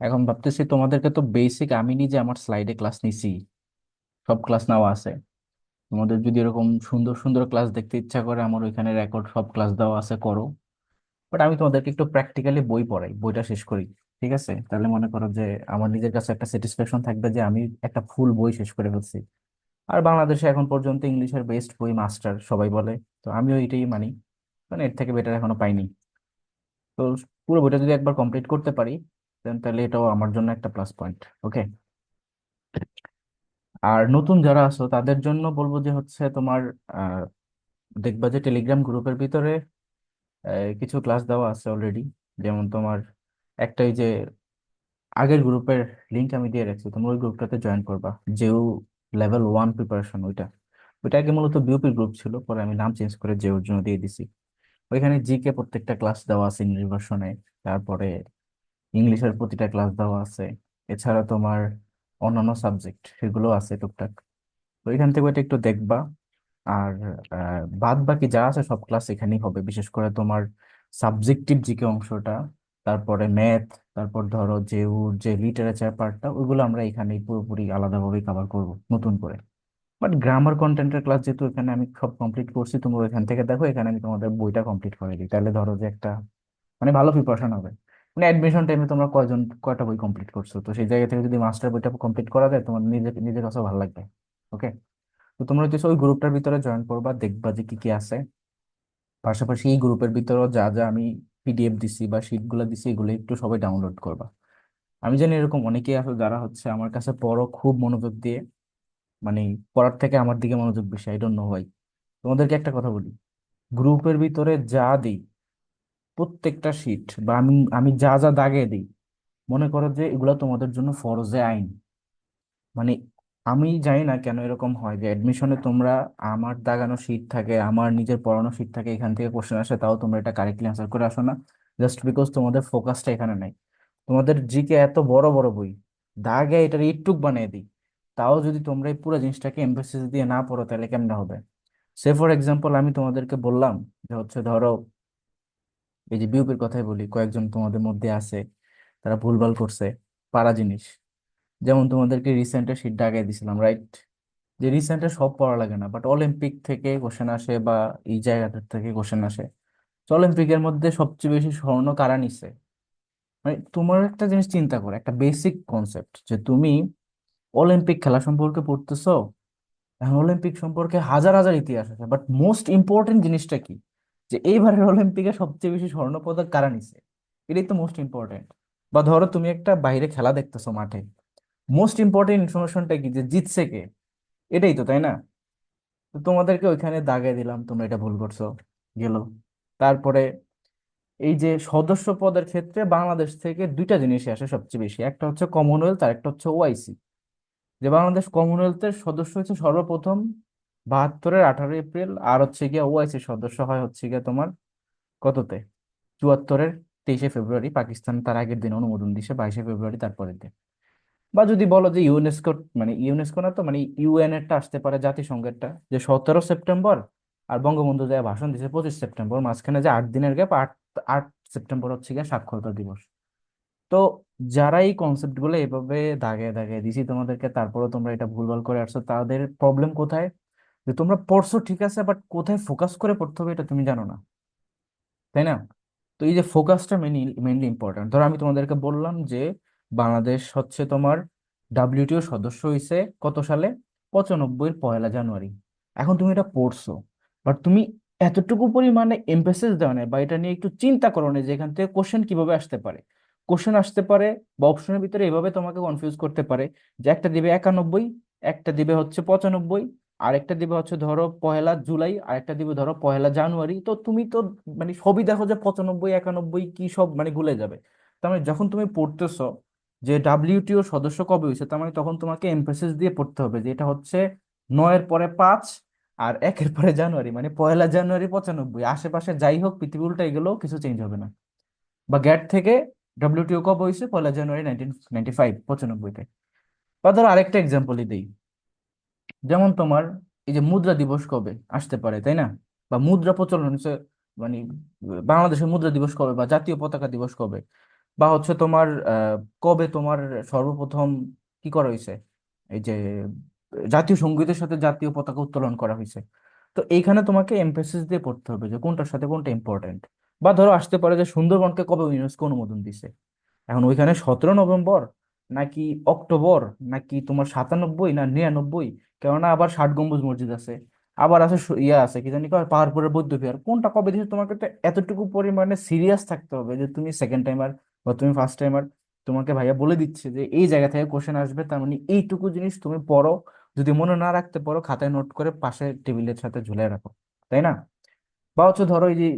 এখন ভাবতেছি তোমাদেরকে তো বেসিক আমি নিজে আমার স্লাইডে ক্লাস নিছি, সব ক্লাস নেওয়া আছে। তোমাদের যদি এরকম সুন্দর সুন্দর ক্লাস দেখতে ইচ্ছা করে, আমার ওইখানে রেকর্ড সব ক্লাস দেওয়া আছে, করো। বাট আমি তোমাদেরকে একটু প্র্যাকটিক্যালি বই পড়াই, বইটা শেষ করি। ঠিক আছে, তাহলে মনে করো যে আমার নিজের কাছে একটা স্যাটিসফ্যাকশন থাকবে যে আমি একটা ফুল বই শেষ করে ফেলছি। আর বাংলাদেশে এখন পর্যন্ত ইংলিশের বেস্ট বই মাস্টার সবাই বলে, তো আমিও এটাই মানি। মানে এর থেকে বেটার এখনো পাইনি। তো পুরো বইটা যদি একবার কমপ্লিট করতে পারি, তাহলে এটাও আমার জন্য একটা প্লাস পয়েন্ট। ওকে। আর নতুন যারা আছো তাদের জন্য বলবো যে হচ্ছে তোমার আহ, দেখবা যে টেলিগ্রাম গ্রুপের ভিতরে কিছু ক্লাস দেওয়া আছে অলরেডি। যেমন তোমার একটা এই যে আগের গ্রুপের লিংক আমি দিয়ে রাখছি, তোমরা ওই গ্রুপটাতে জয়েন করবা। যেও লেভেল 1 প্রিপারেশন, ওইটা ওইটা আগে মূলত বিউপির গ্রুপ ছিল, পরে আমি নাম চেঞ্জ করে যেওর জন্য দিয়ে দিছি। ওইখানে জিকে প্রত্যেকটা ক্লাস দেওয়া আছে ইংলিশ ভার্সনে। তারপরে ইংলিশের প্রতিটা ক্লাস দেওয়া আছে। এছাড়া তোমার অন্যান্য সাবজেক্ট সেগুলো আছে টুকটাক। তো এখান থেকে ওইটা একটু দেখবা। আর বাদ বাকি যা আছে সব ক্লাস এখানেই হবে, বিশেষ করে তোমার সাবজেক্টিভ জিকে অংশটা, তারপরে ম্যাথ, তারপর ধরো যে ওর যে লিটারেচার পার্টটা, ওইগুলো আমরা এখানেই পুরোপুরি আলাদাভাবে কভার করব নতুন করে। বাট গ্রামার কন্টেন্টের ক্লাস যেহেতু এখানে আমি সব কমপ্লিট করছি, তোমরা এখান থেকে দেখো, এখানে আমি তোমাদের বইটা কমপ্লিট করে দিই, তাহলে ধরো যে একটা মানে ভালো প্রিপারেশন হবে। মানে অ্যাডমিশন টাইমে তোমরা কয়টা বই কমপ্লিট করছো, তো সেই জায়গা থেকে যদি মাস্টার বইটা কমপ্লিট করা যায়, তোমার নিজের নিজের কাছেও ভালো লাগবে। ওকে। তো তোমরা হচ্ছে ওই গ্রুপটার ভিতরে জয়েন করবা, দেখবা যে কি কি আছে। পাশাপাশি এই গ্রুপের ভিতরেও যা যা আমি পিডিএফ দিছি বা শিট গুলো দিছি, এগুলো একটু সবাই ডাউনলোড করবা। আমি জানি এরকম অনেকেই আছে যারা হচ্ছে আমার কাছে পড়ো খুব মনোযোগ দিয়ে, মানে পড়ার থেকে আমার দিকে মনোযোগ বেশি, আই ডোন্ট নো ভাই। তোমাদেরকে একটা কথা বলি, গ্রুপের ভিতরে যা দিই, প্রত্যেকটা শিট বা আমি আমি যা যা দাগে দিই, মনে করো যে এগুলো তোমাদের জন্য ফরজে আইন। মানে আমি জানি না কেন এরকম হয় যে অ্যাডমিশনে তোমরা আমার দাগানো শীট থাকে, আমার নিজের পড়ানো শীট থাকে, এখান থেকে কোশ্চেন আসে, তাও তোমরা এটা কারেক্টলি আনসার করে আসো না। জাস্ট বিকজ তোমাদের ফোকাসটা এখানে নাই। তোমাদের জিকে এত বড় বড় বই, দাগে এটার ইটুক বানিয়ে দিই, তাও যদি তোমরা এই পুরো জিনিসটাকে এমফেসিস দিয়ে না পড়ো, তাহলে কেমনে হবে? সে ফর এক্সাম্পল আমি তোমাদেরকে বললাম যে হচ্ছে ধরো, এই যে বিউপির কথাই বলি, কয়েকজন তোমাদের মধ্যে আছে তারা ভুলভাল করছে পারা জিনিস। যেমন তোমাদেরকে রিসেন্টের শীট দাগাই দিছিলাম, রাইট? যে রিসেন্টে সব পড়া লাগে না, বাট অলিম্পিক থেকে কোশ্চেন আসে বা এই জায়গাটার থেকে কোশ্চেন আসে। তো অলিম্পিকের মধ্যে সবচেয়ে বেশি স্বর্ণ কারা নিছে? মানে তোমার একটা জিনিস চিন্তা করো, একটা বেসিক কনসেপ্ট, যে তুমি অলিম্পিক খেলা সম্পর্কে পড়তেছো। এখন অলিম্পিক সম্পর্কে হাজার হাজার ইতিহাস আছে, বাট মোস্ট ইম্পর্টেন্ট জিনিসটা কি? যে এইবারের অলিম্পিকে সবচেয়ে বেশি স্বর্ণ পদক কারা নিছে? এটাই তো মোস্ট ইম্পর্টেন্ট। বা ধরো তুমি একটা বাইরে খেলা দেখতেছো মাঠে, মোস্ট ইম্পর্টেন্ট ইনফরমেশনটা কি, যে জিতছে কে? এটাই তো, তাই না? তো তোমাদেরকে ওইখানে দাগে দিলাম, তোমরা এটা ভুল করছো, গেল। তারপরে এই যে সদস্য পদের ক্ষেত্রে বাংলাদেশ থেকে দুইটা জিনিসই আসে সবচেয়ে বেশি, একটা হচ্ছে কমনওয়েলথ আর একটা হচ্ছে ওআইসি। যে বাংলাদেশ কমনওয়েলথের সদস্য হচ্ছে সর্বপ্রথম 72-এর 18 এপ্রিল, আর হচ্ছে গিয়া ওআইসি সদস্য হয় হচ্ছে গিয়া তোমার কততে, 74-এর 23শে ফেব্রুয়ারি। পাকিস্তান তার আগের দিন অনুমোদন দিছে, 22শে ফেব্রুয়ারি তারপরের দিন। বা যদি বলো যে ইউনেস্কো, মানে ইউনেস্কো না তো, মানে ইউএন এরটা আসতে পারে, জাতিসংঘেরটা, যে 17 সেপ্টেম্বর। আর বঙ্গবন্ধু যায় ভাষণ দিছে 25 সেপ্টেম্বর, মাঝখানে যে 8 দিনের গ্যাপ, 8 সেপ্টেম্বর হচ্ছে গিয়ে সাক্ষরতা দিবস। তো যারা এই কনসেপ্ট গুলো এভাবে দাগে দাগে দিছি তোমাদেরকে, তারপরে তোমরা এটা ভুলভাল করে আসছো, তাদের প্রবলেম কোথায়? যে তোমরা পড়ছো ঠিক আছে, বাট কোথায় ফোকাস করে পড়তে হবে এটা তুমি জানো না, তাই না? তো এই যে ফোকাসটা মেইনলি ইম্পর্টেন্ট। ধরো আমি তোমাদেরকে বললাম যে বাংলাদেশ হচ্ছে তোমার ডাব্লিউটিও সদস্য হয়েছে কত সালে, 95-এর 1 জানুয়ারি। এখন তুমি এটা পড়ছো, বাট তুমি এতটুকু পরিমাণে এমফেসিস দেওয়া নেই, বা এটা নিয়ে একটু চিন্তা করো না যে এখান থেকে কোশ্চেন কিভাবে আসতে পারে। কোশ্চেন আসতে পারে বা অপশনের ভিতরে এভাবে তোমাকে কনফিউজ করতে পারে, যে একটা দিবে 91, একটা দিবে হচ্ছে 95, আরেকটা দিবে হচ্ছে ধরো 1 জুলাই, আরেকটা দিবে ধরো 1 জানুয়ারি। তো তুমি তো মানে সবই দেখো যে 95 91 কি সব মানে ভুলে যাবে। তার মানে যখন তুমি পড়তেছো যে ডাব্লিউটিও সদস্য কবে হয়েছে, তার মানে তখন তোমাকে এমফেসিস দিয়ে পড়তে হবে যে এটা হচ্ছে 9-এর পরে 5 আর 1-এর পরে জানুয়ারি, মানে 1 জানুয়ারি 95। আশেপাশে যাই হোক, পৃথিবী উল্টা গেলেও কিছু চেঞ্জ হবে না। বা গ্যাট থেকে ডাব্লিউটিও কবে হয়েছে, 1 জানুয়ারি 1995, 95-তে। বা ধরো আরেকটা এক্সাম্পলই দিই, যেমন তোমার এই যে মুদ্রা দিবস কবে আসতে পারে, তাই না? বা মুদ্রা প্রচলন হচ্ছে, মানে বাংলাদেশের মুদ্রা দিবস কবে বা জাতীয় পতাকা দিবস কবে? বা হচ্ছে তোমার কবে তোমার সর্বপ্রথম কি করা হয়েছে, এই যে জাতীয় সঙ্গীতের সাথে জাতীয় পতাকা উত্তোলন করা হয়েছে। তো এইখানে তোমাকে এমফেসিস দিয়ে পড়তে হবে যে কোনটার সাথে কোনটা ইম্পর্টেন্ট। বা ধরো আসতে পারে যে সুন্দরবনকে কবে ইউনেস্কো অনুমোদন দিছে, এখন ওইখানে 17 নভেম্বর নাকি অক্টোবর, নাকি তোমার 97 না 99, কেননা আবার 60 গম্বুজ মসজিদ আছে, আবার আছে ইয়া আছে কি জানি কয় পাহাড়পুরের বৌদ্ধ বিহার, কোনটা কবে দিছে তোমাকে তো এতটুকু পরিমাণে সিরিয়াস থাকতে হবে যে তুমি সেকেন্ড টাইমার বা তুমি ফার্স্ট টাইমার, তোমাকে ভাইয়া বলে দিচ্ছে যে এই জায়গা থেকে কোশ্চেন আসবে, তার মানে এইটুকু জিনিস তুমি পড়ো। যদি মনে না রাখতে পারো খাতায় নোট করে পাশে টেবিলের সাথে ঝুলে রাখো, তাই না? বা হচ্ছে ধরো এই যে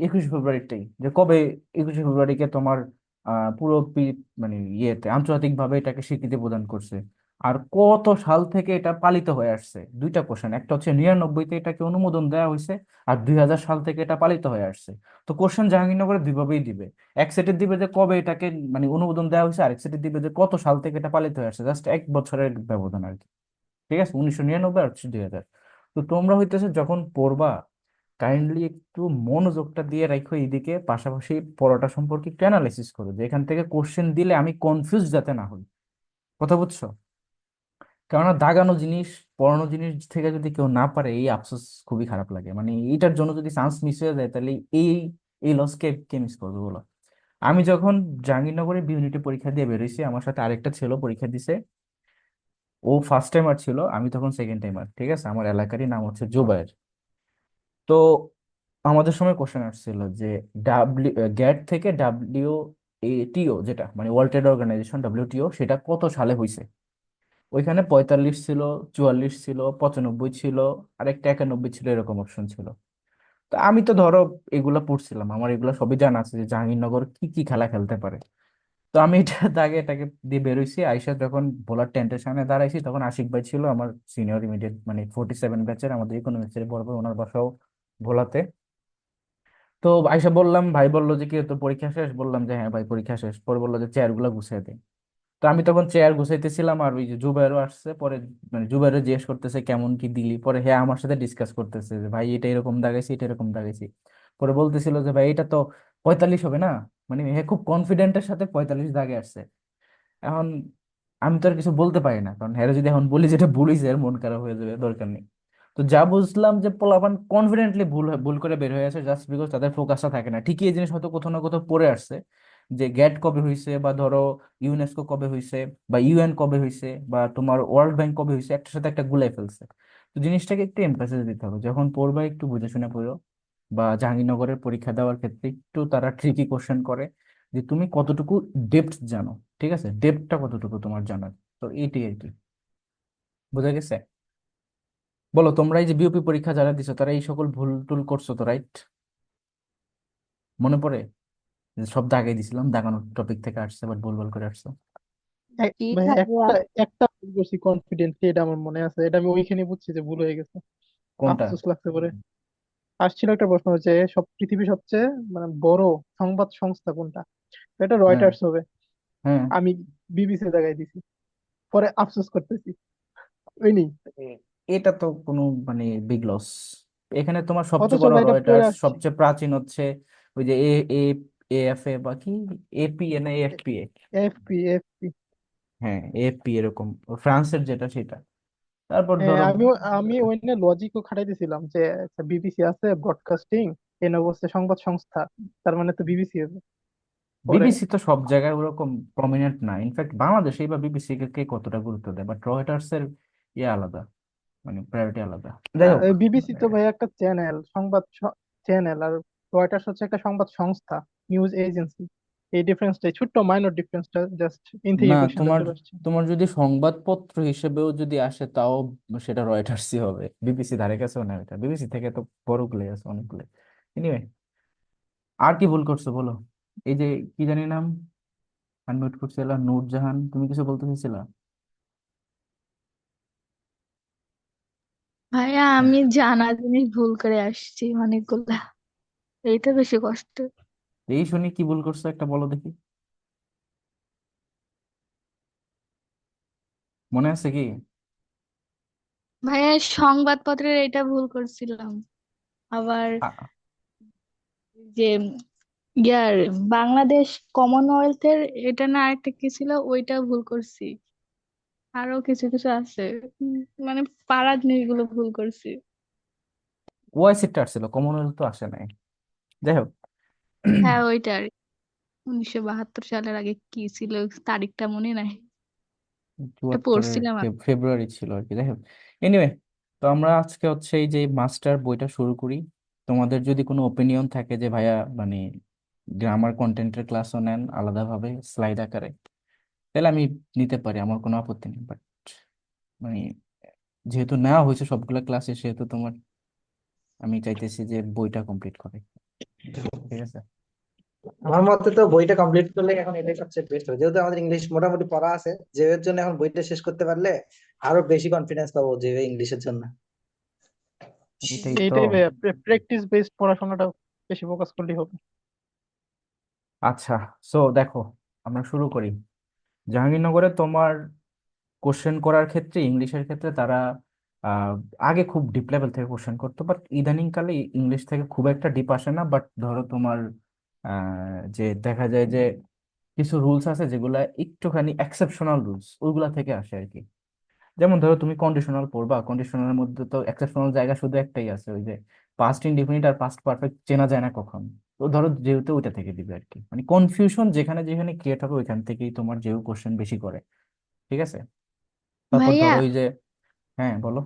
21শে ফেব্রুয়ারিটাই যে কবে, 21শে ফেব্রুয়ারিকে তোমার পুরো মানে ইয়েতে আন্তর্জাতিক ভাবে এটাকে স্বীকৃতি প্রদান করছে, আর কত সাল থেকে এটা পালিত হয়ে আসছে। দুইটা কোশ্চেন, একটা হচ্ছে 99-তে এটাকে অনুমোদন দেওয়া হয়েছে, আর 2000 সাল থেকে এটা পালিত হয়ে আসছে। তো কোশ্চেন জাহাঙ্গীরনগরে দুইভাবেই দিবে, এক সেটের দিবে যে কবে এটাকে মানে অনুমোদন দেওয়া হয়েছে, আরেক সেটের দিবে যে কত সাল থেকে এটা পালিত হয়ে আসছে, জাস্ট 1 বছরের ব্যবধান আর কি। ঠিক আছে, 1999 আর হচ্ছে 2000। তো তোমরা হইতেছে যখন পড়বা কাইন্ডলি একটু মনোযোগটা দিয়ে রাখো এইদিকে, পাশাপাশি পড়াটা সম্পর্কে একটু অ্যানালাইসিস করো যে এখান থেকে কোশ্চেন দিলে আমি কনফিউজ যাতে না হই। কথা বুঝছো? কেননা দাগানো জিনিস, পড়ানো জিনিস থেকে যদি কেউ না পারে এই আফসোস খুবই খারাপ লাগে, মানে এইটার জন্য যদি চান্স মিস হয়ে যায় তাহলে এই এই লস কে কে মিস করবে বলো? আমি যখন জাহাঙ্গীরনগরে বি ইউনিটে পরীক্ষা দিয়ে বেরোইছি, আমার সাথে আরেকটা ছেলে পরীক্ষা দিছে। ও ফার্স্ট টাইমার ছিল, আমি তখন সেকেন্ড টাইমার। ঠিক আছে, আমার এলাকারই নাম হচ্ছে জুবায়ের। তো আমাদের সময় কোশ্চেন আসছিল যে গ্যাট থেকে WTO, যেটা মানে ওয়ার্ল্ড ট্রেড অর্গানাইজেশন WTO, সেটা কত সালে হয়েছে। ওইখানে 45 ছিল, 44 ছিল, 95 ছিল, আর একটা 91 ছিল, এরকম অপশন ছিল। তো আমি তো ধরো এগুলা পড়ছিলাম, আমার এগুলা সবই জানা আছে যে জাহাঙ্গীরনগর কি কি খেলা খেলতে পারে। তো আমি এটা দাগে এটাকে দিয়ে বেরোইছি, আইসা যখন বোলার টেন্টের সামনে দাঁড়াইছি তখন আশিক ভাই ছিল, আমার সিনিয়র ইমিডিয়েট মানে 47 ব্যাচের, আমাদের ইকোনমিক্সের বড় ভাই, ওনার বাসাও ভোলাতে। তো আইসা বললাম, ভাই বললো যে কি তোর পরীক্ষা শেষ, বললাম যে হ্যাঁ ভাই পরীক্ষা শেষ। পরে বললো যে চেয়ার গুলা গুছিয়ে দে। তো আমি তখন চেয়ার গুছাইতেছিলাম, আর ওই যে জুবাইরও আসছে পরে, মানে জুবাইরও জিজ্ঞেস করতেছে কেমন কি দিলি, পরে হ্যাঁ আমার সাথে ডিসকাস করতেছে যে ভাই এটা এরকম দাগাইছি, এটা এরকম দাগাইছি। পরে বলতেছিল যে ভাই এটা তো 45 হবে না, মানে হ্যাঁ খুব কনফিডেন্টের সাথে 45 দাগে আসছে। এখন আমি তো আর কিছু বলতে পারি না, কারণ হ্যাঁ যদি এখন বলি যেটা ভুল হয়েছে এর মন খারাপ হয়ে যাবে, দরকার নেই। তো যা বুঝলাম যে পোলাপান কনফিডেন্টলি ভুল করে বের হয়ে আসে, জাস্ট বিকজ তাদের ফোকাসটা থাকে না। ঠিকই এই জিনিস হয়তো কোথাও না কোথাও পড়ে আসছে যে গ্যাট কবে হয়েছে, বা ধরো ইউনেস্কো কবে হয়েছে, বা UN কবে হয়েছে, বা তোমার ওয়ার্ল্ড ব্যাংক কবে হয়েছে, একটার সাথে একটা গুলাই ফেলছে। তো জিনিসটাকে একটু এমফাসিস দিতে হবে যখন পড়বা, একটু বুঝে শুনে পড়ো। বা জাহাঙ্গীরনগরের পরীক্ষা দেওয়ার ক্ষেত্রে একটু তারা ট্রিকি কোশ্চেন করে যে তুমি কতটুকু ডেপথ জানো। ঠিক আছে, ডেপথটা কতটুকু তোমার জানার। তো এইটাই আর কি, বোঝা গেছে? বলো, তোমরা এই যে বিউপি পরীক্ষা যারা দিছো তারা এই সকল ভুল টুল করছো তো, রাইট? মনে পড়ে যে সব দাগাই দিছিলাম, দাগানোর টপিক থেকে আসছে, বাট ভুল ভাল করে আসছো। কি ভাই থাকবে একটা আর। একটা ভুল করছি কনফিডেন্টলি, এটা আমার মনে আছে, এটা আমি ওইখানে বুঝছি যে ভুল হয়ে গেছে। কোনটা? আফসোস লাগছে পরে। আসছিল একটা প্রশ্ন হচ্ছে পৃথিবীর সবচেয়ে মানে বড় সংবাদ সংস্থা কোনটা, এটা হ্যাঁ, রয়টার্স হবে। হ্যাঁ। আমি বিবিসি জায়গায় দিছি, পরে আফসোস করতেছি। ওই নি, এটা তো কোনো মানে বিগ লস। এখানে তোমার সবচেয়ে অথচ বড় ভাই এটা পড়ে রয়টার্স, আসছি। সবচেয়ে প্রাচীন হচ্ছে ওই যে এ এ AFA বা কি, APA না AFP। এফপি। হ্যাঁ, AFP এরকম, ফ্রান্সের যেটা সেটা। তারপর হ্যাঁ, ধরো আমি ওই নিয়ে লজিকও খাটাই দিছিলাম যে বিবিসি আছে ব্রডকাস্টিং, এন অবস্থা সংবাদ সংস্থা, তার মানে তো বিবিসি হবে। পরে বিবিসি তো সব জায়গায় ওরকম প্রমিনেন্ট না, ইনফ্যাক্ট বাংলাদেশে বা বিবিসি কে কে কতটা গুরুত্ব দেয়, বাট রয়টার্স এর ইয়ে আলাদা, মানে প্রায়োরিটি আলাদা। যাই হোক, বিবিসি তো ভাই একটা চ্যানেল, সংবাদ চ্যানেল, আর রয়টার্স হচ্ছে একটা সংবাদ সংস্থা, নিউজ এজেন্সি। এই ডিফারেন্সটাই, ছোট্ট মাইনর ডিফারেন্সটা, জাস্ট ইন থেকে না কোশ্চেনটা তোমার চলে আসছে। তোমার যদি সংবাদপত্র হিসেবেও যদি আসে তাও সেটা রয়টার্সই হবে, বিবিসি ধারে কাছেও না, এটা বিবিসি থেকে তো বড়গুলো আছে অনেকগুলো। এনিওয়ে, আর কি ভুল করছো বলো? এই যে কি জানি নাম, আনমিউট করছিলা, নূরজাহান, তুমি কিছু বলতে চাইছিলা? ভাইয়া আমি জানা জিনিস ভুল করে আসছি অনেকগুলা, এইটা বেশি কষ্ট। এই শুনি কি ভুল করছো একটা বলো দেখি, মনে আছে কি? ভাইয়া সংবাদপত্রের এটা ভুল করছিলাম। আবার ইয়ার বাংলাদেশ কমনওয়েলথের এটা না, আরেকটা কি ছিল ওইটা ভুল করছি। আরো কিছু কিছু আছে, উম, মানে পাড়া জিনিসগুলো ভুল করছি। ওআইসিটা আসছিল, কমনওয়েলথ তো আসে নাই। যাই হোক, হ্যাঁ ওইটার 1972 সালের আগে কি ছিল তারিখটা মনে নাই। এটা চুয়াত্তরের পড়ছিলাম ফেব্রুয়ারি ছিল আর কি। যাই হোক, এনিওয়ে, তো আমরা আজকে হচ্ছে এই যে মাস্টার বইটা শুরু করি। তোমাদের যদি কোনো ওপিনিয়ন থাকে যে ভাইয়া মানে গ্রামার কন্টেন্টের ক্লাসও নেন আলাদাভাবে স্লাইড আকারে, তাহলে আমি নিতে পারি, আমার কোনো আপত্তি নেই। বাট মানে যেহেতু নেওয়া হয়েছে সবগুলো ক্লাসে, সেহেতু তোমার আমি চাইতেছি যে বইটা কমপ্লিট করে। ঠিক আছে। আমার মতে তো বইটা কমপ্লিট করলে এখন এটাই সবচেয়ে বেস্ট হবে, যেহেতু আমাদের ইংলিশ মোটামুটি পড়া আছে, যে এর জন্য এখন বইটা শেষ করতে পারলে আরো বেশি কনফিডেন্স পাবো যে ইংলিশের জন্য। এটাই তো। এইটাই ভাইয়া, প্র্যাকটিস বেসড পড়াশোনাটা বেশি ফোকাস করলেই হবে। আচ্ছা, সো দেখো, আমরা শুরু করি। জাহাঙ্গীরনগরে তোমার কোশ্চেন করার ক্ষেত্রে, ইংলিশের ক্ষেত্রে তারা আহ, আগে খুব ডিপ লেভেল থেকে কোশ্চেন করতো, বাট ইদানিং কালে ইংলিশ থেকে খুব একটা ডিপ আসে না। বাট ধরো তোমার যে দেখা যায় যে কিছু রুলস আছে যেগুলা একটুখানি এক্সেপশনাল রুলস, ওইগুলা থেকে আসে আর কি। যেমন ধরো তুমি কন্ডিশনাল পড়বা, কন্ডিশনালের মধ্যে তো এক্সেপশনাল জায়গা শুধু একটাই আছে, ওই যে পাস্ট ইনডিফিনিট আর পাস্ট পারফেক্ট চেনা যায় না কখন। তো ধরো যেহেতু ওইটা থেকে দিবে আর কি, মানে কনফিউশন যেখানে যেখানে ক্রিয়েট হবে ওইখান থেকেই তোমার যেও কোশ্চেন বেশি করে। ঠিক আছে। তারপর ভাইয়া। ধরো ওই যে, হ্যাঁ বলো।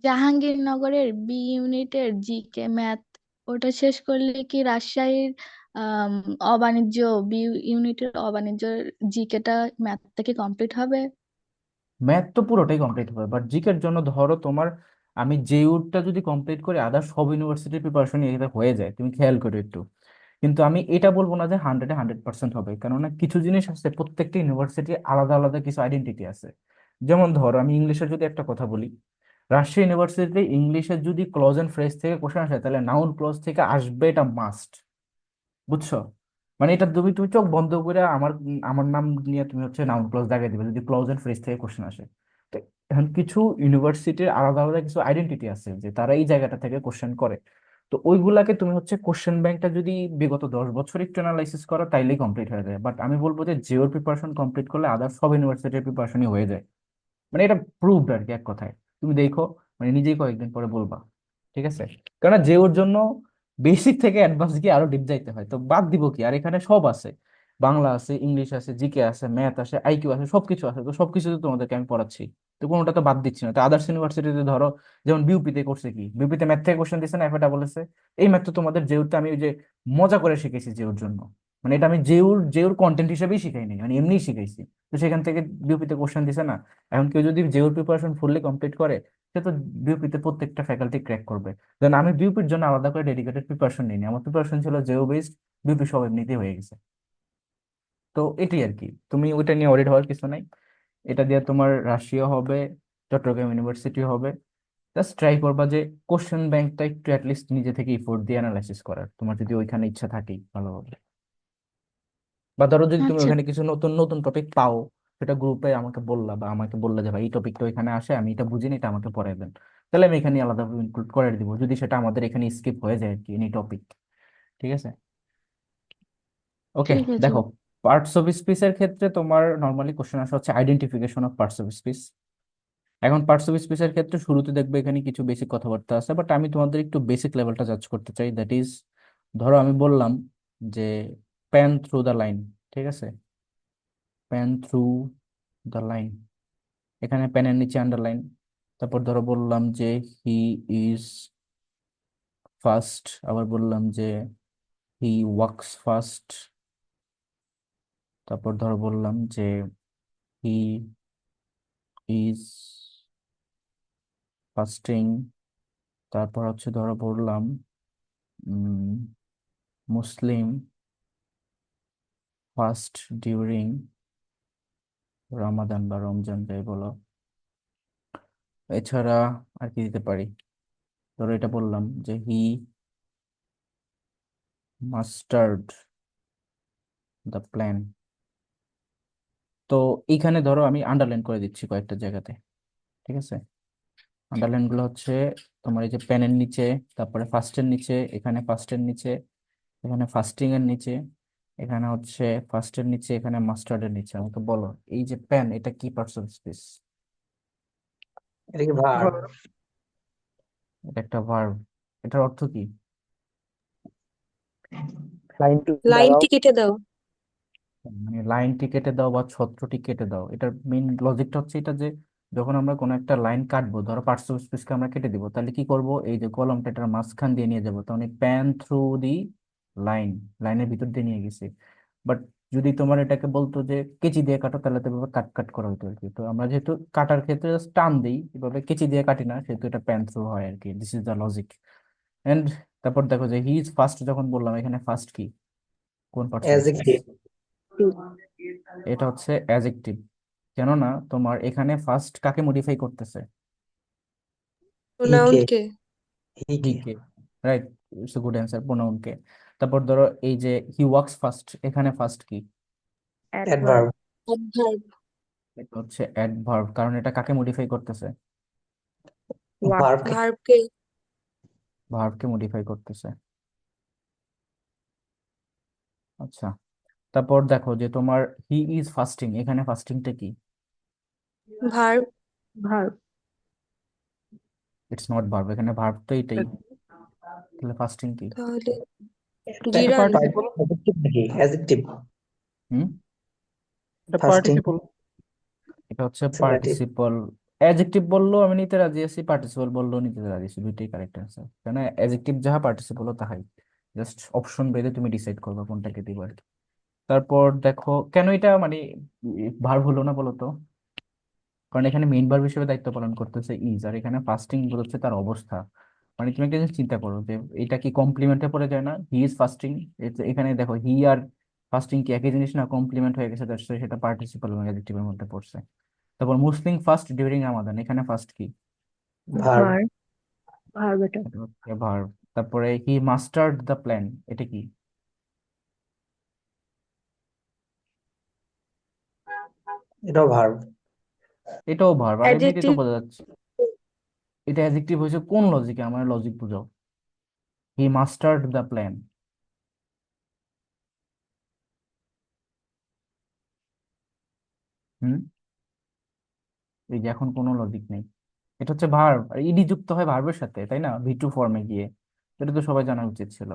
জাহাঙ্গীরনগরের বি ইউনিটের জিকে ম্যাথ, ওটা শেষ করলে কি রাজশাহীর আম, অবাণিজ্য বি ইউনিটের অবাণিজ্য জিকেটা ম্যাথ থেকে কমপ্লিট হবে? ম্যাথ তো পুরোটাই কমপ্লিট হবে, বাট জিকের জন্য ধরো তোমার, আমি জেইউরটা যদি কমপ্লিট করি আদার সব ইউনিভার্সিটির প্রিপারেশন এটা হয়ে যায়, তুমি খেয়াল করো একটু। কিন্তু আমি এটা বলবো না যে 100% হবে, কেননা কিছু জিনিস আছে, প্রত্যেকটা ইউনিভার্সিটি আলাদা আলাদা কিছু আইডেন্টিটি আছে। যেমন ধরো আমি ইংলিশের যদি একটা কথা বলি, রাজশাহী ইউনিভার্সিটিতে ইংলিশের যদি ক্লজ এন্ড ফ্রেজ থেকে কোশ্চেন আসে, তাহলে নাউন ক্লজ থেকে আসবে, এটা মাস্ট। বুঝছো? মানে এটা তুমি তুমি চোখ বন্ধ করে আমার আমার নাম নিয়ে তুমি হচ্ছে নাউন ক্লজ দাগিয়ে দিবে যদি ক্লজ এন্ড ফ্রেজ থেকে কোশ্চেন আসে। তো এখন কিছু ইউনিভার্সিটির আলাদা আলাদা কিছু আইডেন্টিটি আছে যে তারা এই জায়গাটা থেকে কোশ্চেন করে। তো ওইগুলাকে তুমি হচ্ছে কোশ্চেন ব্যাংকটা যদি বিগত 10 বছর একটু অ্যানালাইসিস করো তাইলেই কমপ্লিট হয়ে যায়। বাট আমি বলবো যে জিওর প্রিপারেশন কমপ্লিট করলে আদার সব ইউনিভার্সিটির প্রিপারেশনই হয়ে যায়। মানে এটা প্রুভড আর কি, এক কথায়। তুমি দেখো, মানে নিজেই কয়েকদিন পরে বলবা। ঠিক আছে। কেননা যে ওর জন্য বেসিক থেকে অ্যাডভান্স গিয়ে আরো ডিপ যাইতে হয়, তো বাদ দিব কি? আর এখানে সব আছে, বাংলা আছে, ইংলিশ আছে, জিকে আছে, ম্যাথ আছে, আইকিউ আছে, সবকিছু আছে। তো সবকিছু তো তোমাদেরকে আমি পড়াচ্ছি, তো কোনোটা তো বাদ দিচ্ছি না। তো আদার্স ইউনিভার্সিটিতে ধরো, যেমন বিউপিতে করছে কি, বিউপিতে ম্যাথ থেকে কোশ্চেন দিচ্ছে না, এফএটা বলেছে। এই ম্যাথ তো তোমাদের যেহেতু আমি ওই যে মজা করে শিখেছি যে ওর জন্য, মানে এটা আমি জেউর জেউর কন্টেন্ট হিসেবেই শিখাইনি, মানে এমনিই শিখাইছি। তো সেখান থেকে বিউপিতে কোশ্চেন দিছে না। এখন কেউ যদি জেওর প্রিপারেশন ফুললি কমপ্লিট করে, সে তো বিউপিতে প্রত্যেকটা ফ্যাকাল্টি ক্র্যাক করবে। দেন আমি বিউপির জন্য আলাদা করে ডেডিকেটেড প্রিপারেশন নিইনি, আমার প্রিপারেশন ছিল জেও বেসড, বিউপি সব এমনিতেই হয়ে গেছে। তো এটাই আর কি, তুমি ওইটা নিয়ে ওয়ারিড হওয়ার কিছু নাই। এটা দিয়ে তোমার রাশিয়া হবে, চট্টগ্রাম ইউনিভার্সিটি হবে। জাস্ট ট্রাই করবা যে কোশ্চেন ব্যাংকটা একটু অ্যাটলিস্ট নিজে থেকে ইফোর্ট দিয়ে অ্যানালাইসিস করার, তোমার যদি ওইখানে ইচ্ছা থাকেই ভালোভাবে। বা ধরো যদি তুমি আচ্ছা। ওখানে কিছু নতুন নতুন টপিক পাও, সেটা গ্রুপে আমাকে বললা, বা আমাকে বললা যে ভাই এই টপিকটা ওইখানে আসে, আমি এটা বুঝিনি, এটা আমাকে পড়াই দেন। তাহলে আমি এখানে আলাদা ইনক্লুড করে দিব, যদি সেটা আমাদের এখানে স্কিপ হয়ে যায় আর কি, এনি টপিক। ঠিক আছে। ওকে। ঠিক আছে। দেখো, পার্টস অফ স্পিচের ক্ষেত্রে তোমার নর্মালি কোশ্চেন আসা হচ্ছে identification of parts of speech. এখন পার্টস অফ স্পিচের ক্ষেত্রে শুরুতে দেখবে এখানে কিছু বেসিক কথাবার্তা আছে, বাট আমি তোমাদের একটু বেসিক লেভেলটা জাজ করতে চাই। দ্যাট ইজ, ধরো আমি বললাম যে প্যান থ্রু দ্য লাইন। ঠিক আছে। প্যান থ্রু দ্য লাইন, এখানে প্যানের নিচে আন্ডারলাইন। তারপর ধরো বললাম যে হি ইজ ফাস্ট, আবার বললাম যে হি ওয়াক্স ফাস্ট। তারপর ধরো বললাম যে হি ইজ ফাস্টিং। তারপর হচ্ছে ধরো বললাম মুসলিম ফাস্ট ডিউরিং রমাদান বা রমজান, যাই বলো। এছাড়া আর কি দিতে পারি? ধরো এটা বললাম যে হি মাস্টার্ড দ্য প্ল্যান। তো এইখানে ধরো আমি আন্ডারলাইন করে দিচ্ছি কয়েকটা জায়গাতে। ঠিক আছে। আন্ডারলাইন গুলো হচ্ছে তোমার এই যে পেনের নিচে, তারপরে ফার্স্টের নিচে, এখানে ফার্স্টের নিচে, এখানে ফাস্টিং এর নিচে, এখানে হচ্ছে ফার্স্টের নিচে, এখানে মাস্টার্ডের নিচে। আমাকে বলো, এই যে প্যান, এটা কি পার্টস অফ স্পিচ? এটা কি ভার্ব? এটা একটা ভার্ব। এটার অর্থ কি? লাইনটি লাইনটি দাঁড়াও। কেটে দাও। মানে লাইনটি কেটে দাও বা ছত্রটি কেটে দাও, এটার মেইন লজিকটা হচ্ছে এটা যে যখন আমরা কোনো একটা লাইন কাটবো, ধরো পার্টস অফ স্পিচকে আমরা কেটে দিব, তাহলে কি করব, এই যে কলমটা এটার মাঝখান দিয়ে নিয়ে যাবো, তাহলে প্যান থ্রু দি লাইন, লাইনের ভিতর দিয়ে নিয়ে গেছি। বাট যদি তোমার এটাকে বলতো যে কেচি দিয়ে কাটো, তাহলে তো এভাবে কাট কাট করা হতো আর কি। তো আমরা যেহেতু কাটার ক্ষেত্রে just টান দিই, এভাবে কেচি দিয়ে কাটি না, সেহেতু এটা প্যান থ্রু হয় আর কি। This is the logic. And তারপর দেখো যে হি ইজ ফার্স্ট যখন বললাম, এখানে ফার্স্ট কি, কোন পার্টস অফ স্পিচ? অ্যাজেক্টিভ। এটা হচ্ছে অ্যাজেক্টিভ। কেননা তোমার এখানে ফার্স্ট কাকে মডিফাই করতেছে? হিকে। প্রোনাউনকে। হিকে। হিকে। রাইট, ইটস গুড অ্যান্সার, প্রোনাউনকে। তারপর ধরো এই যে হি ওয়ার্কস ফার্স্ট, এখানে ফার্স্ট কি? অ্যাডভার্ব। অ্যাডভার্ব। এটা হচ্ছে অ্যাডভার্ব, কারণ এটা কাকে মডিফাই করতেছে? ভার্বকে। ভার্বকে। ভার্বকে মডিফাই করতেছে। আচ্ছা, তারপর দেখো যে তোমার হি ইজ ফাস্টিং, এখানে ফাস্টিংটা কি? Verb. Verb. It's not verb, এখানে ভার্ব তো এটাই, তাহলে ফাস্টিং কি? তাহলে এটা এটা জিরান। পার্টিসিপল। অ্যাডজেক্টিভ নাকি অ্যাডজেক্টিভ? হুম, এটা ফার্স্টিং। পার্টিসিপল। এটা হচ্ছে সিলেটিভ। পার্টিসিপল। অ্যাডজেক্টিভ বললেও আমি নিতে রাজি আছি, পার্টিসিপল বললেও নিতে রাজি আছি, দুইটাই কারেক্ট অ্যান্সার। কেন, অ্যাডজেক্টিভ যাহা পার্টিসিপলও তাহাই। জাস্ট অপশন বেঁধে তুমি ডিসাইড করবে কোনটাকে দিবে আর কি। তারপর দেখো কেন এটা মানে ভার্ব হলো না বলো তো? কারণ এখানে মেইন ভার্ব হিসেবে দায়িত্ব পালন করতেছে ইজ, আর এখানে ফাস্টিং বোঝাচ্ছে তার অবস্থা। মানে তুমি একটা জিনিস চিন্তা করো যে এটা কি কমপ্লিমেন্টে পড়ে যায় না, হি ইজ ফাস্টিং। এখানে দেখো হি আর ফাস্টিং কি একই জিনিস না, কমপ্লিমেন্ট হয়ে গেছে, that's why সেটা পার্টিসিপল এবং অ্যাডজেক্টিভের মধ্যে পড়ছে। তারপর মুসলিম ফাস্ট ডিউরিং রামাদান, এখানে ফাস্ট কি? ভার্ব। ভার্ব। ভার্ব এটা। এটা হচ্ছে ভার্ব। তারপরে হি মাস্টার্ড দ্য প্ল্যান, এটা কি? এটাও ভার্ব। এটাও ভার্ব, আর এমনিতেই তো অ্যাডজেক্টিভ। বোঝা যাচ্ছে। এটা অ্যাডজেক্টিভ হয়েছে কোন লজিকে, আমার লজিক বুঝাও। হি মাস্টার্ড দ্য প্ল্যান। হুম, এই যে এখন কোনো লজিক নেই। এটা হচ্ছে ভার্ব, আর ইডি যুক্ত হয় ভার্বের সাথে, তাই না, ভি টু ফর্মে গিয়ে। এটা তো সবাই জানা উচিত ছিল।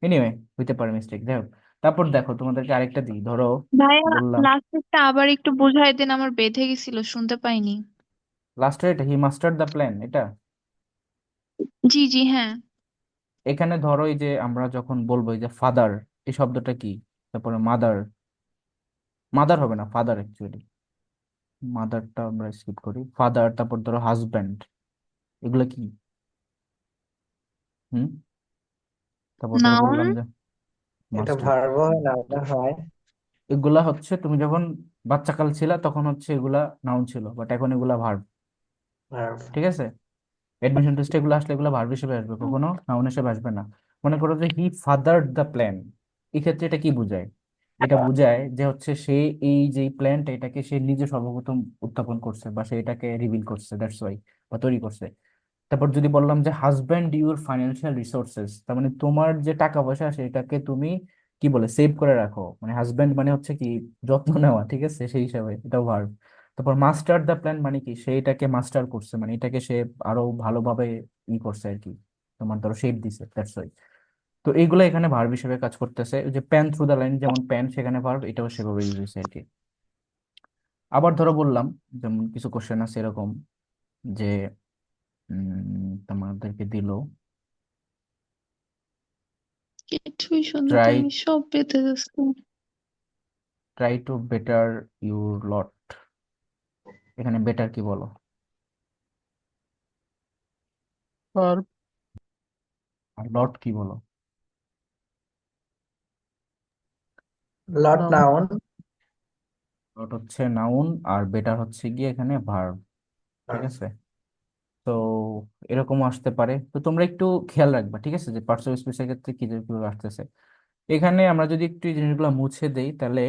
এনিওয়ে, হইতে পারে মিস্টেক, যাই হোক। তারপর দেখো তোমাদেরকে আরেকটা দিই, ধরো ভাইয়া, বললাম লাস্টেরটা আবার একটু বুঝাই দেন, আমার বেঁধে গেছিল, শুনতে পাইনি। লাস্টে এটা হি মাস্টার্ড দ্য প্ল্যান, এটা জি জি, হ্যাঁ। এখানে ধরো এই যে আমরা যখন বলবো এই যে ফাদার, এই শব্দটা কি? তারপরে মাদার, মাদার হবে না, ফাদার অ্যাকচুয়ালি, মাদারটা আমরা স্কিপ করি, ফাদার। তারপর ধরো হাজব্যান্ড, এগুলো কি? হুম, তারপর ধরো নাউন। বললাম যে এটা মাস্টার, ভার্ব হয় না, এটা হয়। এগুলা হচ্ছে তুমি যখন বাচ্চাকাল ছিলা তখন হচ্ছে এগুলা নাউন ছিল, বাট এখন এগুলা ভার্ব। ভার্ব। ঠিক আছে, অ্যাডমিশন টেস্টে এগুলো আসলে এগুলো ভার্ব হিসেবে আসবে, কখনো নাউন হিসেবে আসবে না। মনে করো যে হি ফাদার্ড দ্য প্ল্যান, এই ক্ষেত্রে এটা কি বোঝায়? এটা বোঝায় যে হচ্ছে সে এই যে প্ল্যানটা, এটাকে সে নিজে সর্বপ্রথম উত্থাপন করছে, বা সে এটাকে রিভিল করছে, দ্যাটস ওয়াই, বা তৈরি করছে। তারপর যদি বললাম যে হাজব্যান্ড ইউর ফাইন্যান্সিয়াল রিসোর্সেস, তার মানে তোমার যে টাকা পয়সা সেটাকে তুমি কি বলে, সেভ করে রাখো, মানে হাজব্যান্ড মানে হচ্ছে কি, যত্ন নেওয়া, ঠিক আছে, সেই হিসাবে এটাও ভার্ব। তারপর মাস্টার দ্য প্ল্যান মানে কি, সে এটাকে মাস্টার করছে, মানে এটাকে সে আরো ভালোভাবে ই করছে আর কি, তোমার ধরো শেপ দিছে, দ্যাটস ওয়াই। তো এইগুলো এখানে ভার্ব হিসেবে কাজ করতেছে। ওই যে প্যান থ্রু দ্য লাইন, যেমন প্যান সেখানে ভার্ব, এটাও সেভাবে ইউজ হয়েছে আর কি। আবার ধরো বললাম, যেমন কিছু কোশ্চেন আছে এরকম যে তোমাদেরকে দিল কিছুই শুনতে ট্রাই পাইনি, সব বেঁধে যাচ্ছে। ট্রাই টু বেটার ইউর লট, এখানে বেটার কি বলো? ভার্ব। আর লট কি বলো? লট নাউন। নাউন। লট হচ্ছে নাউন, আর বেটার হচ্ছে গিয়ে এখানে ভার্ব। ঠিক আছে, তো এরকম আসতে পারে, তো তোমরা একটু খেয়াল রাখবা, ঠিক আছে, যে পার্টস অফ স্পিচের ক্ষেত্রে কি কিভাবে আসতেছে। এখানে আমরা যদি একটু এই জিনিসগুলো মুছে দেই, তাহলে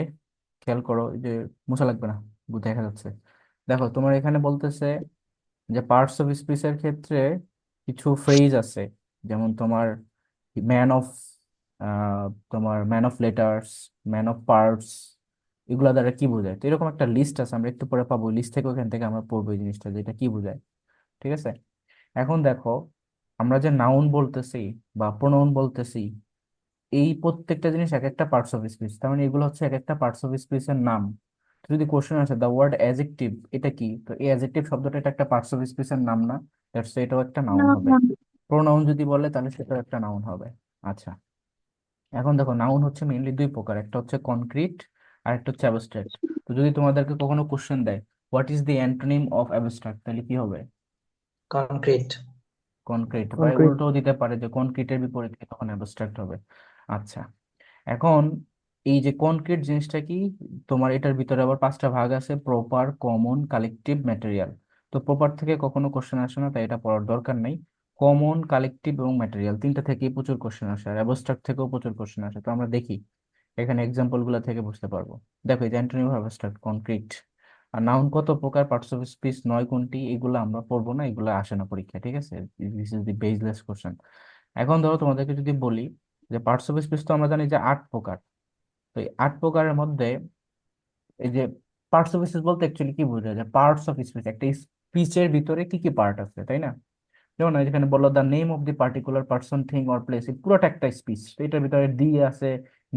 খেয়াল করো এই যে মুছা লাগবে না, দেখা যাচ্ছে। দেখো তোমার এখানে বলতেছে যে পার্টস অফ স্পিচের ক্ষেত্রে কিছু ফ্রেজ আছে, যেমন তোমার ম্যান অফ তোমার man of letters, man of parts, এগুলা দ্বারা কি বোঝায়। তো এরকম একটা লিস্ট আছে, আমরা একটু পরে পাবো লিস্ট থেকে, ওখান থেকে আমরা পড়বো এই জিনিসটা যেটা কি বোঝায়। ঠিক আছে, এখন দেখো আমরা যে নাউন বলতেছি বা প্রোনাউন বলতেছি, এই প্রত্যেকটা জিনিস এক একটা পার্টস অফ স্পিচ, তার মানে এগুলো হচ্ছে এক একটা পার্টস অফ স্পিচের নাম। তো যদি কোশ্চেন আসে দ্য ওয়ার্ড অ্যাজেক্টিভ, এটা কি, তো এই অ্যাজেক্টিভ শব্দটা এটা একটা পার্টস অফ স্পিচের নাম না, দ্যাটস এটাও একটা নাউন না হবে। না প্রোনাউন যদি বলে তাহলে সেটাও একটা নাউন হবে। আচ্ছা, এখন দেখো নাউন হচ্ছে মেইনলি দুই প্রকার, একটা হচ্ছে কনক্রিট আর একটা হচ্ছে অ্যাবস্ট্রাক্ট। তো যদি তোমাদেরকে কখনো কোশ্চেন দেয় what is the antonym of abstract, তাহলে কি হবে? কনক্রিট। কনক্রিট, বা কনক্রিট। উল্টো দিতে পারে যে কনক্রিটের বিপরীতে তখন অ্যাবস্ট্রাক্ট হবে। আচ্ছা, এখন এই যে কনক্রিট জিনিসটা কি, তোমার এটার ভিতরে আবার পাঁচটা ভাগ আছে: প্রপার, কমন, কালেকটিভ, ম্যাটেরিয়াল। তো প্রপার থেকে কখনো কোশ্চেন আসে না, তাই এটা পড়ার দরকার নেই। কমন, কালেকটিভ এবং ম্যাটেরিয়াল তিনটা থেকেই প্রচুর কোশ্চেন আসে, আর অ্যাবস্ট্রাক্ট থেকেও প্রচুর কোশ্চেন আসে। তো আমরা দেখি এখানে এক্সাম্পল গুলা থেকে বুঝতে পারবো। দেখো এই যে অ্যান্টোনিম অফ অ্যাবস্ট্রাক্ট, কনক্রিট। আর নাউন কত প্রকার, পার্টস অফ স্পিচ নয় কোনটি, এগুলো আমরা পড়বো না, এগুলো আসে না পরীক্ষা। ঠিক আছে, this is the baseless question. এখন ধরো তোমাদেরকে যদি বলি যে পার্টস অফ স্পিচ তো আমরা জানি যে 8 প্রকার। তো এই 8 প্রকারের মধ্যে এই যে পার্টস অফ স্পিচ বলতে অ্যাকচুয়ালি কি বোঝায়, যে পার্টস অফ স্পিচ, একটা স্পিচের ভিতরে কি কি পার্ট আছে, তাই না? যেমন এই যেখানে বললো the name of the particular person, thing or place, এই পুরোটা একটা স্পিচ। তো এটার ভিতরে দি আছে,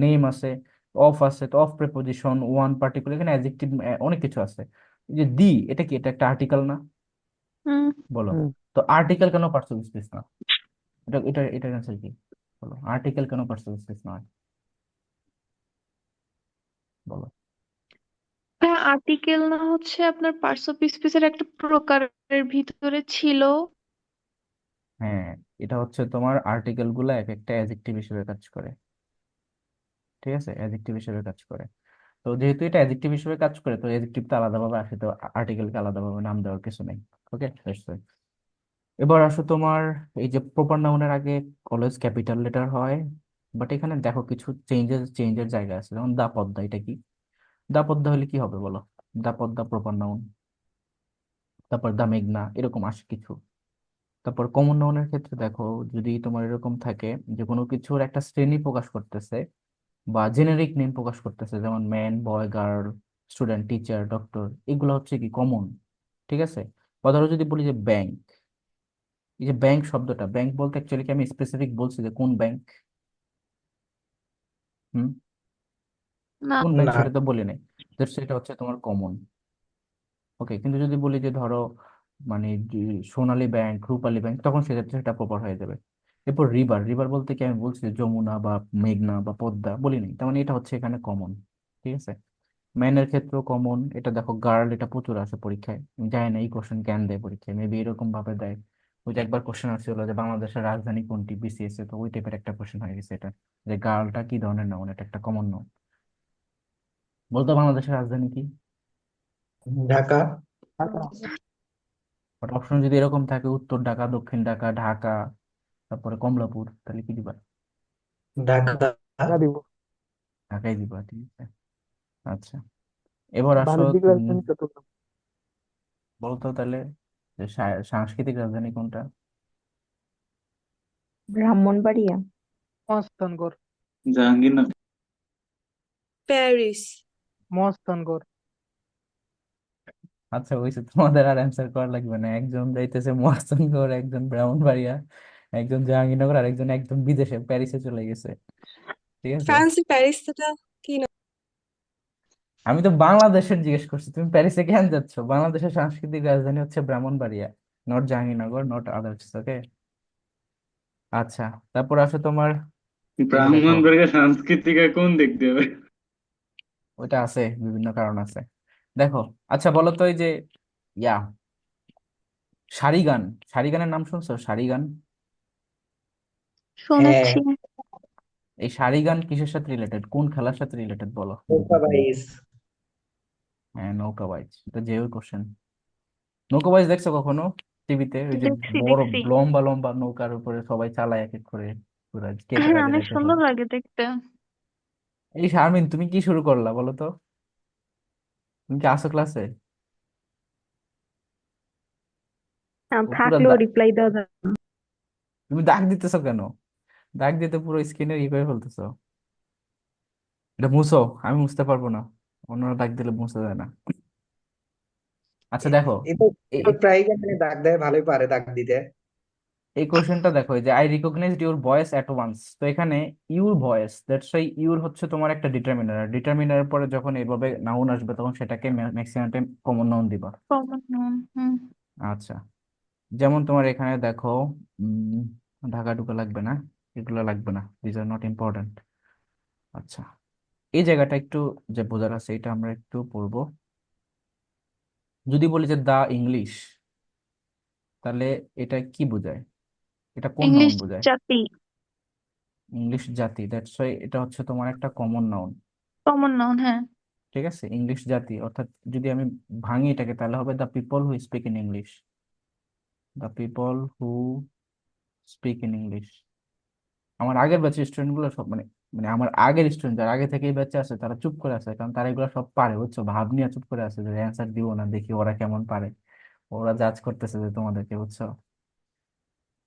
নেম আছে, অফ আছে, তো অফ প্রেপোজিশন, ওয়ান পার্টিকুলার, এখানে অ্যাডজেক্টিভ অনেক কিছু আছে। এই যে দি, এটা কি, এটা একটা আর্টিকেল না? হুম বলো, হুম। তো আর্টিকেল কেন পার্টস অফ স্পিচ না? এটার অ্যান্সার কি? বলো, আর্টিকেল কেন পার্টস অফ স্পিচ নয়? বলো। হ্যাঁ, আর্টিকেল না হচ্ছে আপনার পার্টস অফ স্পিচের একটা প্রকারের ভিতরে ছিল। হ্যাঁ, এটা হচ্ছে তোমার আর্টিকেল গুলা এক একটা অ্যাডজেক্টিভ হিসেবে কাজ করে। ঠিক আছে, অ্যাডজেক্টিভ হিসেবে কাজ করে। তো যেহেতু এটা অ্যাডজেক্টিভ হিসেবে কাজ করে, তো অ্যাডজেক্টিভ তো আলাদাভাবে আসে, তো আর্টিকেলকে আলাদাভাবে নাম দেওয়ার কিছু নেই। ওকে, এবার আসো তোমার এই যে প্রপার নাউনের আগে অলওয়েজ ক্যাপিটাল লেটার হয়, বাট এখানে দেখো কিছু চেঞ্জের জায়গা আছে। যেমন দা পদ্মা, এটা কি? দা পদ্মা হলে কি হবে বলো? দা পদ্মা প্রপার নাউন। তারপর দা মেঘনা, এরকম আসে কিছু। তারপর কমন নাউনের ক্ষেত্রে দেখো, যদি তোমার এরকম থাকে যে কোনো কিছুর একটা শ্রেণী প্রকাশ করতেছে বা জেনেরিক নেম প্রকাশ করতেছে, যেমন ম্যান, বয়, গার্ল, স্টুডেন্ট, টিচার, ডক্টর, এগুলো হচ্ছে কি কমন। ঠিক আছে, বা ধরো যদি বলি যে ব্যাংক, এই যে ব্যাংক শব্দটা, ব্যাংক বলতে অ্যাকচুয়ালি কি আমি স্পেসিফিক বলছি যে কোন ব্যাংক? হুম, না কোন ব্যাংক না। সেটা তো বলি নাই, সেটা হচ্ছে তোমার কমন। ওকে, কিন্তু যদি বলি যে ধরো মানে যে সোনালী ব্যাংক, রূপালী ব্যাংক, তখন সেক্ষেত্রে সেটা প্রপার হয়ে যাবে। এরপর রিভার, রিভার বলতে কি আমি বলছি যে যমুনা বা মেঘনা বা পদ্মা, বলি নাই, তার মানে এটা হচ্ছে এখানে কমন। ঠিক আছে, ম্যানের ক্ষেত্রেও কমন। এটা দেখো গার্ল, এটা প্রচুর আসে পরীক্ষায়, আমি জানি না এই কোশ্চেন কেন দেয় পরীক্ষায়, মেবি এরকম ভাবে দেয়। ওই যে একবার কোশ্চেন আসছিল যে বাংলাদেশের রাজধানী কোনটি, বিসিএস এ, তো ওই টাইপের একটা কোশ্চেন হয়ে গেছে এটা, যে গার্লটা কি ধরনের নাউন, এটা একটা কমন নাউন। বলতো বাংলাদেশের রাজধানী কি? ঢাকা। ঢাকা। বাট অপশন যদি এরকম থাকে উত্তর ঢাকা, দক্ষিণ ঢাকা, ঢাকা, তারপরে কমলাপুর, তাহলে কি দিবা? ঢাকা। ঢাকা দিব। ঢাকাই দিবা, ঠিক আছে। আচ্ছা, এবার আসো বাণিজ্যিক রাজধানী চট্টগ্রাম। বলতো তাহলে যে সাংস্কৃতিক রাজধানী কোনটা? ব্রাহ্মণবাড়িয়া। মহাস্থানগড়। জাহাঙ্গীরনগর। প্যারিস। মহাস্থানগড়। আচ্ছা, ওইসব তোমাদের আর অ্যান্সার করা লাগবে না, একজন যাইতেছে মহাস্থানগড়, একজন ব্রাহ্মণবাড়িয়া, একজন জাহাঙ্গীরনগর, আর একজন একদম বিদেশে প্যারিসে চলে গেছে। ঠিক আছে, ফ্রান্সে প্যারিসটা কি না? আমি তো বাংলাদেশের জিজ্ঞেস করছি, তুমি প্যারিসে কেন যাচ্ছ? বাংলাদেশের সাংস্কৃতিক রাজধানী হচ্ছে Brahmanbaria, not Jahangirnagar, not others. Okay, আচ্ছা, তারপর আসো তোমার এই যে দেখো, ব্রাহ্মণবাড়িয়া সাংস্কৃতিক কোন দিক দিয়ে হবে? ওইটা আছে, বিভিন্ন কারণ আছে। দেখো, আচ্ছা বলো তো এই যে ইয়া সারিগান, সারিগানের নাম শুনছো? সারিগান, হ্যাঁ। শুনেছি। এই সারিগান কিসের সাথে রিলেটেড, কোন খেলার সাথে রিলেটেড বলো? নৌকাবাইজ। হ্যাঁ, নৌকাবাইজ, এটা যে কোশ্চেন। নৌকাবাইজ দেখছো কখনো টিভিতে? ওই যে দেখছি বড় দেখছি। লম্বা লম্বা নৌকার উপরে সবাই চালায় এক এক করে, পুরা কে হ্যাঁ, চালাইতে অনেক যাইতে সুন্দর হবে। লাগে দেখতে। এই শারমিন, তুমি কি শুরু করলা বলো তো? তুমি কি আসো ক্লাসে? ও পুরা থাকলেও রিপ্লাই দেওয়া যায় না। তুমি ডাক দিতেছো কেন? দাগ দিতে পুরো স্ক্রিনের ই করে ফেলতেছো। এটা মুছো, আমি মুছতে পারবো না, অন্যরা দাগ দিলে মুছা যায় না। আচ্ছা দেখো, এই তো এই প্রায় মানে দাগ দেয়, ভালোই পারে দাগ দিতে। এই কোশ্চেনটা দেখো, এই যে I recognized your voice at once, তো এখানে your voice, that's why your হচ্ছে তোমার একটা ডিটারমিনার, ডিটারমিনারের পরে যখন এইভাবে নাউন আসবে তখন সেটাকে ম্যাক্সিমাম টাইম কমন নাউন দিবা। Common noun. হুম। আচ্ছা, যেমন তোমার এখানে দেখো, উম ঢাকা ঢুকা লাগবে না, এগুলো লাগবে না, দিস আর নট ইম্পর্টেন্ট। আচ্ছা, এই জায়গাটা একটু যে বোঝার আছে এটা আমরা একটু পড়বো। যদি বলি যে দা ইংলিশ, তাহলে এটা কি বোঝায়, এটা কোন নাউন ইংলিশ বোঝায়? জাতি। ইংলিশ জাতি, দ্যাটস ওয়াই এটা হচ্ছে তোমার একটা কমন নাউন। কমন নাউন, হ্যাঁ। ঠিক আছে, ইংলিশ জাতি, অর্থাৎ যদি আমি ভাঙি এটাকে তাহলে হবে the people who speak in English, the people who speak in English. আমার আগের ব্যাচের স্টুডেন্ট গুলো সব মানে, মানে আমার আগের স্টুডেন্ট যারা আগে থেকে এই ব্যাচে আছে তারা চুপ করে আছে, কারণ তারা এগুলো সব পারে, বুঝছো, ভাব নিয়ে চুপ করে আছে যে অ্যান্সার দিব না, দেখি ওরা কেমন পারে, ওরা জাজ করতেছে যে তোমাদেরকে, বুঝছো।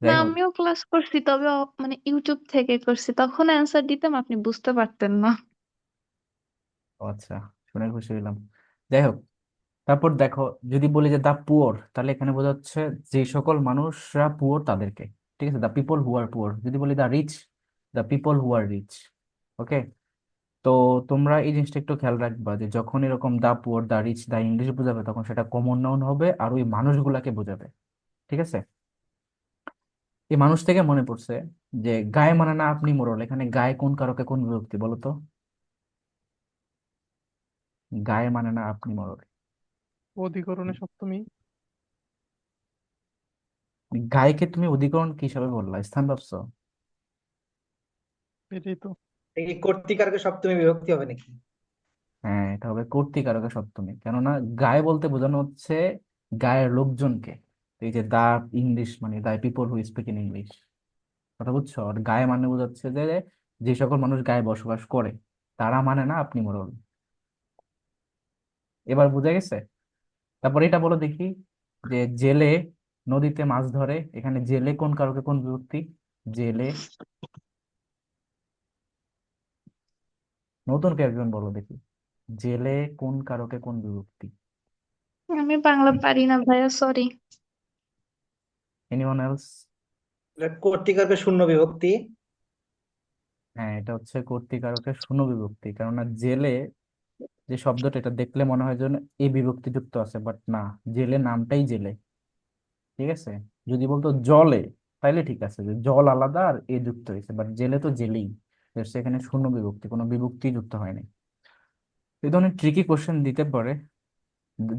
না, যাই হোক, আমিও ক্লাস করছি, তবে মানে ইউটিউব থেকে করছি, তখন অ্যান্সার দিতাম, আপনি বুঝতে পারতেন না। ও আচ্ছা, শুনে খুশি হইলাম। যাই হোক, তারপর দেখো, যদি বলি যে দা পুয়ার, তাহলে এখানে বোঝা যাচ্ছে যে সকল মানুষরা পুয়ার তাদেরকে। ঠিক আছে, দা পিপল হু আর পুয়ার। যদি বলি the rich, the people who are rich. Okay, তো তোমরা এই জিনিসটা একটু খেয়াল রাখবা যে যখন এরকম the poor, the rich, the English বোঝাবে তখন সেটা কমন নাউন হবে আর ওই মানুষগুলাকে বোঝাবে। ঠিক আছে, এই মানুষ থেকে মনে পড়ছে যে গায়ে মানে না আপনি মোড়ল, এখানে গায়ে কোন কারকে কোন বিভক্তি বলো তো? গায়ে মানে না আপনি মোড়ল, অধিকরণে সপ্তমী। গায়েকে তুমি অধিকরণ কি হিসাবে বললা, স্থান ভাবছো? এটাই তো। এই কর্তিকারকে সপ্তমী বিভক্তি হবে নাকি? হ্যাঁ, এটা হবে কর্তৃকারকে সপ্তমী, কেননা গায়ে বলতে বোঝানো হচ্ছে গায়ের লোকজনকে। তো এই যে দা ইংলিশ মানে the people who speak in English, কথা বুঝছো? আর গায়ে মানে বোঝাচ্ছে যে যে সকল মানুষ গায়ে বসবাস করে, তারা মানে না আপনি মোড়ল। এবার বুঝা গেছে? তারপর এটা বলো দেখি, যে জেলে নদীতে মাছ ধরে, এখানে জেলে কোন কারকে কোন বিভক্তি? জেলে, নতুন কেউ একজন বলো দেখি, জেলে কোন কারকে কোন বিভক্তি? আমি বাংলা পারি না ভাইয়া, সরি। Anyone else? কর্তিকারকে শূন্য বিভক্তি। হ্যাঁ, এটা হচ্ছে কর্তৃকারকের শূন্য বিভক্তি, কেননা জেলে যে শব্দটা, এটা দেখলে মনে হয় যেন এই বিভক্তি যুক্ত আছে, বাট না, জেলে নামটাই জেলে। ঠিক আছে, যদি বলতো জলে তাইলে ঠিক আছে, যে জল আলাদা আর এ যুক্ত হয়েছে, বাট জেলে তো জেলেই, সেখানে শূন্য বিভক্তি, কোনো বিভক্তি যুক্ত হয়নি। এই ধরনের ট্রিকি কোশ্চেন দিতে পারে।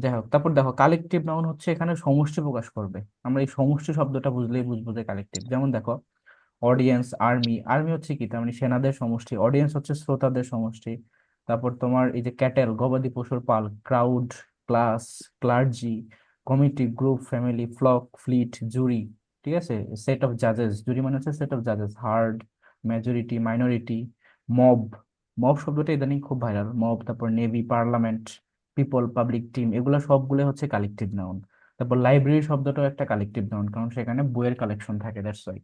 যাই হোক, তারপর দেখো কালেকটিভ নাউন হচ্ছে এখানে সমষ্টি প্রকাশ করবে। আমরা এই সমষ্টি শব্দটা বুঝলেই বুঝবো যে কালেকটিভ। যেমন দেখো, অডিয়েন্স, আর্মি, আর্মি হচ্ছে কি, তার মানে সেনাদের সমষ্টি, অডিয়েন্স হচ্ছে শ্রোতাদের সমষ্টি। তারপর তোমার এই যে ক্যাটেল, গবাদি পশুর পাল, crowd, class, clergy, committee, group, family, flock, fleet, jury. ঠিক আছে, সেট অফ জাজেস, জুরি মানে হচ্ছে সেট অফ জাজেস, herd, majority, minority, mob, mob শব্দটা ইদানিং খুব ভাইরাল, মব। তারপর navy, parliament, people, public, team, এগুলো সবগুলো হচ্ছে কালেকটিভ নাউন। তারপর লাইব্রেরি শব্দটাও একটা কালেকটিভ নাউন, কারণ সেখানে বইয়ের কালেকশন থাকে, দ্যাটস ওয়াই।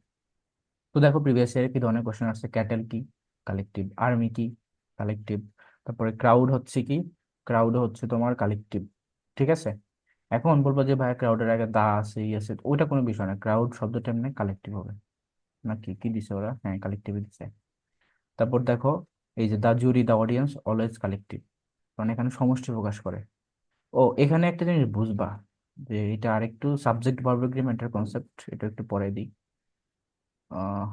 তো দেখো প্রিভিয়াস ইয়ারে কি ধরনের কোশ্চেন আসছে, ক্যাটেল কি, কালেকটিভ, আর্মি কি, কালেকটিভ, তারপরে ক্রাউড হচ্ছে কি, ক্রাউড হচ্ছে তোমার কালেকটিভ। ঠিক আছে, এখন বলবো যে ভাই ক্রাউডের আগে দা আছে ই আছে, ওইটা কোনো বিষয় না, ক্রাউড শব্দটা এমনি কালেকটিভ হবে নাকি, কি দিছে ওরা, হ্যাঁ কালেকটিভ দিছে। তারপর দেখো, এই যে দা জুরি, দা অডিয়েন্স, অলওয়েজ কালেকটিভ, কারণ এখানে সমষ্টি প্রকাশ করে। ও এখানে একটা জিনিস বুঝবা, যে এটা আরেকটু সাবজেক্ট ভার্ব এগ্রিমেন্টের কনসেপ্ট, এটা একটু পরে দিই। আহ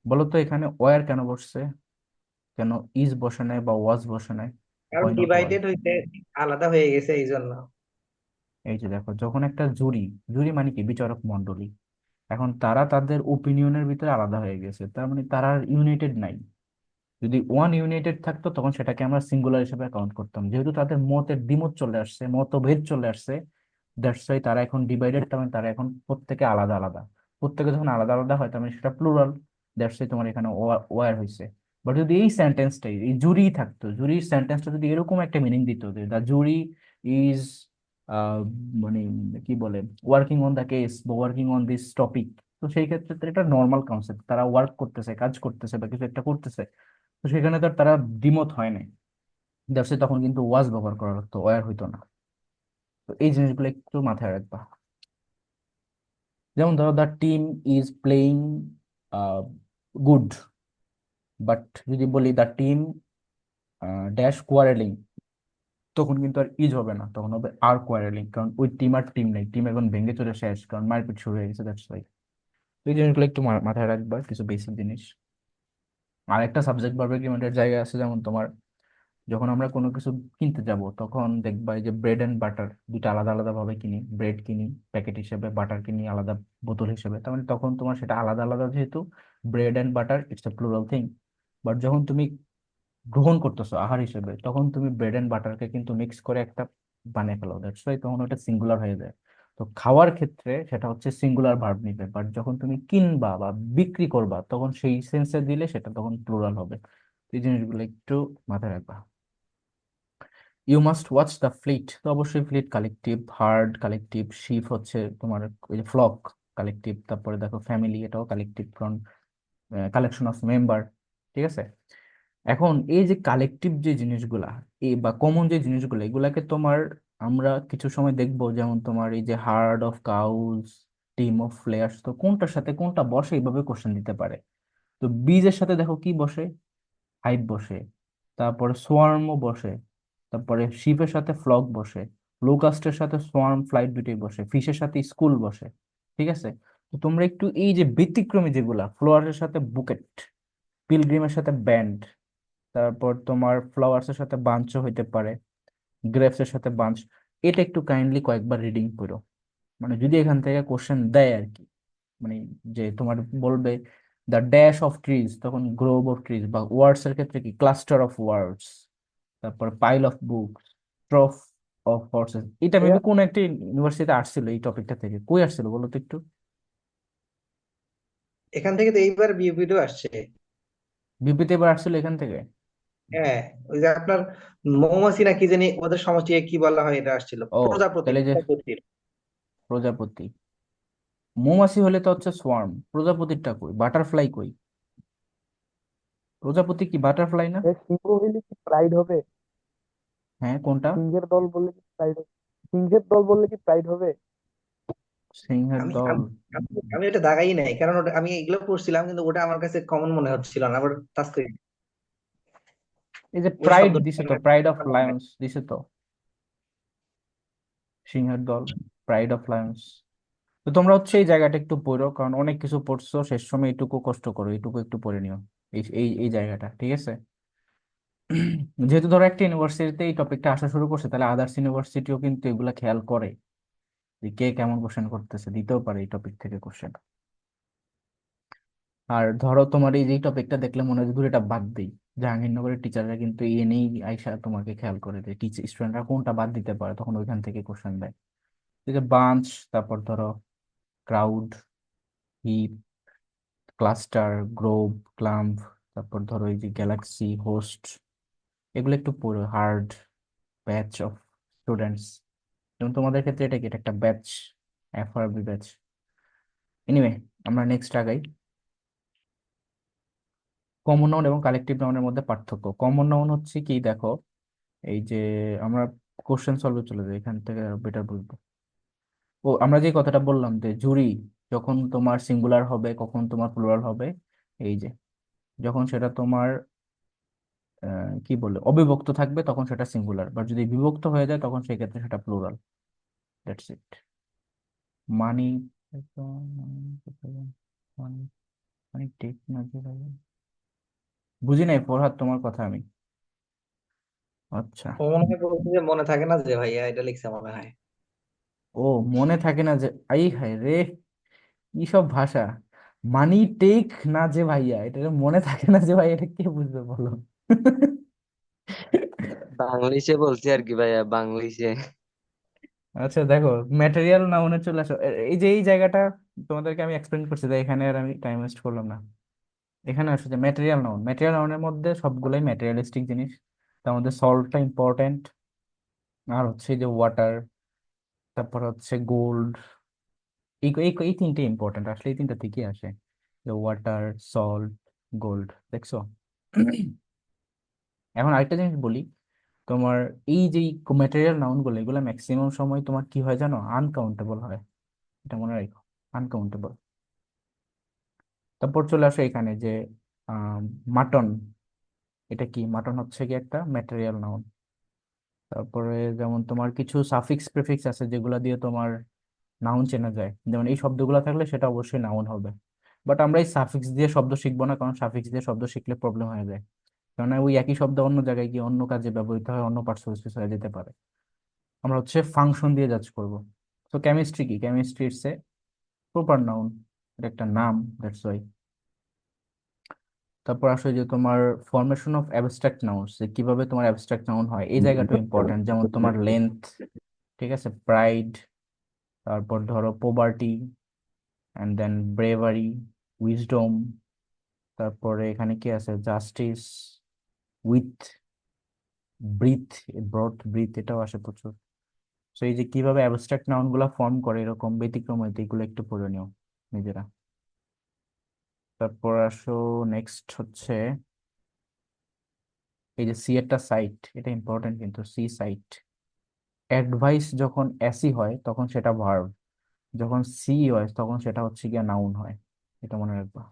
বলো তো এখানে ওয়ার কেন বসছে, কেন ইজ বসে নাই বা ওয়াজ বসে নাই? কারণ ওয়াই নট ওয়াজ? ডিভাইডেড হইতে আলাদা হয়ে গেছে এই জন্য। এই যে দেখো, যখন একটা জুরি, জুরি মানে কি, বিচারক মন্ডলী, এখন তারা তাদের ওপিনিয়নের ভিতরে আলাদা হয়ে গেছে, তার মানে তারা ইউনাইটেড নাই। যদি ওয়ান ইউনাইটেড থাকতো তখন সেটাকে আমরা সিঙ্গুলার হিসেবে কাউন্ট করতাম, যেহেতু তাদের মতের দ্বিমত চলে আসছে, মতভেদ চলে আসছে, দ্যাটস ওয়াই তারা এখন ডিভাইডেড, তার মানে তারা এখন প্রত্যেকে আলাদা আলাদা। প্রত্যেকে যখন আলাদা আলাদা হয় তার মানে সেটা প্লুরাল, দ্যাটস ওয়াই তোমার এখানে ওয়ার হয়েছে। বাট যদি এই সেন্টেন্সটাই, এই জুরি থাকতো, জুরির সেন্টেন্সটা যদি এরকম একটা মিনিং দিত যে দ্য জুরি ইজ মানে কি বলে, ওয়ার্কিং অন দ্য কেস বা ওয়ার্কিং অন দিস টপিক, তো সেই ক্ষেত্রে তো এটা নর্মাল কনসেপ্ট, তারা ওয়ার্ক করতেছে, কাজ করতেছে বা কিছু একটা করতেছে, তো সেখানে তো আর তারা দ্বিমত হয় নাই। দ্যাটস তখন কিন্তু ওয়াজ ব্যবহার করা লাগতো, ওয়ার হইতো না। তো এই জিনিসগুলো একটু মাথায় রাখবা। যেমন ধরো the team is playing good, but যদি বলি দ্য টিম ড্যাশ কোয়ারেলিং, তখন কিন্তু আর ইজ হবে না, তখন হবে আর কোয়ারেলিং, কারণ ওই টিম আর টিম নেই, টিম এখন ভেঙে চলে শেষ, কারণ মারপিট শুরু হয়ে গেছে। দ্যাটস ওয়াই এই জিনিসগুলো একটু মাথায় রাখবা, কিছু বেসিক জিনিস। আর একটা সাবজেক্ট ভার্ব এগ্রিমেন্টের জায়গা আছে, যেমন তোমার যখন আমরা কোনো কিছু কিনতে যাব, তখন দেখবা এই যে ব্রেড এন্ড বাটার দুইটা আলাদা আলাদা ভাবে কিনি, ব্রেড কিনি প্যাকেট হিসেবে, বাটার কিনি আলাদা বোতল হিসেবে, তার মানে তখন তোমার সেটা আলাদা আলাদা, যেহেতু bread and butter it's a plural thing. But যখন তুমি গ্রহণ করতেছো আহার হিসেবে, তখন তুমি ব্রেড এন্ড বাটারকে কিন্তু মিক্স করে একটা বানিয়ে ফেলো, দ্যাটস ওয়াই তখন ওটা সিঙ্গুলার হয়ে যায়। তো খাওয়ার ক্ষেত্রে সেটা হচ্ছে সিঙ্গুলার ভার্ব নিবে, বাট যখন তুমি কিনবা বা বিক্রি করবা, তখন সেই সেন্সে দিলে সেটা তখন প্লুরাল হবে। তো এই জিনিসগুলো একটু মাথায় রাখবা। You must watch the fleet, তো অবশ্যই fleet collective, herd collective, ship হচ্ছে তোমার ওই যে ফ্লক কালেকটিভ, তারপরে দেখো ফ্যামিলি, এটাও collective from collection of member. ঠিক আছে, এখন এই যে কালেকটিভ যে জিনিসগুলা, এই বা কমন যে জিনিসগুলো, এগুলাকে তোমার আমরা কিছু সময় দেখবো, যেমন তোমার এই যে herd of cows, team of players, তো কোনটার সাথে কোনটা বসে এইভাবে কোশ্চেন দিতে পারে। তো বীজের সাথে দেখো কি বসে, হাইভ বসে, তারপরে সোয়ার্মও বসে, তারপরে শিপের সাথে ফ্লক বসে, লোকাস্টের সাথে সোয়ার্ম ফ্লাইট দুটোই বসে, ফিশের সাথে স্কুল বসে। ঠিক আছে, তো তোমরা একটু এই যে ব্যতিক্রমী যেগুলা, ফ্লোয়ারের সাথে বুকেট, পিলগ্রিমের সাথে ব্যান্ড, তারপর তোমার ফ্লাওয়ার্স এর সাথে বাঞ্চও হইতে পারে, গ্রেপস এর সাথে বাঞ্চ, এটা একটু কাইন্ডলি কয়েকবার রিডিং করো। মানে যদি এখান থেকে কোশ্চেন দেয় আর কি, মানে যে তোমার বলবে দ্য ড্যাশ অফ ট্রিজ, তখন গ্রোভ অফ ট্রিজ, বা ওয়ার্ডস এর ক্ষেত্রে কি ক্লাস্টার অফ ওয়ার্ডস, তারপর pile of books, trough of horses. এটা ভাইয়া মেবি কোন একটা ইউনিভার্সিটিতে আসছিল, এই টপিকটা থেকে কই আসছিল বলো তো একটু। এখান থেকে তো এইবার বিউপিতেও আসছে। বিপিতে এবার আসছিল এখান থেকে। হ্যাঁ, ওই যে আপনার মৌমাছি না কি জানি ওদের সমষ্টিকে কি বলা হয়, এটা আসছিল ও, প্রজাপতি, তাহলে যে প্রজাপতির। প্রজাপতি, মৌমাছি হলে তো হচ্ছে সোয়ার্ম, প্রজাপতিরটা কই, বাটারফ্লাই কই, প্রজাপতি কি বাটারফ্লাই না? সিংহ হইলে কি প্রাইড হবে? হ্যাঁ, কোনটা? সিংহের দল বললে কি প্রাইড হবে? সিংহের দল বললে কি প্রাইড হবে? সিংহের আমি দল। আমি আমি ওটা দাগাই নাই, কারণ ওটা আমি এগুলো পড়ছিলাম, কিন্তু ওটা আমার কাছে কমন মনে হচ্ছিল না। আবার তাস্করি এই যে ওই প্রাইড শব্দটা দিছে তো, আমার প্রাইড অফ মনে নাই। লায়ন্স দিছে তো, সিংহের দল, প্রাইড অফ লায়ন্স। তো তোমরা হচ্ছে এই জায়গাটা একটু পড়ো, কারণ অনেক কিছু পড়ছো, শেষ সময় এইটুকু কষ্ট করো, এইটুকু একটু পড়ে নিও, এই এই এই জায়গাটা, ঠিক আছে? যেহেতু ধরো একটা ইউনিভার্সিটিতে এই টপিকটা আসা শুরু করছে, তাহলে আদার্স ইউনিভার্সিটিও কিন্তু এগুলা খেয়াল করে যে কে কেমন কোশ্চেন করতেছে, দিতেও পারে এই টপিক থেকে কোশ্চেন। আর ধরো তোমার এই যে টপিকটা দেখলে মনে হয় যে দূর এটা বাদ দিই, জাহাঙ্গীরনগরের টিচাররা কিন্তু এই এনেই আইসা তোমাকে খেয়াল করে যে টিচার স্টুডেন্টরা কোনটা বাদ দিতে পারে, তখন ওইখান থেকে কোশ্চেন দেয়। এই যে বাঞ্চ, তারপর ধরো crowd, heap, cluster, grove, clump, তারপর ধরো এই যে গ্যালাক্সি, হোস্ট, এগুলো একটু পড়ো। হার্ড, ব্যাচ অফ স্টুডেন্টস, যেমন তোমাদের ক্ষেত্রে এটা কি, এটা একটা ব্যাচ, এফআরবি ব্যাচ। এনিওয়ে, আমরা নেক্সট আগাই। কমন নাউন এবং কালেকটিভ নাউনের মধ্যে পার্থক্য। কমন নাউন হচ্ছে কি দেখো, এই যে আমরা কোশ্চেন সলভে চলে যাই, এখান থেকে বেটার বুঝবো। ও, আমরা যে কথাটা বললাম যে জুরি যখন তোমার সিঙ্গুলার হবে, কখন তোমার প্লুরাল হবে, এই যে যখন সেটা তোমার কি বলে অবিভক্ত থাকবে, তখন সেটা সিঙ্গুলার, বাট যদি বিভক্ত হয়ে যায়, তখন সেই ক্ষেত্রে সেটা plural. That's it. Money, money, money টেক না যে ভাই, বুঝি নাই ফরহাদ তোমার কথা আমি। আচ্ছা, ও মনে হয় বলছে যে মনে থাকে না যে ভাইয়া, এটা লিখছে মনে হয়। ও মনে থাকে না যে, আই হায় রে, কি সব ভাষা! মানি টেক না যে ভাইয়া, এটা যে মনে থাকে না যে ভাই, এটা কে বুঝবে বলো? বাংলিশে বলছি আর কি ভাইয়া, বাংলিশে। আচ্ছা দেখো, ম্যাটেরিয়াল নাউনে চলে আসো। এই যে এই জায়গাটা তোমাদেরকে আমি এক্সপ্লেন করছি, তাই এখানে আর আমি টাইম ওয়েস্ট করলাম না। এখানে আসো যে ম্যাটেরিয়াল নাউন, ম্যাটেরিয়াল নাউনের মধ্যে সবগুলাই ম্যাটেরিয়ালিস্টিক জিনিস। তার মধ্যে সল্টটা ইম্পর্টেন্ট, আর হচ্ছে যে ওয়াটার, তারপর হচ্ছে গোল্ড, এই তিনটে ইম্পর্টেন্ট, আসলে এই তিনটা থেকে আসে, যে ওয়াটার, সল্ট, গোল্ড, দেখছো? এখন আরেকটা জিনিস বলি, তোমার এই যে ম্যাটেরিয়াল নাউন গুলো, এগুলো ম্যাক্সিমাম সময় তোমার কি হয় জানো, আনকাউন্টেবল হয়, এটা মনে রাখো, আনকাউন্টেবল। তারপর চলে আসো এখানে যে মাটন, এটা কি? মাটন হচ্ছে কি একটা ম্যাটেরিয়াল নাউন। তারপরে যেমন তোমার কিছু সাফিক্স প্রিফিক্স আছে যেগুলো দিয়ে তোমার নাউন চেনা যায়, যেমন এই শব্দগুলো থাকলে সেটা অবশ্যই নাউন হবে। বাট আমরা এই সাফিক্স দিয়ে শব্দ শিখবো না, কারণ সাফিক্স দিয়ে শব্দ শিখলে প্রবলেম হয়ে যায়, কারণ ওই একই শব্দ অন্য জায়গায় গিয়ে অন্য কাজে ব্যবহৃত হয়, অন্য পার্টস হয়ে যেতে পারে। আমরা হচ্ছে ফাংশন দিয়ে জাজ করব। তো কেমিস্ট্রি কি? Chemistry it's a proper noun, এটা একটা নাম, দ্যাটস ওয়াই। তারপর আসলে যে তোমার ফরমেশন অফ অ্যাবস্ট্রাক্ট নাউনস, যে কিভাবে তোমার অ্যাবস্ট্রাক্ট নাউন হয়, এই জায়গাটা ইম্পর্টেন্ট। যেমন তোমার লেন্থ, ঠিক আছে, প্রাইড, তারপর ধরো poverty, and then bravery, wisdom, তারপরে এখানে কি আছে, justice, width, breadth, broad breadth, এটাও আসে প্রচুর। তো এই যে কিভাবে অ্যাবস্ট্রাক্ট নাউন গুলা ফর্ম করে, এরকম ব্যতিক্রম হইতে এগুলো একটু পড়ে নিও নিজেরা। তারপর আসো, নেক্সট হচ্ছে এই যে সি একটা সাইট, এটা ইম্পর্টেন্ট কিন্তু, সি সাইট। অ্যাডভাইস যখন এসি হয় তখন সেটা ভার্ব, যখন সি হয় তখন সেটা হচ্ছে গিয়া নাউন হয়, এটা মনে রাখবা।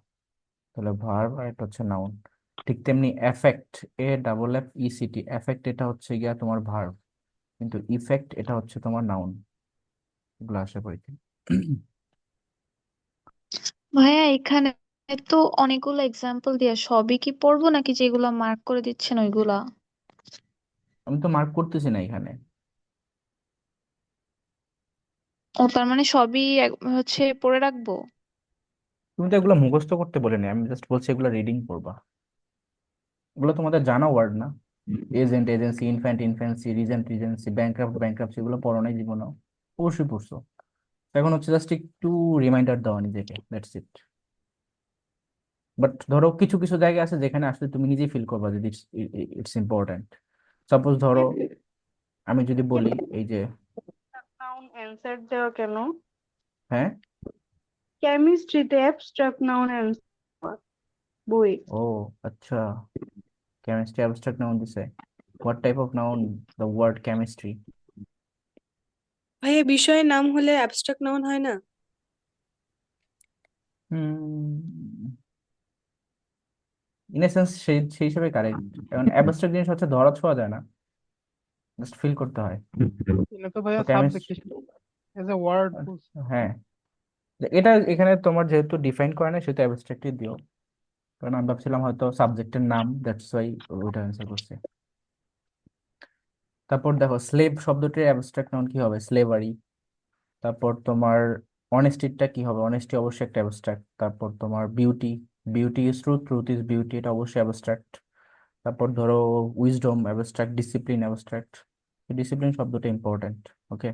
তাহলে ভার্ব আর এটা হচ্ছে নাউন। ঠিক তেমনি এফেক্ট, AFFECT, এফেক্ট এটা হচ্ছে গিয়া তোমার ভার্ব, কিন্তু ইফেক্ট এটা হচ্ছে তোমার নাউন। এগুলো আশা করি। ভাইয়া এখানে তো অনেকগুলো এক্সাম্পল দিয়ে, সবই কি পড়বো নাকি যেগুলা মার্ক করে দিচ্ছেন ওইগুলা? আমি তো মার্ক করতেছি না এখানে। ও তার মানে সবই হচ্ছে পড়ে রাখবো? তুমি তো এগুলো মুখস্থ করতে বলিনি, আমি জাস্ট বলছি এগুলো রিডিং করবা। এগুলো তোমাদের জানা ওয়ার্ড না? Agent, agency, infant, infancy, regent, regency, bankrupt, bankruptcy, এগুলো পড়ো নাই জীবনে? অবশ্যই পড়ছো। এখন হচ্ছে জাস্ট একটু রিমাইন্ডার দেওয়া নিজেকে, দ্যাটস ইট। বাট ধরো কিছু কিছু জায়গা আছে যেখানে আসলে তুমি নিজেই ফিল করবা যে ইটস ইম্পর্ট্যান্ট। সাপোজ ধরো আমি যদি বলি এই যে, নাউন অ্যান্সার দেওয়া কেন? হ্যাঁ, কেমিস্ট্রিতে অ্যাবস্ট্রাক্ট নাউন অ্যান্সার বই। ও আচ্ছা, কেমিস্ট্রি অ্যাবস্ট্রাক্ট নাউন দিছে। What type of noun the word chemistry? ভাইয়া বিষয়ের নাম হলে অ্যাবস্ট্রাক্ট নাউন হয় না? ইন এ সেন্স সেই সেই হিসেবে কারেক্ট। এখন অ্যাবস্ট্রাক্ট জিনিস হচ্ছে ধরা ছোঁয়া যায় না, জাস্ট ফিল করতে হয়। এটা তো তো ভাইয়া সাবজেক্ট কেমিস্ট্রি, হিসেবে এজ এ ওয়ার্ড বলছে। হ্যাঁ, এটা এখানে তোমার যেহেতু ডিফাইন করে না সেহেতু অ্যাবস্ট্রাক্টই দিও, কারণ আমি ভাবছিলাম হয়তো সাবজেক্টের নাম, দ্যাটস ওয়াই ওইটা অ্যান্সার করছে। তারপর দেখো স্লেভ শব্দটির অ্যাবস্ট্রাক্ট নাউন কি হবে? স্লেভারি। তারপর তোমার অনেস্টিটা কি হবে? অনেস্টি অবশ্যই একটা অ্যাবস্ট্রাক্ট। তারপর তোমার beauty, beauty is truth, truth is beauty, এটা অবশ্যই অ্যাবস্ট্রাক্ট। তারপর ধরো wisdom abstract, discipline abstract. Discipline শব্দটা ইম্পর্টেন্ট, ওকে।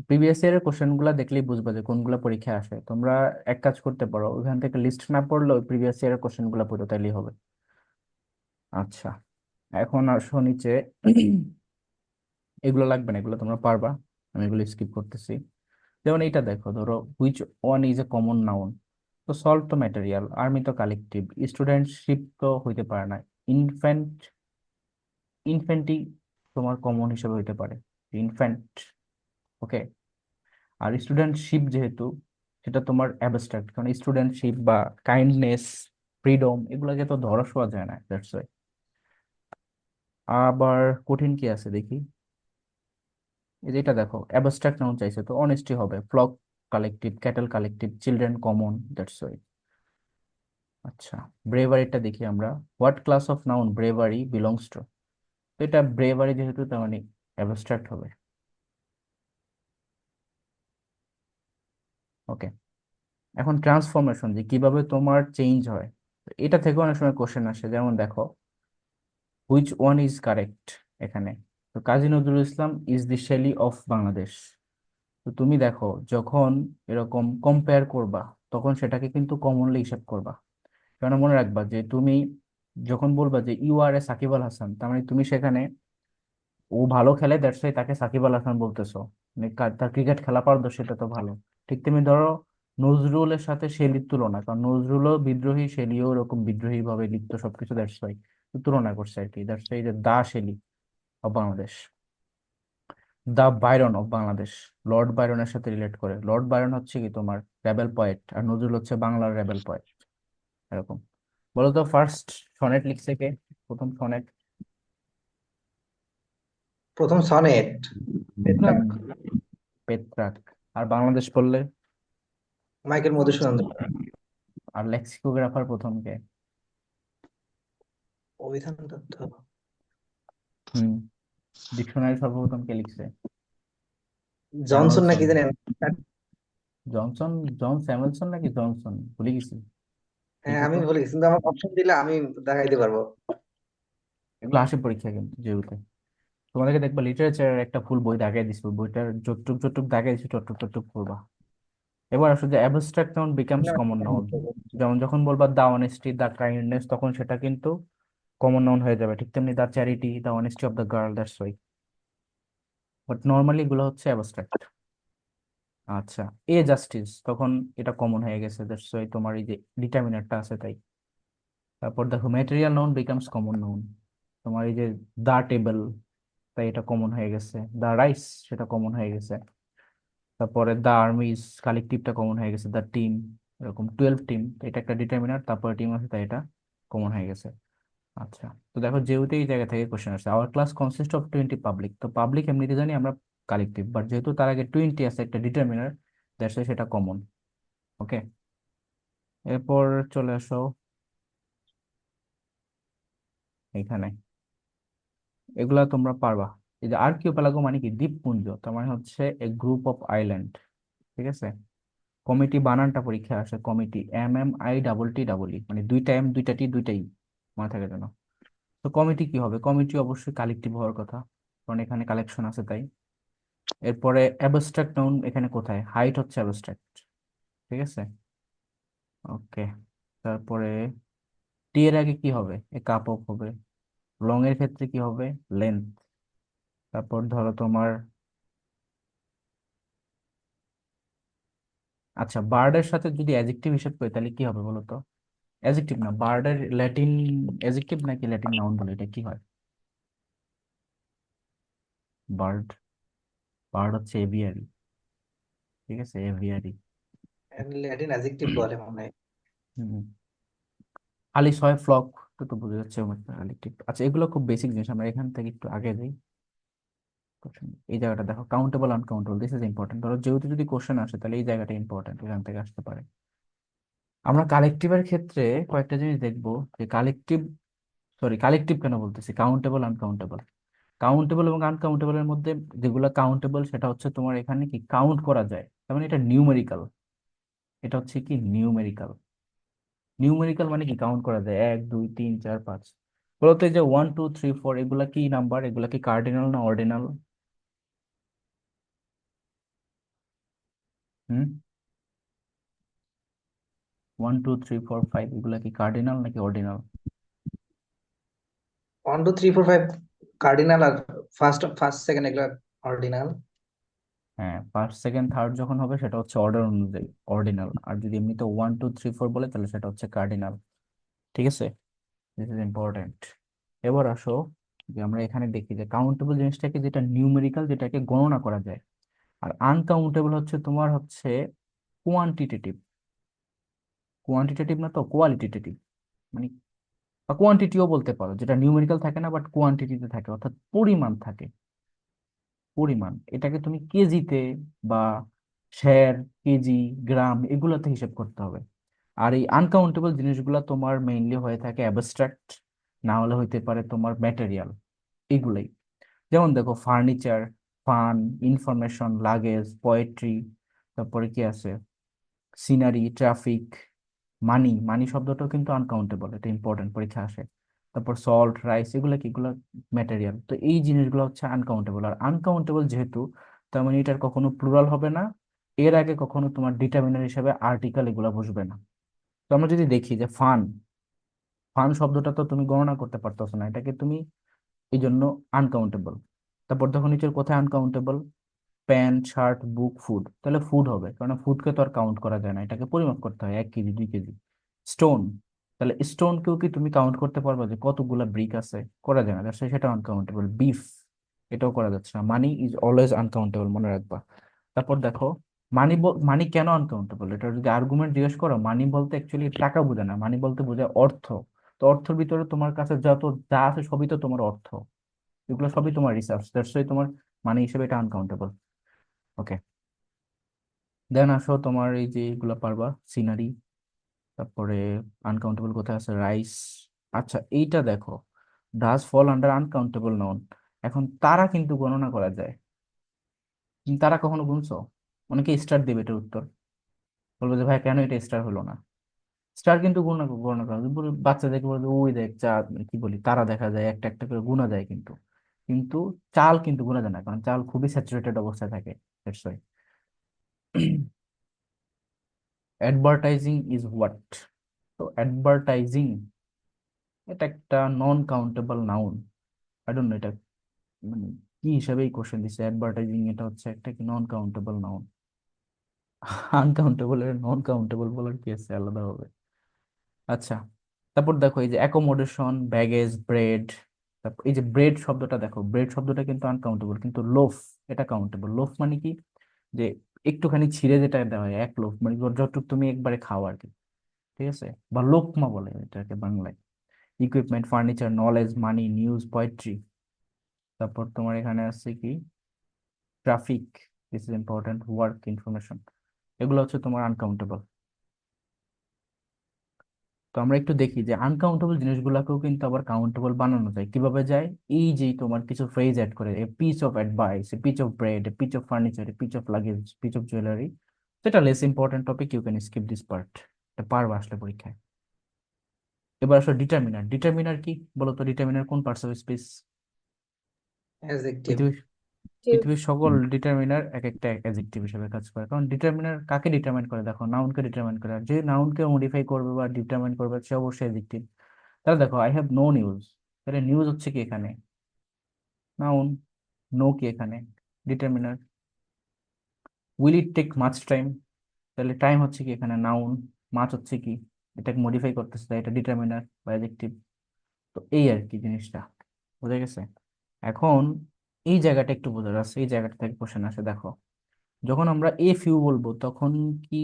প্রিভিয়াস ইয়ারের কোশ্চেন গুলা দেখলেই বুঝবা যে কোনগুলা পরীক্ষায় আসে। তোমরা এক কাজ করতে পারো, ওইখান থেকে লিস্ট না পড়লেও প্রিভিয়াস ইয়ারের কোশ্চেন গুলা পড়ো, তাইলেই হবে। আচ্ছা, এখন আসো নিচে। এগুলো লাগবে না, এগুলো তোমরা পারবা, আমি এগুলো স্কিপ করতেছি। যেমন এইটা দেখো, ধরো which one is a common noun. তো সল্ট তো ম্যাটেরিয়াল, আর্মি তো কালেকটিভ, স্টুডেন্টশিপ তো হইতে পারে না, ইনফ্যান্ট, ইনফ্যান্টি তোমার কমন হিসেবে হইতে পারে, ইনফ্যান্ট, ওকে। আর স্টুডেন্টশিপ যেহেতু সেটা তোমার অ্যাবস্ট্রাক্ট, কারণ স্টুডেন্টশিপ বা কাইন্ডনেস, ফ্রিডম, এগুলোকে তো ধরা ছোঁয়া যায় না, দ্যাটস ওয়াই। আবার কঠিন কি আছে দেখি, এই যে এটা দেখো অ্যাবস্ট্রাক্ট নাউন চাইছে, তো অনেস্টি হবে, flock collective, cattle collective, children common, that's why. আচ্ছা, ব্রেভারিটা দেখি আমরা, what class of noun bravery belongs to. তো এটা ব্রেভারি যেহেতু, তার মানে অ্যাবস্ট্রাক্ট হবে, ওকে। এখন ট্রান্সফরমেশন, যে কিভাবে তোমার চেঞ্জ হয়, তো এটা থেকে অনেক সময় কোশ্চেন আসে। যেমন দেখো হুইচ ওয়ান ইজ কারেক্ট এখানে, তো Kazi Nazrul Islam is the Shelley of Bangladesh. তো তুমি দেখো যখন এরকম কম্পেয়ার করবা তখন সেটাকে কিন্তু কমনলি হিসাব করবা। কারণ মনে রাখবা যে তুমি যখন বলবা যে ইউ আর এ সাকিব আল হাসান, তার মানে তুমি সেখানে ও ভালো খেলে দ্যাটস ওয়াই তাকে সাকিব আল হাসান বলতেছো, মানে তার ক্রিকেট খেলা পারদর্শিতা তো ভালো। ঠিক তেমনি ধরো নজরুলের সাথে শেলীর তুলনা, কারণ নজরুলও বিদ্রোহী, শেলীও ওরকম বিদ্রোহী ভাবে লিখতো সবকিছু, দ্যাটস ওয়াই তুলনা করছে আর কি। দ্যাটস ওয়াই যে the Shelley of Bangladesh, the Byron of Bangladesh, lord বাইরনের সাথে রিলেট করে। লর্ড বাইরন হচ্ছে কি তোমার রেবেল পয়েট, আর নজরুল হচ্ছে বাংলার রেবেল পয়েট, এরকম। বলো তো ফার্স্ট সনেট লিখছে কে? প্রথম সনেট? প্রথম সনেট পেট্রাক, পেট্রাক। আর বাংলাদেশ পড়লে? মাইকেল মধুসূদন দত্ত, আর লেক্সিকোগ্রাফার প্রথম কে? অভিধান তথ্য, হুম। ডিকশনারি সর্বপ্রথম কে লিখছে? Johnson Samuelson. নাকি জানেন? জনসন, জন স্যামুয়েলসন নাকি জনসন, ভুলে গেছি। হ্যাঁ লিখো আমি তো। বলি, কিন্তু আমার অপশন দিলে আমি দেখাইতে পারবো। এগুলো আসে পরীক্ষা কিন্তু যেহেতু তোমাদেরকে দেখবা লিটারেচারের একটা ফুল বই দাগাই দিছিল, বইটার যতটুক যতটুক দাগাই দিচ্ছে ততটুক ততটুক পড়বা। এবার আসলে যে অ্যাবস্ট্রাক্ট নাউন বিকামস না, কমন নাউন, যেমন যখন বলবা দা অনেস্টি, দা কাইন্ডনেস, তখন সেটা কিন্তু কমন নাউন হয়ে যাবে। ঠিক তেমনি the charity, the honesty of the girl, that's why. But normally এগুলো হচ্ছে অ্যাবস্ট্রাক্ট। আচ্ছা, এ জাস্টিস, তখন এটা কমন হয়ে গেছে, দ্যাটস ওয়াই তোমার এই যে ডিটারমিনারটা আছে তাই। তারপর দেখো material noun becomes common noun, তোমার এই যে দা টেবল, তাই এটা কমন হয়ে গেছে। দা রাইস, সেটা কমন হয়ে গেছে। তারপরে দা আর্মিজ, কালেকটিভটা কমন হয়ে গেছে। দা টিম, এরকম 12 টিম, এটা একটা ডিটারমিনার, তারপরে টিম আছে তাই এটা কমন হয়ে গেছে। আচ্ছা, তো দেখো যেহেতু এই জায়গা থেকে কোশ্চেন আসছে, our class consist of 20 public, তো পাবলিক এমনিতে জানি আমরা কালেকটিভ, বাট যেহেতু তার আগে 20 আছে একটা ডিটারমিনার, দ্যাটস সেটা কমন। ওকে, এরপর চলে আসো এখানে, এগুলা তোমরা পারবা। এই যে আর্কিওপেলাগো মানে কি? দ্বীপপুঞ্জ, তার মানে হচ্ছে এ গ্রুপ অফ আইল্যান্ড। ঠিক আছে। কমিটি বানানটা পরীক্ষা আসে, কমিটি MMI, মানে দুইটা এম দুইটা টি দুইটাই মনে থাকে যেন। তো কমিটি কি হবে? কমিটি অবশ্যই কালেকটিভ হওয়ার কথা, কারণ এখানে কালেকশন আছে তাই। এরপরে অ্যাবস্ট্রাক্ট নাউন এখানে কোথায়? হাইট হচ্ছে অ্যাবস্ট্রাক্ট। ঠিক আছে, ওকে। তারপরে টি এর আগে কি হবে? এ কাপ অফ হবে। লং এর ক্ষেত্রে কি হবে? লেন্থ। তারপর ধরো তোমার, আচ্ছা বার্ডের সাথে যদি অ্যাডজেক্টিভ হিসেব করি তাহলে কি হবে বলো তো? অ্যাডজেক্টিভ না, বার্ডের ল্যাটিন অ্যাডজেক্টিভ নাকি ল্যাটিন নাউন বলে, এটা কি হয়? বার্ড, বার্ড হচ্ছে এভিয়ারি। ঠিক আছে, এভিয়ারি। ল্যাটিন অ্যাডজেক্টিভ বলে মনে হয়। হুম। আলিশ হয় ফ্লক, তো তো বোঝা যাচ্ছে অ্যাডজেক্টিভ। আচ্ছা, এগুলো খুব বেসিক জিনিস, আমরা এখান থেকে একটু আগে যাই। এই জায়গাটা দেখো, countable uncountable, this is important. ধরো যেহেতু যদি কোশ্চেন আসে তাহলে এই জায়গাটা ইম্পর্টেন্ট, এখান থেকে আসতে পারে। আমরা কালেকটিভের ক্ষেত্রে কয়েকটা জিনিস দেখবো, যে কালেকটিভ, সরি কালেকটিভ কেন বলতেছি, কাউন্টেবল আনকাউন্টেবল। কাউন্টেবল এবং আনকাউন্টেবলের মধ্যে যেগুলো কাউন্টেবল সেটা হচ্ছে তোমার এখানে কি কাউন্ট করা যায়, তার মানে এটা নিউমেরিক্যাল। এটা হচ্ছে কি নিউমেরিক্যাল। নিউমেরিক্যাল মানে কি কাউন্ট করা যায়, 1 2 3 4 5। বলতো এই যে 1 2 3 4 এগুলা কি নাম্বার? এগুলা কি কার্ডিনাল না অর্ডিনাল? হুম, 1 2 3 4 5 এগুলা কি কার্ডিনাল নাকি অর্ডিনাল? 1 2 3 4 5 কার্ডিনাল, আর ফার্স্ট ফার্স্ট সেকেন্ড এগুলো অর্ডিনাল। হ্যাঁ, ফার্স্ট সেকেন্ড থার্ড যখন হবে সেটা হচ্ছে অর্ডার অনুযায়ী অর্ডিনাল, আর যদি এমনিতে 1 2 3 4 বলে তাহলে সেটা হচ্ছে কার্ডিনাল। ঠিক আছে, দিস ইজ ইম্পর্টেন্ট। এবার আসো, যে আমরা এখানে দেখি যে কাউন্টেবল জিনিসটাকে, যেটা নিউমেরিক্যাল, যেটাকে গণনা করা যায়। আর আনকাউন্টেবল হচ্ছে তোমার হচ্ছে কোয়ান্টিটেটিভ। কোয়ান্টিটেটিভ না তো কোয়ালিটেটিভ, মানে বা কোয়ান্টিটিও বলতে পারো, যেটা নিউমেরিক্যাল থাকে না বাট কোয়ান্টিটিতে থাকে, অর্থাৎ পরিমাণ থাকে। পরিমাণ, এটাকে তুমি কেজিতে বা শের, কেজি, গ্রাম এগুলোতে হিসেব করতে হবে। আর এই আনকাউন্টেবল জিনিসগুলো তোমার মেইনলি হয়ে থাকে অ্যাবস্ট্রাক্ট, না হলে হইতে পারে তোমার ম্যাটেরিয়াল, এগুলাই। যেমন দেখো furniture, fun, information, luggage, poetry, তারপরে কি আছে, সিনারি, ট্রাফিক, মানি। মানি শব্দটাও কিন্তু আনকাউন্টেবল, এটা ইম্পর্টেন্ট, পরীক্ষা আসে। তারপর সল্ট, রাইস, এগুলো কি? এগুলো ম্যাটেরিয়াল। তো এই জিনিসগুলো হচ্ছে আনকাউন্টেবল। আর আনকাউন্টেবল যেহেতু, তার মানে এটার কখনো প্লুরাল হবে না, এর আগে কখনো তোমার ডিটারমিনার হিসেবে আর্টিকেল এগুলো বসবে না। তো আমরা যদি দেখি যে ফান, ফান শব্দটা তো তুমি গণনা করতে পারতেছো না, এটাকে তুমি এই জন্য আনকাউন্টেবল। তারপর দেখো নিচের কোথায় আনকাউন্টেবল? প্যান, শার্ট, বুক, ফুড, তাহলে ফুড হবে, কারণ ফুডকে তো আর কাউন্ট করা যায় না, এটাকে পরিমাপ করতে হয় 1 কেজি 2 কেজি। স্টোন, তাহলে স্টোনকেও কি তুমি কাউন্ট করতে পারবে যে কতগুলা ব্রিক আছে? করা যায় না, সেটা আনকাউন্টেবল। বিফ, এটাও করা যাচ্ছে না। মানি ইজ অলওয়েজ আনকাউন্টেবল, মনে রাখবা। তারপর দেখো, মানি কেন আনকাউন্টেবল, এটা যদি আর্গুমেন্ট জিজ্ঞেস করো, মানি বলতে অ্যাকচুয়ালি টাকা বোঝায় না, মানি বলতে বোঝায় অর্থ। তো অর্থের ভিতরে তোমার কাছে যা আছে সবই তো তোমার অর্থ, এগুলো সবই তোমার রিসার্চ, দ্যাটস ওয়াই তোমার মানি হিসেবে এটা আনকাউন্টেবল। ওকে, দেন আসো তোমার এই যে এগুলা পারবা, সিনারি, তারপরে আনকাউন্টেবল কোথায় আছে, রাইস। আচ্ছা এইটা দেখো, does fall under uncountable noun. এখন তারা কিন্তু গণনা করা যায়, তারা কখনো গুনছো? অনেকে স্টার দেবে এটার উত্তর, বলবো যে ভাই কেন এটা স্টার হলো না। স্টার কিন্তু গণনা গণনা করা যায়। বাচ্চাদেরকে বলবে ওই দেখ চাঁদ, কি বলি, তারা দেখা যায়, একটা একটা করে গুণা যায়, কিন্তু কিন্তু চাল কিন্তু গুণা যায় না, কারণ চাল খুবই স্যাচুরেটেড অবস্থায় থাকে। That's why. Advertising is what? তো অ্যাডভার্টাইজিং এটা একটা non countable noun. I don't know এটা মানে কি হিসাবে এই কোশ্চেন দিচ্ছে। অ্যাডভার্টাইজিং এটা হচ্ছে একটা কি নন কাউন্টেবল নাউন? আনকাউন্টেবল এর নন কাউন্টেবল বলার কি আছে আলাদা হবে? আচ্ছা, তারপর দেখো এই যে অ্যাকোমোডেশন, ব্যাগেজ, ব্রেড। তারপর এই যে ব্রেড শব্দটা দেখো, ব্রেড শব্দটা কিন্তু আনকাউন্টেবল, কিন্তু লোফ এটা কাউন্টেবল। লোফ মানে কি, যে একটুখানি ছিঁড়ে যেটা দেওয়া হয়, এক লোফ মানে যতটুকু তুমি একবারে খাও আর কি, ঠিক আছে, বা লোকমা বলে এটাকে বাংলায়। ইকুইপমেন্ট, ফার্নিচার, নলেজ, মানি, নিউজ, পোয়েট্রি। তারপর তোমার এখানে আছে কি, traffic, this is important, work, information. এগুলো হচ্ছে তোমার আনকাউন্টেবল। তো আমরা একটু দেখি যে আনকাউন্টেবল জিনিসগুলোকেও কিন্তু আবার কাউন্টেবল বানানো যায়, কিভাবে যায়। এই যে তোমার কিছু ফ্রেজ অ্যাড করে, a piece of advice, a piece of bread, a piece of furniture, a piece of luggage, piece of jewellery. সেটা less important topic, you can skip this part, এটা পারবা আসলে পরীক্ষায়। এবার আসলে ডিটারমিনার। ডিটারমিনার কি বলো তো? ডিটারমিনার কোন পার্টস অফ স্পিচ? অ্যাডজেক্টিভ। পৃথিবীর পৃথিবীর সকল ডিটারমিনার এক একটা অ্যাডজেক্টিভ হিসেবে কাজ করে, কারণ ডিটারমিনার কাকে ডিটারমাইন করে? দেখো, নাউনকে ডিটারমাইন করে, আর যে নাউনকে মডিফাই করবে বা ডিটারমাইন করবে সে অবশ্যই অ্যাডজেক্টিভ। তাহলে দেখো, আই হ্যাভ নো নিউজ, তাহলে নিউজ হচ্ছে কি এখানে? নাউন। নো কি এখানে? Determiner. Will it take much time, তাহলে টাইম হচ্ছে কি এখানে? নাউন। মাচ হচ্ছে কি? এটাকে মডিফাই করতেছে, তাই এটা ডিটারমিনার বা অ্যাডজেক্টিভ। তো এই আর কি জিনিসটা, বুঝা গেছে? এখন এই জায়গাটা একটু বোঝার আছে, এই জায়গাটা থেকে কোশ্চেন আসে। দেখো, যখন আমরা এ ফিউ বলবো তখন কি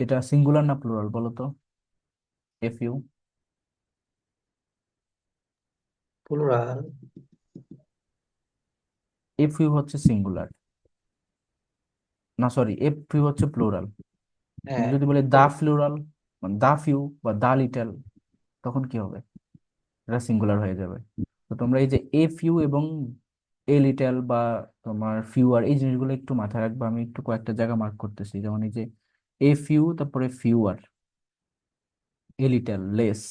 এটা সিঙ্গুলার না প্লুরাল বলো তো? এ ফিউ, প্লুরাল। এ ফিউ হচ্ছে সিঙ্গুলার, না সরি, এ ফিউ হচ্ছে প্লুরাল। কিন্তু হ্যাঁ, যদি বলে দা ফ্লুরাল, মানে দা ফিউ বা দা লিটল, তখন কি হবে? এটা সিঙ্গুলার হয়ে যাবে। তো তোমরা এই যে এ ফিউ এবং এ লিটল বা তোমার ফিউয়ার, এই জিনিসগুলো একটু মাথায় রাখবে। আমি একটু কয়েকটা জায়গা মার্ক করতেছি, যেমন এই যে এ ফিউ, তারপরে ফিউয়ার, এ লিটল, লেস।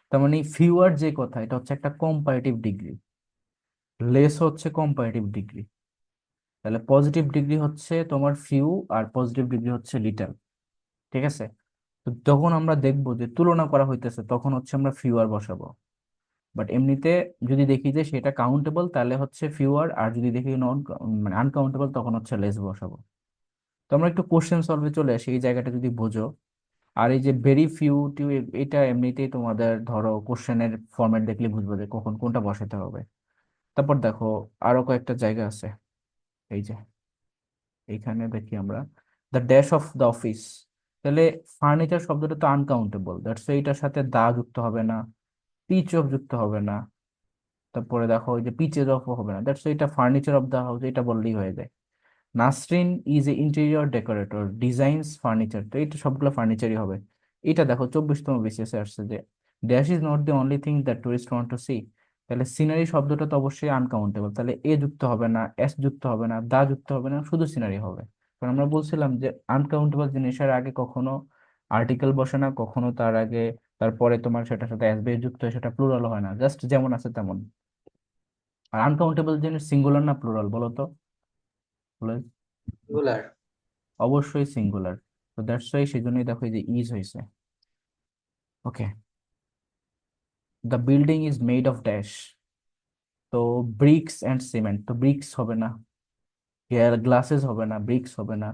তার মানে ফিউয়ার যে কথা, এটা হচ্ছে একটা কম্পারেটিভ ডিগ্রি, লেস হচ্ছে কম্পারেটিভ ডিগ্রি। তাহলে পজিটিভ ডিগ্রি হচ্ছে তোমার ফিউ, আর পজিটিভ ডিগ্রি হচ্ছে লিটল, ঠিক আছে? তো যখন আমরা দেখবো যে তুলনা করা হইতেছে, তখন হচ্ছে আমরা ফিউয়ার বসাবো। বাট এমনিতে যদি দেখি যে সেটা কাউন্টেবল, তাহলে হচ্ছে ফিউয়ার, আর যদি দেখি নন মানে আনকাউন্টেবল, তখন হচ্ছে লেস বসাবো। তো আমরা একটু কোশ্চেন সলভে চলে আসি, এই জায়গাটা যদি বোঝো। আর এই যে ভেরি ফিউ টিউ, এটা এমনিতেই তোমাদের ধরো কোশ্চেনের ফরম্যাট দেখলে বুঝবো যে কখন কোনটা বসাতে হবে। তারপর দেখো, আরো কয়েকটা জায়গা আছে, এই যে এইখানে দেখি আমরা, the dash of the office. তাহলে ফার্নিচার শব্দটা তো আনকাউন্টেবল, দ্যাটস এটার সাথে দা যুক্ত হবে না, পিচ অফ যুক্ত হবে না। তারপরে দেখো ওই যে পিচেজ অফ হবে না, দ্যাটস এটা ফার্নিচার অফ দ্য হাউস, এটা বললেই হয়ে যায়। Nasrin is a interior decorator, designs furniture, তো এটা সবগুলো ফার্নিচারই হবে। এটা দেখো 24তম বিসিএস আসছে যে dash is not the only thing that tourist want to see. তাহলে সিনারি শব্দটা তো অবশ্যই আনকাউন্টেবল, তাহলে এ যুক্ত হবে না, এস যুক্ত হবে না, দা যুক্ত হবে না, শুধু সিনারি হবে। কারণ আমরা বলছিলাম যে আনকাউন্টেবল জিনিসের আগে কখনো আর্টিকেল বসে না, কখনো তার আগে তারপরে তোমার সেটার সাথে এস বেস যুক্ত হয়, সেটা প্লুরাল হয় না, জাস্ট যেমন আছে তেমন। আর আনকাউন্টেবল জিনিস সিঙ্গুলার না প্লুরাল বলো তো? বলো। সিঙ্গুলার। অবশ্যই সিঙ্গুলার। তো দ্যাটস ওয়াই সেই জন্যই দেখো এই যে ইজ হয়েছে। Okay, the building is made of dash, তো ব্রিক্স অ্যান্ড সিমেন্ট, তো ব্রিক্স হবে না, গ্লাসেস হবে না, ব্রিক্স হবে না,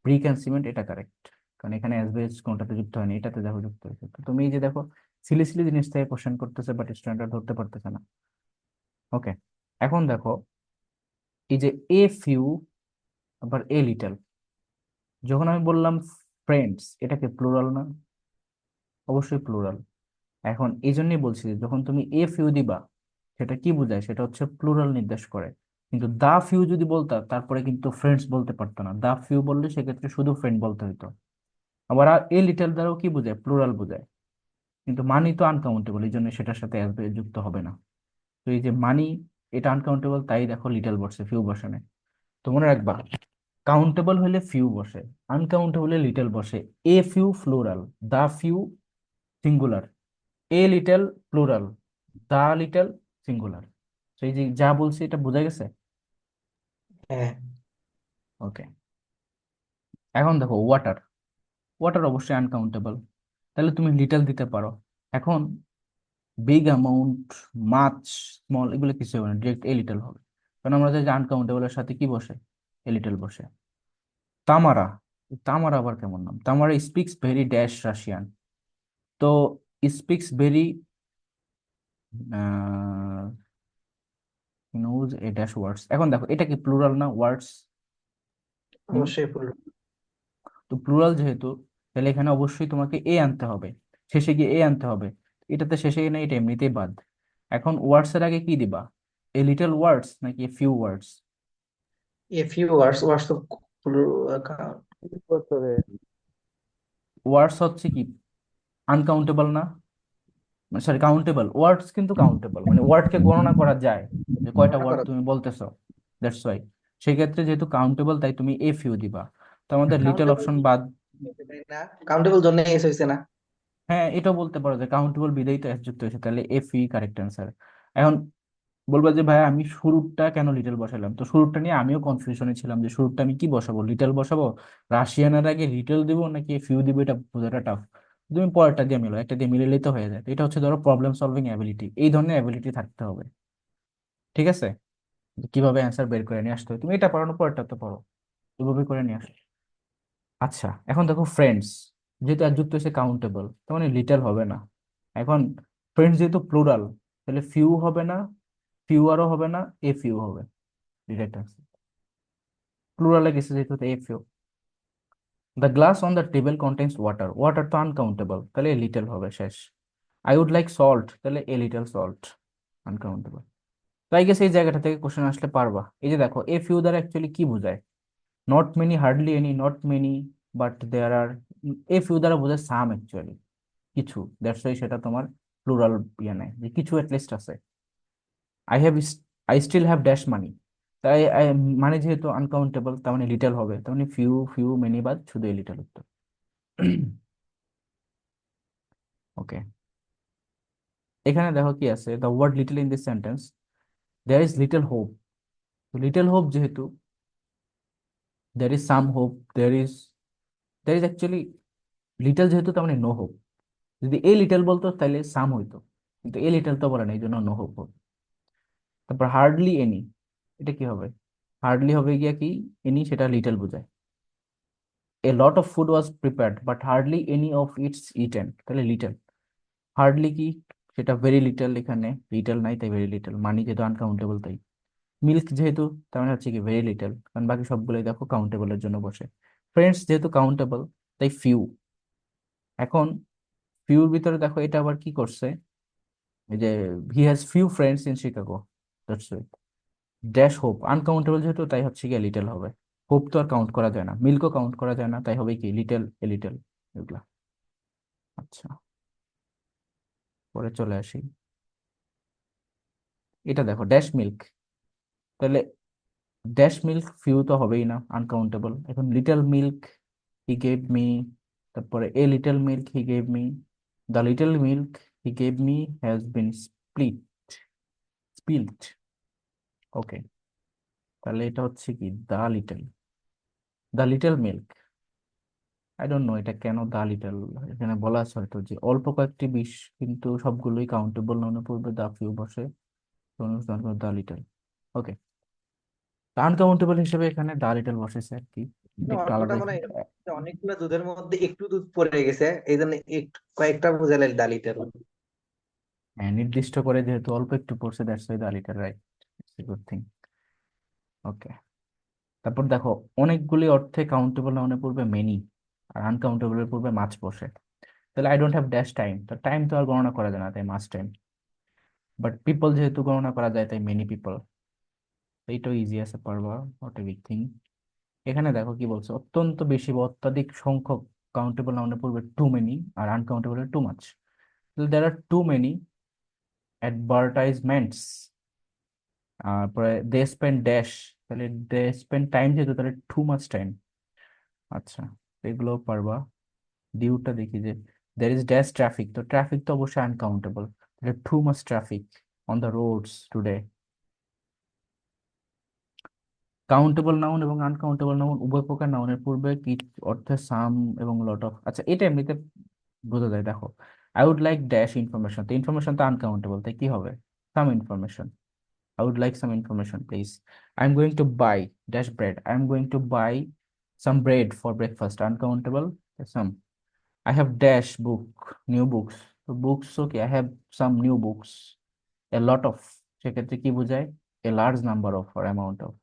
ব্রিক অ্যান্ড সিমেন্ট এটা কারেক্ট, কারণ এখানে অ্যাসবেস্ট কোনটাতে যুক্ত হয়নি, এটাতে দেখো যুক্ত হয়েছে। তো তুমি এই যে দেখো সিলি সিলি জিনিস থেকে কোশ্চেন করতেছে, বাট স্টুডেন্টরা ধরতে পারতেছে না। ওকে, এখন দেখো এই যে এ ফিউ আবার এ লিটল, যখন আমি বললাম ফ্রেন্ডস, এটাকে প্লুরাল না? অবশ্যই প্লুরাল। এখন এই জন্যই বলছি যে যখন তুমি এ ফিউ দিবা, সেটা কি বোঝায়, সেটা হচ্ছে প্লুরাল নির্দেশ করে। কিন্তু দা ফিউ যদি বলতা, তারপরে কিন্তু ফ্রেন্ডস বলতে পারতো না, দা ফিউ বললে সেক্ষেত্রে শুধু ফ্রেন্ড বলতে হতো। আবার এ লিটল দ্বারাও কি বোঝায়, প্লুরাল বোঝায়, কিন্তু মানি তো আনকাউন্টেবল, এই জন্য সেটার সাথে as যুক্ত হবে না। তো এই যে মানি, এটা আনকাউন্টেবল, তাই দেখো লিটল বসে, ফিউ বসে না। তো মনে রাখবা, কাউন্টেবল হলে ফিউ বসে, আনকাউন্টেবল হলে লিটল বসে। A few plural, the few singular, a little plural, the little singular. সেই যে যা বলছি এটা বোঝা গেছে? হ্যাঁ, ওকে, এখন দেখো ওয়াটার, ওয়াটার অবশ্যই আনকাউন্টেবল, তাহলে তুমি লিটল দিতে পারো। এখন বিগ অ্যামাউন্ট, মাছ, স্মল, এগুলো কিছু হবে না, ডিরেক্ট এ লিটল হবে, কারণ আমরা জানি যে আনকাউন্টেবলের সাথে কি বসে, এ লিটল বসে। তামারা, তামারা আবার কেমন নাম, Tamara speaks very dash Russian, তো speaks very nose a dash ওয়ার্ডস। এখন দেখো এটা কি প্লুরাল না ওয়ার্ডস? অবশ্যই ফুল। তো প্লুরাল যেহেতু, তাহলে এখানে অবশ্যই তোমাকে এ আনতে হবে, শেষে গিয়ে এ আনতে হবে। এটাতে শেষে গিয়ে না, এটা এমনিতেই বাদ। এখন ওয়ার্ডস এর আগে কি দিবা, এ লিটল ওয়ার্ডস নাকি a few words? A few words, ওয়ার্ডস তো ওয়ার্ডস হচ্ছে কি আনকাউন্টেবল না, সরি কাউন্টেবল, ওয়ার্ডস কিন্তু কাউন্টেবল, মানে ওয়ার্ডকে গণনা করা যায়, যে কয়টা গণনা ওয়ার্ড করা তুমি বলতেছো, দ্যাটস ওয়াই। সেই ক্ষেত্রে যেহেতু কাউন্টেবল, তাই তুমি এ ফিউ দিবা। তো আমাদের লিটল কাউন্টেবল অপশন বাদ। না, কাউন্টেবল জন্য এস হইছে না। হ্যাঁ, এটাও বলতে পারো যে কাউন্টেবল বিধাই তো S যুক্ত হয়েছে, তাহলে এফ ই কারেক্ট অ্যান্সার। এখন বলবা যে ভাই আমি শুরুটা কেন লিটল বসালাম, তো শুরুটা নিয়ে আমিও কনফিউশনে ছিলাম যে শুরুটা আমি কি বসাবো, লিটল বসাবো, রাশিয়ানের আগে লিটল দিব নাকি ফিউ দিব, এটা বোঝাটা টাফ। তুমি পরেরটা দিয়ে মিলো, একটা দিয়ে মিলালেই তো হয়ে যায়। তো এটা হচ্ছে ধরো প্রবলেম সলভিং অ্যাবিলিটি, এই ধরনের অ্যাবিলিটি থাকতে হবে, ঠিক আছে? যে কিভাবে অ্যান্সার বের করে নিয়ে আসতে হয়, তুমি এটা পড়ানো, পরেরটা তো পড়ো, এভাবে করে নিয়ে আসো। আচ্ছা, এখন দেখো ফ্রেন্ডস, যেহেতু আর যুক্ত হয়েছে কাউন্টেবল, তার মানে লিটল হবে না। এখন ফ্রেন্ডস যেহেতু প্লুরাল, তাহলে ফিউ হবে না, ফিউয়ারও হবে না, এ ফিউ হবে, ডিরেক্ট আনসার। প্লুরালে গেছে যেহেতু, a few. The glass on the table contains water, water তো আনকাউন্টেবল, তাহলে এ লিটল হবে শেষ। আই উড লাইক সল্ট, তাহলে এ লিটল সল্ট, আনকাউন্টেবল। তো আই গেস এই জায়গাটা থেকে কোশ্চেন আসলে পারবা। এই যে দেখো এ ফিউ দ্বারা অ্যাকচুয়ালি কি বোঝায়, not many, hardly any, not many, but there are. A few দ্বারা বোঝায় সাম অ্যাকচুয়ালি, কিছু, দ্যাটস ওয়াই সেটা তোমার প্লুরাল ইয়ে নেয়, যে কিছু লিস্ট আছে। I have, I still have dash money, তাই মানে যেহেতু আনকাউন্টেবল, তার মানে লিটল হবে, তার মানে ফিউ, ফিউ মেনি বাদ, শুধু এই লিটল উত্তর। ওকে, এখানে দেখো কি আছে, the word little in this sentence, there is little hope. Little hope যেহেতু, there is some hope, there is actually, little যেহেতু তার মানে নো হোপ। যদি এ লিটল বলতো তাহলে সাম হইতো, কিন্তু এ লিটল তো বলে না, এই জন্য নো হোপ হবে। তারপর হার্ডলি এনি, এটা কি হবে, হার্ডলি হবে গিয়া কি, এনি সেটা লিটল বোঝায়। A lot of food was prepared but hardly any of its eaten, তাহলে লিটল। হার্ডলি কি, সেটা ভেরি লিটল, এখানে লিটল নাই তাই ভেরি লিটল, মানি যেহেতু আনকাউন্টেবল তাই। মিল্ক যেহেতু, তার মানে হচ্ছে কি ভেরি লিটল, কারণ বাকি সবগুলোই দেখো কাউন্টেবলের জন্য বসে। ফ্রেন্ডস যেহেতু কাউন্টেবল, তাই ফিউ। এখন ফিউর ভিতরে দেখো এটা আবার কি করছে, এই যে he has few friends in Chicago, that's it. Dash hope, uncountable যেহেতু, তাই হচ্ছে কি লিটল হবে। হোপ তো আর কাউন্ট করা যায় না, মিল্কও কাউন্ট করা যায় না, তাই হবে কি লিটল, এ লিটল, এগুলা। আচ্ছা, পরে চলে আসি, এটা দেখো ড্যাশ মিল্ক, তাহলে ড্যাশ মিল্ক ফিউ তো হবেই না, আনকাউন্টেবল। এখন little milk he gave me, তারপরে a little milk he gave me, the little milk he gave me has been spilled. Okay, তাহলে এটা হচ্ছে কি the little milk. I don't know এটা কেন দা লিটল, এখানে বলা আছে হয়তো যে অল্প কয়েকটি বিষ, কিন্তু সবগুলোই কাউন্টেবল ননে পড়বে, দা ফিউ বসে, দা লিটল। ওকে, আনকাউন্টেবল হিসেবে এখানে দা লিটল বসেছে আর কি, একটু আলাদা অর্থটা মনে হয় এরকম যে অনেকগুলো দুধের মধ্যে একটু দুধ পড়ে গেছে, এই জন্য একটু কয়েকটা বোঝালে ডালিটার। হ্যাঁ, নির্দিষ্ট করে যেহেতু অল্প একটু পড়ছে, that's why the little, right, good thing. Okay, তারপর দেখো, অনেকগুলি অর্থে কাউন্টেবল নাউনের পূর্বে মেনি আর আনকাউন্টেবলের পূর্বে মাছ বসে। তাহলে I don't have dash time, তো টাইম তো আর গণনা করা যায় না, তাই মাছ টাইম। বাট পিপল যেহেতু গণনা করা যায়, তাই মেনি পিপল। এইটাও ইজি আছে, পারবা, নট এ বিগ থিং। এখানে দেখো কি বলছে, অত্যন্ত বেশি বা অত্যাধিক সংখ্যক কাউন্টেবল নাউনের পূর্বে two many R uncountable too much. There are too many advertisements, পরে দে স্পেন্ড ড্যাশ, তাহলে দে স্পেন্ড টাইম যেহেতু, তাহলে টু মাচ টাইম। আচ্ছা, এগুলো পারবা। ডিউটা দেখি যে দের ইজ ড্যাশ ট্রাফিক, তো ট্রাফিক তো অবশ্যই আনকাউন্টেবল, তাহলে too much traffic on the roads today. Countable noun এবং আনকাউন্টেবল নাউন উভয় প্রকার নাউনের পূর্বে কি অর্থে সাম এবং লট অফ। আচ্ছা, এটা এমনিতে বোঝা যায়, দেখো, I would like dash information, তো ইনফরমেশন তো আনকাউন্টেবল, তাই কি হবে, some information. I would like some information, please. I'm going to buy dash bread. I'm going to buy some bread for breakfast. Uncountable, some. I have dash book, new books. So books, okay. I have some new books. A lot of. সেক্ষেত্রে কি বোঝায়? A large number of or amount of.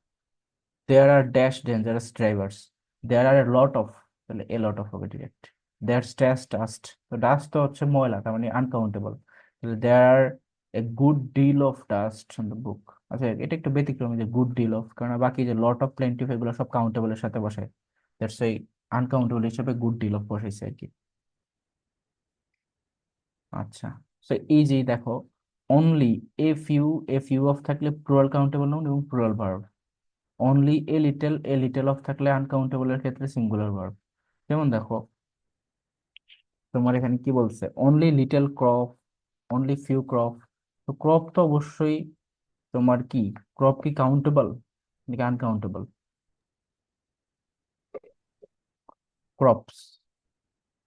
There are dash dangerous drivers. There are a lot of. তাহলে a lot of হবে direct. There's dash dust. তো dust তো হচ্ছে ময়লা, তার মানে uncountable. তাহলে there are a good deal of dust on the book. আচ্ছা, এটা একটু ব্যতিক্রমী যে good deal of, কারণ বাকি যে lot of, plenty of এগুলো সব countable এর সাথে বসে। দ্যাটস এই uncountable হিসেবে good deal of বসাইছে আর কি। আচ্ছা, সো এই যে দেখো, অনলি এ ফিউ অফ থাকলে প্লুরাল কাউন্টেবল নাউন এবং plural verb. Only a little of থাকলে আনকাউন্টেবল এর ক্ষেত্রে সিঙ্গুলার ভার্ব। যেমন দেখো, তোমার এখানে কি বলছে, only little crop, only few crop. তো ক্রপ তো অবশ্যই তোমার কি, ক্রপ কি কাউন্টেবল নাকি আনকাউন্টেবল? ক্রপস,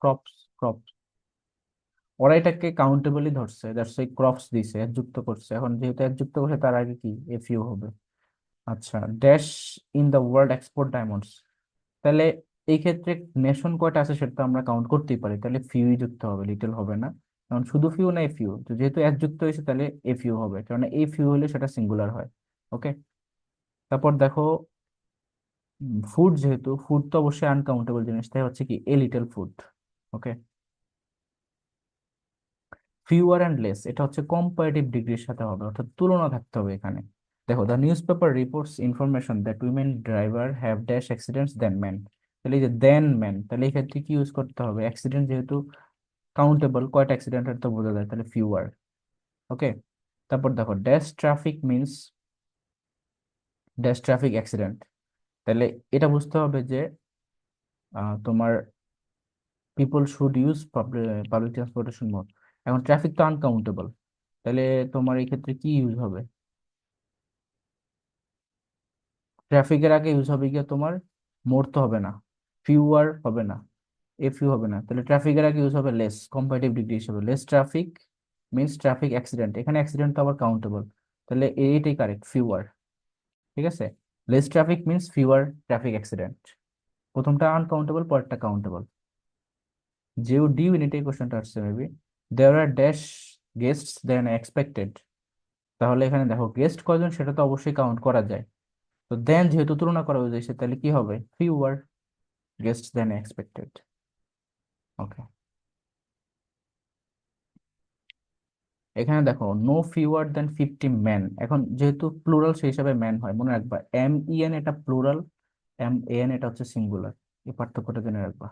ক্রপস, ক্রপস, ওরা এটাকে কাউন্টেবলই ধরছে, দ্যাটস ওয়াই ক্রপস দিছে, যুক্ত করছে। এখন যেহেতু যুক্ত করছে, তার আগে কি এ ফিউ হবে। আচ্ছা, dash in the world export diamonds, তাহলে এই ক্ষেত্রে নেশন কয়টা আছে সেটা তো আমরা কাউন্ট করতেই পারি, তাহলে ফিউই যুক্ত হবে, লিটল হবে না। কারণ শুধু ফিউ না, এ ফিউ, তো যেহেতু এক যুক্ত হয়েছে তাহলে এ ফিউ হবে, কারণ এই ফিউ হলে সেটা সিঙ্গুলার হয়। ওকে, তারপর দেখো, ফুড, যেহেতু ফুড তো অবশ্যই আনকাউন্টেবল জিনিস, তাই হচ্ছে কি a little food. Okay, fewer and less, এটা হচ্ছে কম্পারেটিভ ডিগ্রির সাথে হবে, অর্থাৎ তুলনা থাকতে হবে এখানে। দেখো, the newspaper reports information that women driver have dash accidents than men. তাহলে এই যে দেন মেন, তাহলে এই ক্ষেত্রে কি ইউজ করতে হবে, অ্যাক্সিডেন্ট যেহেতু কাউন্টেবল, কয়টা অ্যাক্সিডেন্টের তো বোঝা যায়, তাহলে ফিউয়ার। ওকে, তারপর দেখো, dash traffic means dash traffic accident, তাহলে এটা বুঝতে হবে যে তোমার people should use public transportation mode. এখন ট্রাফিক তো আনকাউন্টেবল, তাহলে তোমার এই ক্ষেত্রে কি ইউজ হবে, ট্রাফিকের আগে ইউজ হবে গিয়ে তোমার মোর তো হবে না, ফিউয়ার হবে না, এ ফিউ হবে না, তাহলে ট্রাফিকের আগে ইউজ হবে লেস, কম্পারেটিভ ডিগ্রি হিসেবে। Less traffic means traffic accident, এখানে অ্যাক্সিডেন্ট তো আবার কাউন্টেবল, তাহলে এইটাই কারেক্ট, ফিউয়ার। ঠিক আছে, less traffic means fewer traffic accident. প্রথমটা আনকাউন্টেবল, পরেরটা কাউন্টেবল। যে ডি ইউনিটে কোশ্চেনটা আসছে মেবি, দেয়ার আর ড্যাশ গেস্টস দেন এক্সপেক্টেড, তাহলে এখানে দেখো গেস্ট কয়জন সেটা তো অবশ্যই কাউন্ট করা যায়, তো দেন যেহেতু তুলনা করা হয়েছে, তাহলে কি হবে, ফিউয়ার গেস্টস দেন এক্সপেক্টেড। ওকে, এখানে দেখো, নো ফিউয়ার দেন 50 ম্যান, এখন যেহেতু প্লুরাল সেই হিসাবে ম্যান হয়, মনে রাখবা এম ই এন এটা প্লুরাল, এম এ এন এটা হচ্ছে সিঙ্গুলার, এই পার্থক্যটা জেনে রাখবা।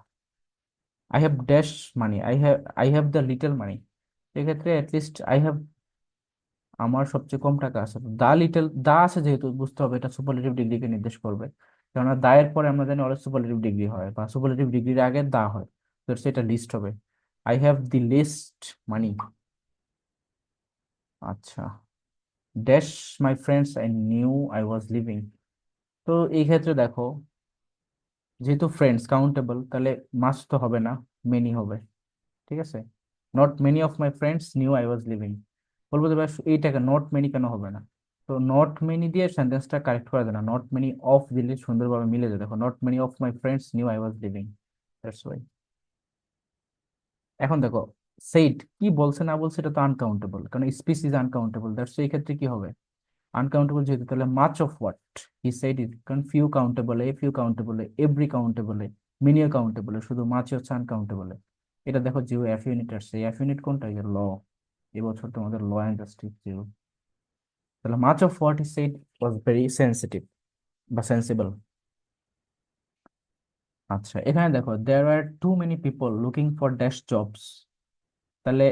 I have dash money, I have the little money, সেক্ষেত্রে অ্যাটলিস্ট আই হ্যাভ, আমার সবচেয়ে কম টাকা আছে, দা লিটল, দা আছে যেহেতু বুঝতে হবে এটা সুপারলেটিভ ডিগ্রিকে নির্দেশ করবে, কেননা দা এর পরে আমরা জানি অলওয়েজ সুপারলেটিভ ডিগ্রি হয়, বা সুপারলেটিভ ডিগ্রির আগে দা হয়, তো সেটা লিস্ট হবে। আই হ্যাভ দি লিস্ট মানি। আচ্ছা, dash my friends I knew I was living, তো এই ক্ষেত্রে দেখো, যেহেতু ফ্রেন্ডস কাউন্টেবল, তাহলে মাস তো হবে না, মেনি হবে। ঠিক আছে, not many of my friends new I was living, বলবো যে ভাই এইটাকে নট মেনি কেন হবে না, তো নট মেনি দিয়ে সেন্টেন্সটা কারেক্ট করা যায় না, নট মেনি অফ দিলে সুন্দরভাবে মিলে যায়। দেখো, not many of my friends new I was living, that's why. এখন দেখো, সেইড কি বলছে না বলছে এটা তো আনকাউন্টেবল, কারণ স্পিচ ইজ আনকাউন্টেবল, দ্যাটস এই ক্ষেত্রে কি হবে? আনকাউন্টেবল যেহেতু, তাহলে much of what he said is, কারণ few countable, a few countable, every countable, many countable, শুধু মাছ হচ্ছে আনকাউন্টেবল। এটা দেখো জিও এফ ইউনিট আসছে, এফ ইউনিট কোনটা? ল। এবছর তোমাদের ল অ্যান্ড জাস্টিস জিও। তাহলে much of what he said was very sensitive বা সেন্সিবল। আচ্ছা, এখানে দেখো, there are too many people looking for dash jobs, তাহলে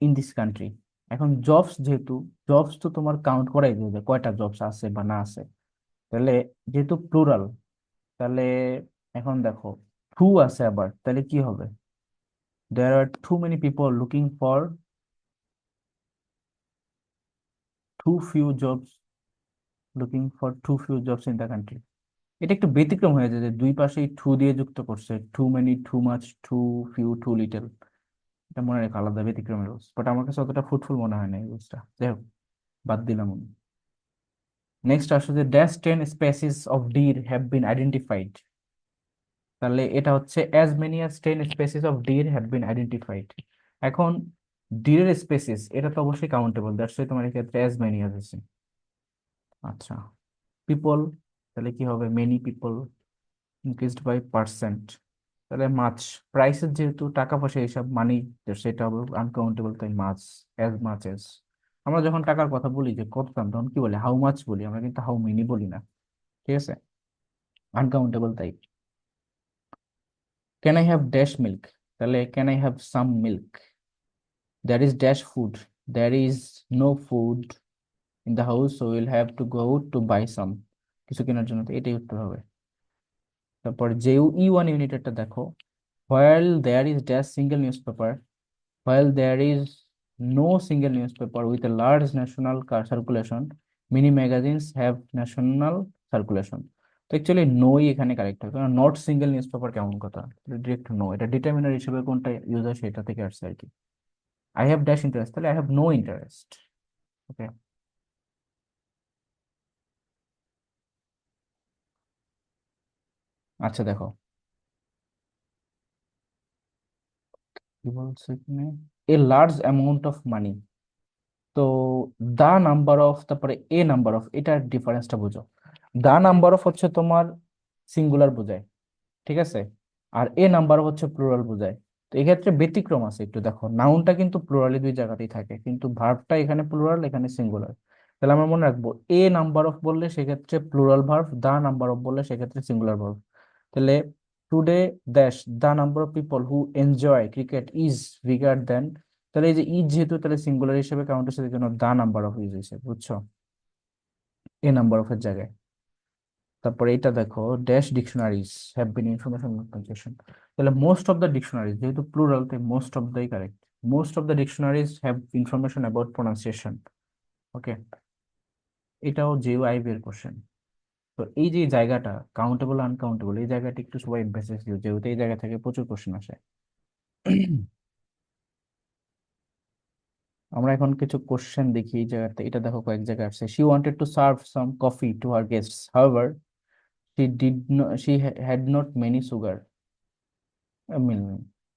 ইন দিস কান্ট্রি। এখন জবস যেহেতু, জবস তো তোমার কাউন্ট করাই দিবে যে কয়টা জবস আছে বা না আছে। তাহলে যেহেতু প্লুরাল, তাহলে এখন দেখো টু আছে আবার, তাহলে কি হবে? There are too many people looking for too few jobs, looking for too few jobs in the country. এটা একটু ব্যতিক্রম হয়ে যায় যে দুই পাশেই টু দিয়ে যুক্ত করছে, too many, too much, too few, too little. এটা মনে রেখো, আলাদা ব্যতিক্রমের রুলস, বাট আমার কাছে অতটা ফ্রুটফুল মনে হয় না এই রুলসটা। যাই হোক, বাদ দিলাম আমি। নেক্সট আসলে যে ড্যাশ 10 স্পেসিস অফ ডির হ্যাভ বিন আইডেন্টিফাইড, তাহলে এটা হচ্ছে as many as 10 species of ডির হ্যাভ বিন আইডেন্টিফাইড। এখন ডিরের স্পেসিস এটা তো অবশ্যই কাউন্টেবল, দ্যাটস ওয়াই তোমার এক্ষেত্রে অ্যাজ মেনি অ্যাজ আছে। আচ্ছা, পিপল, তাহলে কি হবে? Many people increased by percent. তাহলে মাছ, প্রাইসের যেহেতু টাকা পয়সা হিসাব মানি, সেটা হবে আনকাউন্টেবল, তাই মাছ, মাছ এজ। আমরা যখন টাকার কথা বলি যে কত দাম, তখন কি বলি? হাউ মাছ বলি আমরা, কিন্তু হাউ মেনি বলি না। ঠিক আছে, আনকাউন্টেবল তাই। Can I have dash milk, তাহলে can I have some milk. There is dash food, there is no food in the house, so will have to go out to buy some. কিছু কেনার জন্য, তো এটাই উত্তর হবে। তারপর যে E1 ইউনিটেরটা দেখো, while there is dash single newspaper, while there is no single newspaper with a large national circulation, many magazines have national circulation. তো অ্যাকচুয়ালি নোই এখানে কারেক্ট হবে, কারণ নট সিঙ্গেল নিউজ পেপার কেমন কথা, ডিরেক্ট নো, এটা determiner হিসেবে কোনটা ইউজ হয় সেটা থেকে আসছে আর কি। আই হ্যাভ ড্যাশ ইন্টারেস্ট, তাহলে আই হ্যাভ নো ইন্টারেস্ট। ওকে, আচ্ছা দেখো কি বলছে এখানে, a large amount of money. তো দা নাম্বার অফ, তারপরে এ নাম্বার অফ, এটার ডিফারেন্সটা বুঝো। দা নাম্বার অফ হচ্ছে তোমার সিঙ্গুলার বোঝায়, ঠিক আছে, আর এ নাম্বার হচ্ছে প্লুরাল বোঝায়। তো এক্ষেত্রে ব্যতিক্রম আছে একটু, দেখো নাউনটা কিন্তু প্লুরালি দুই জায়গাতেই থাকে, কিন্তু ভার্বটা এখানে প্লুরাল, এখানে সিঙ্গুলার। তাহলে আমরা মনে রাখবো, এ নাম্বার অফ বললে সেক্ষেত্রে plural verb, the number of বললে সেক্ষেত্রে সিঙ্গুলার ভার্ব। তাহলে today dash the number of people who enjoy cricket is bigger than, তাহলে এই যে ইজ যেহেতু, তাহলে সিঙ্গুলার হিসেবে কাউন্ট হচ্ছে, জন্য দা নাম্বার অফ ইউজ হয়েছে, বুঝছো, এ নাম্বার অফ এর জায়গায়। তারপরে এটা দেখো, dash dictionaries have been information conjunction, তাহলে মোস্ট অফ দ্য ডিকশনারিজ, যেহেতু প্লুরাল তাই most of the correct. Most of the dictionaries have information about pronunciation. Okay, এটাও জিও আইবি এর কোশ্চেন। তো এই যে জায়গাটা কাউন্টেবল আনকাউন্টেবল, এই জায়গাটা একটু সবাই এমফাসিস দিও, যেহেতু এই জায়গা থেকে প্রচুর কোশ্চেন আসে। আমরা এখন কিছু কোশ্চেন দেখি এই জায়গাতে। এটা দেখো, কয়েক জায়গায় আসছে, she wanted to serve some coffee to her guests, however she had not many sugar. I mean,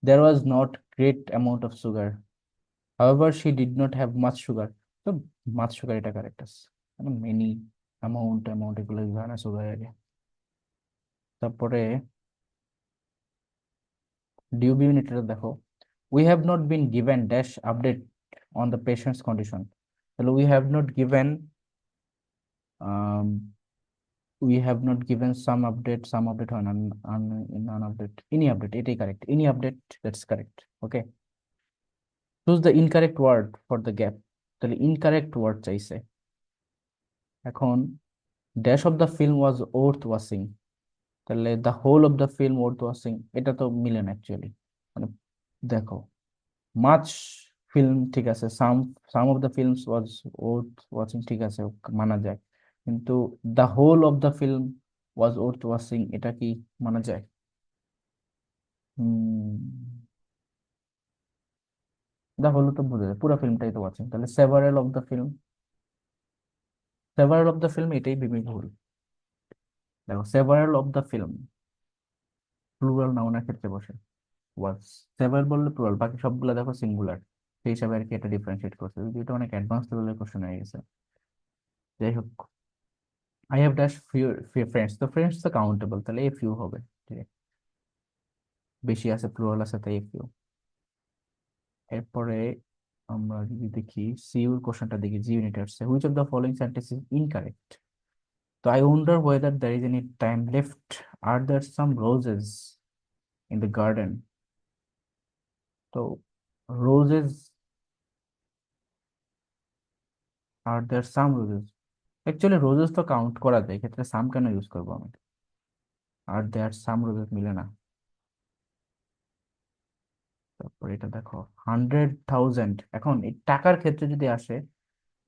there was not great amount of sugar. However, she did not have much sugar. So much sugar এটা correct আছে, মানে many, amount এগুলো হয় না sugar আগে। তারপরে ডিউবি ইউনিটটা দেখো, we have not been given dash update on the patient's condition, তাহলে um, we have not given some update হয় না, none update, any update, এটাই correct, any update, that's correct. Okay, choose the incorrect word for the gap, তাহলে incorrect word চাইছে। এখন dash of the film was worth watching, তাহলে the whole of the film worth watching, এটা তো মিলে না actually. মানে দেখো, মাচ ফিল্ম ঠিক আছে, some of the films was worth watching, ঠিক আছে, মানা যায়, কিন্তু the whole of the film was worth watching, এটা কি মানা যায়? দ্য হোল তো বোঝা যায়, পুরো ফিল্মটাই তো ওয়াচিং, তাহলে several of the film, several of the film এটাই বিমি ভুল। দেখো several of the film plural নাউনের ক্ষেত্রে বসে, ওয়াজ। সেভারাল বললে প্লুরাল, বাকি সবগুলো দেখো সিঙ্গুলার, সেই হিসাবে আর কি এটা ডিফারেন্সিয়েট করছে, যদিও এটা অনেক অ্যাডভান্স লেভেলের কোশ্চেন হয়ে গেছে। যাই হোক, I have dash few friends, তো ফ্রেন্ডস তো কাউন্টেবল, তাহলে এ ফিউ হবে, ঠিক আছে, বেশি আছে প্লুরাল আছে তাই এ ফিউ। এরপরে আমরা যদি দেখি সিউর কোশ্চেনটা দেখি, জি ইউনিট আসছে, which of the following sentence is incorrect. তো I wonder whether there is any time left, are there some roses in the garden. তো roses, are there some roses, actually roses তো count করা যায়, এক্ষেত্রে সাম কেন use করবো আমি, আর there some roses মিলে না। তারপর এটা দেখো 100,000, এখন এই টাকার ক্ষেত্রে যদি আসে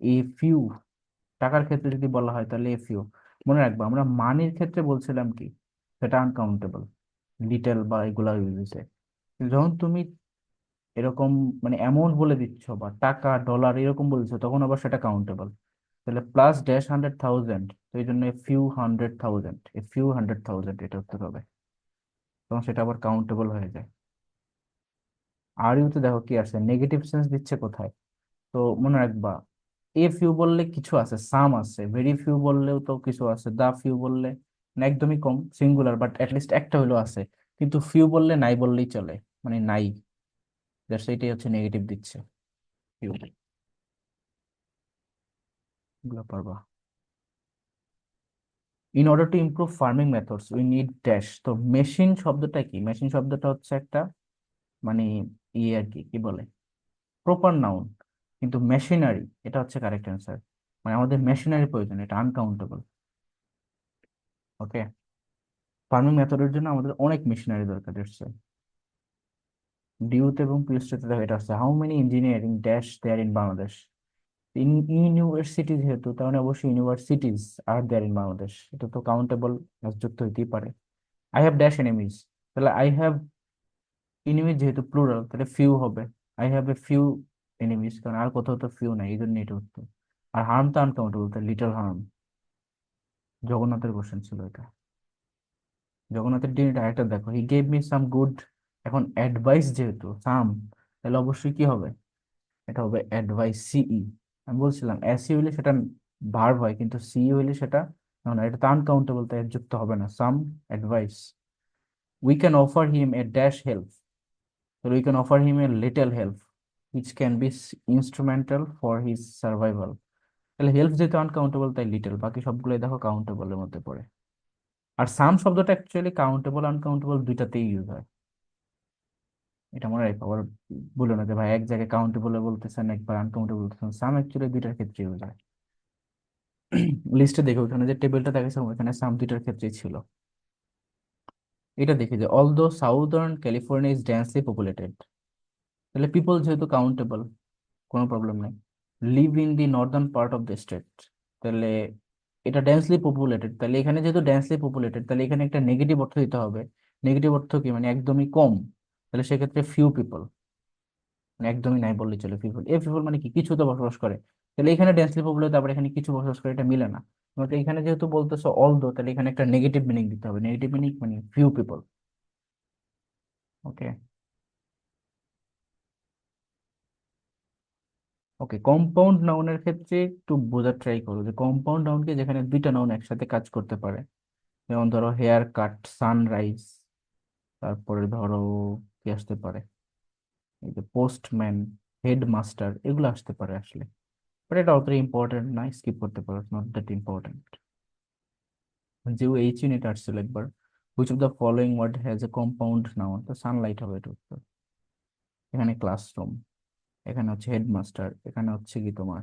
এ ফিউ, টাকার ক্ষেত্রে যদি বলা হয় তাহলে এ ফিউ। মনে রাখবো আমরা মানির ক্ষেত্রে বলছিলাম কি, সেটা আনকাউন্টেবল, লিটল বা এগুলা ইউজ হয়েছে। যখন তুমি এরকম মানে অ্যামাউন্ট বলে দিচ্ছ বা টাকা ডলার এরকম বলছো, তখন আবার সেটা কাউন্টেবল। তাহলে প্লাস ড্যাশ 100,000, তো এই জন্য এ ফিউ 100,000 এটা উত্তর হবে, তখন সেটা আবার কাউন্টেবল হয়ে যায়। আর ইউতে দেখো কি আছে, নেগেটিভ সেন্স দিচ্ছে কোথায়, তো মনে রাখবা এ ফিউ বললে কিছু আছে, সাম আছে, ভেরি ফিউ বললেও তো কিছু আছে, দা ফিউ বললে মানে একদমই কম, সিঙ্গুলার বাট লিস্ট একটা হইলো আছে, কিন্তু ফিউ বললে নাই বললেই চলে, মানে নাই, সেইটাই হচ্ছে নেগেটিভ দিচ্ছে ফিউ। এগুলো পারবা। In order to improve farming methods we need dash, তো মেশিন শব্দটা কি, মেশিন শব্দটা হচ্ছে একটা মানে ইয়ে আর কি, কি বলে, প্রপার নাউন, কিন্তু মেশিনারি এটা হচ্ছে কারেক্ট অ্যান্সার, মানে আমাদের মেশিনারি প্রয়োজন, এটা আনকাউন্টেবল। ওকে, ফার্মিং মেথডের জন্য আমাদের অনেক মেশিনারি দরকার হচ্ছে। ডিউতে এবং পিএসটিতে দেখো এটা আছে, how many engineering dash there in Bangladesh. University যেহেতু, তার মানে অবশ্যই universities are there in Bangladesh, এটা তো কাউন্টেবল যুক্ত হইতেই পারে। আই হ্যাভ ড্যাশ এনিমিজ, তাহলে আই হ্যাভ এনিমিজ যেহেতু প্লুরাল তাহলে ফিউ হবে, I have a few enemies, কারণ আর কোথাও তো ফিউ নাই, এই জন্য এটা উত্তর। আর হার্ম তো আনকাউন্টেবল, তাহলে লিটল হার্ম। জগন্নাথের কোশ্চেন ছিল এটা, জগন্নাথের ডিন আরেকটা দেখো, হি গেভ মি সাম গুড, এখন অ্যাডভাইস যেহেতু সাম, তাহলে অবশ্যই কি হবে, এটা হবে অ্যাডভাইস, সিই। আমি বলছিলাম এসি হইলে সেটা ভার্ব হয়, কিন্তু সি হইলে সেটা না, এটা তো আনকাউন্টেবল, তাই এর যুক্ত হবে না, সাম advice. We can offer him a dash help, so we can offer him a little help which can be instrumental for his survival। তাহলে হেল্প যেহেতু আনকাউন্টেবল তাই লিটল, বাকি সবগুলোই দেখো কাউন্টেবলের মধ্যে পড়ে। আর সাম শব্দটা অ্যাকচুয়ালি কাউন্টেবল আনকাউন্টেবল দুইটাতেই ইউজ হয়, এটা মনে রাখো। আবার বলো না যে ভাই এক জায়গায় কাউন্টেবল বলতেছেন একবার আনকাউন্টেবল বলতেছেন, সাম অ্যাকচুয়ালি দুইটার ক্ষেত্রে ইউজ হয়। লিস্টে দেখো ওখানে যে টেবিলটা দেখাচ্ছে ওখানে সাম দুইটার ক্ষেত্রেই ছিল। এটা দেখি যে although southern California is densely populated, তাহলে পিপল যেহেতু কাউন্টেবল কোনো প্রবলেম নেই। Live in the Northern part of the state, তাহলে এটা ডেন্সলি পপুলেটেড, তাহলে এখানে যেহেতু ডেন্সলি পপুলেটেড তাহলে এখানে একটা নেগেটিভ অর্থ দিতে হবে। নেগেটিভ অর্থ কি, মানে একদমই কম, তাহলে সেক্ষেত্রে ফিউ পিপল, মানে একদমই নাই বললে চলে, পিপল এ পিপল মানে কি, কিছু তো বসবাস করে, তাহলে এখানে ডেন্সলি পপুলেটেড তারপরে এখানে কিছু বসবাস করে, এটা মিলে না। তোমাকে এখানে যেহেতু বলতেছো অলদো, তাহলে এখানে একটা নেগেটিভ মিনিং দিতে হবে, নেগেটিভ মিনিং মানে ফিউ পিপল। ওকে, ওকে, কম্পাউন্ড নাউনের ক্ষেত্রে একটু বোঝার ট্রাই করো যে কম্পাউন্ড নাউন কি, যেখানে দুইটা নাউন একসাথে কাজ করতে পারে, যেমন ধরো হেয়ার কাট, সানরাইজ, তারপরে ধরো কি আসতে পারে, এই যে পোস্টম্যান, হেডমাস্টার, এগুলো আসতে পারে আসলে, বাট এটা অতটা ইম্পর্টেন্ট না, স্কিপ করতে পারো, নট দ্যাট ইম্পর্টেন্ট। যে এইচ ইউনিট আসছিল একবার, which of the following word has a compound noun, তো সানলাইট হবে এটা উত্তর। এখানে ক্লাসরুম, এখানে হচ্ছে হেডমাস্টার, এখানে হচ্ছে কি তোমার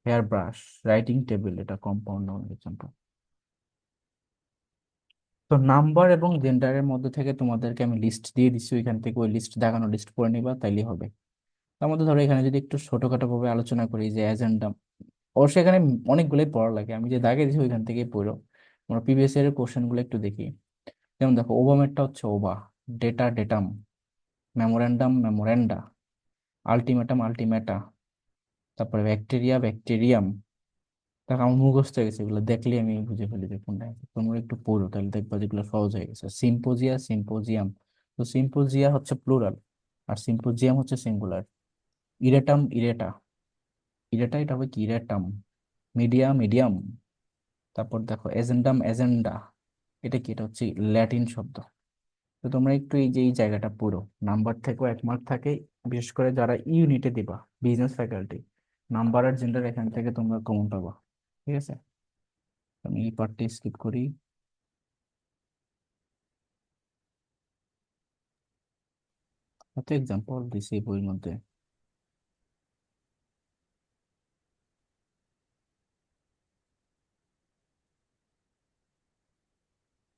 হেয়ার ব্রাশ, রাইটিং টেবিল, এটা কম্পাউন্ড নাউন এক্সাম্পল। তো নাম্বার এবং জেন্ডারের মধ্যে থেকে তোমাদেরকে আমি লিস্ট দিয়ে দিচ্ছি, ওইখান থেকে ওই লিস্ট দেখানো লিস্ট পড়ে নিবা তাইলে হবে। তার মধ্যে ধরো এখানে যদি একটু ছোটখাটো ভাবে আলোচনা করি যে এজেন্ডা, অবশ্যই এখানে অনেকগুলোই পড়া লাগে, আমি যে দাগে দিচ্ছি ওইখান থেকেই পড়ো। আমরা প্রিভিয়াস ইয়ারের কোশ্চেন গুলো একটু দেখি। যেমন দেখো ওবামেরটা হচ্ছে ওবা, data datum, memorandum memoranda, ultimatum ultimata, তারপরে ব্যাকটেরিয়া ব্যাকটেরিয়াম, দেখো আমার মুখস্থ হয়ে গেছে, এগুলো দেখলে আমি বুঝে ফেলি যে কোনটা answer। তোমরা একটু পড়ো তাহলে দেখবা যেগুলো সহজ হয়ে গেছে। Symposia, symposium. তো সিম্পোজিয়া হচ্ছে প্লুরাল, আর সিম্পোজিয়াম হচ্ছে সিঙ্গুলার। ইরেটাম, ইরেটা। ইরেটা এটা হবে কি, ইরেটাম। Media, medium. তারপর দেখো এজেন্ডাম, এজেন্ডা। এটা কি, এটা হচ্ছে ল্যাটিন শব্দ। তো তোমরা একটু এই যে এই জায়গাটা পুরো নাম্বার থেকেও 1 মার্ক থাকে, বিশেষ করে যারা ইউনিটে দিবা, বিজনেস ফ্যাকাল্টি, নাম্বার আর জেন্ডার এখান থেকে তোমরা কমন পাবা। ঠিক আছে, আমি এই পার্টটি স্কিপ করি। কত এক্সাম্পল দিছি এই বইয়ের মধ্যে।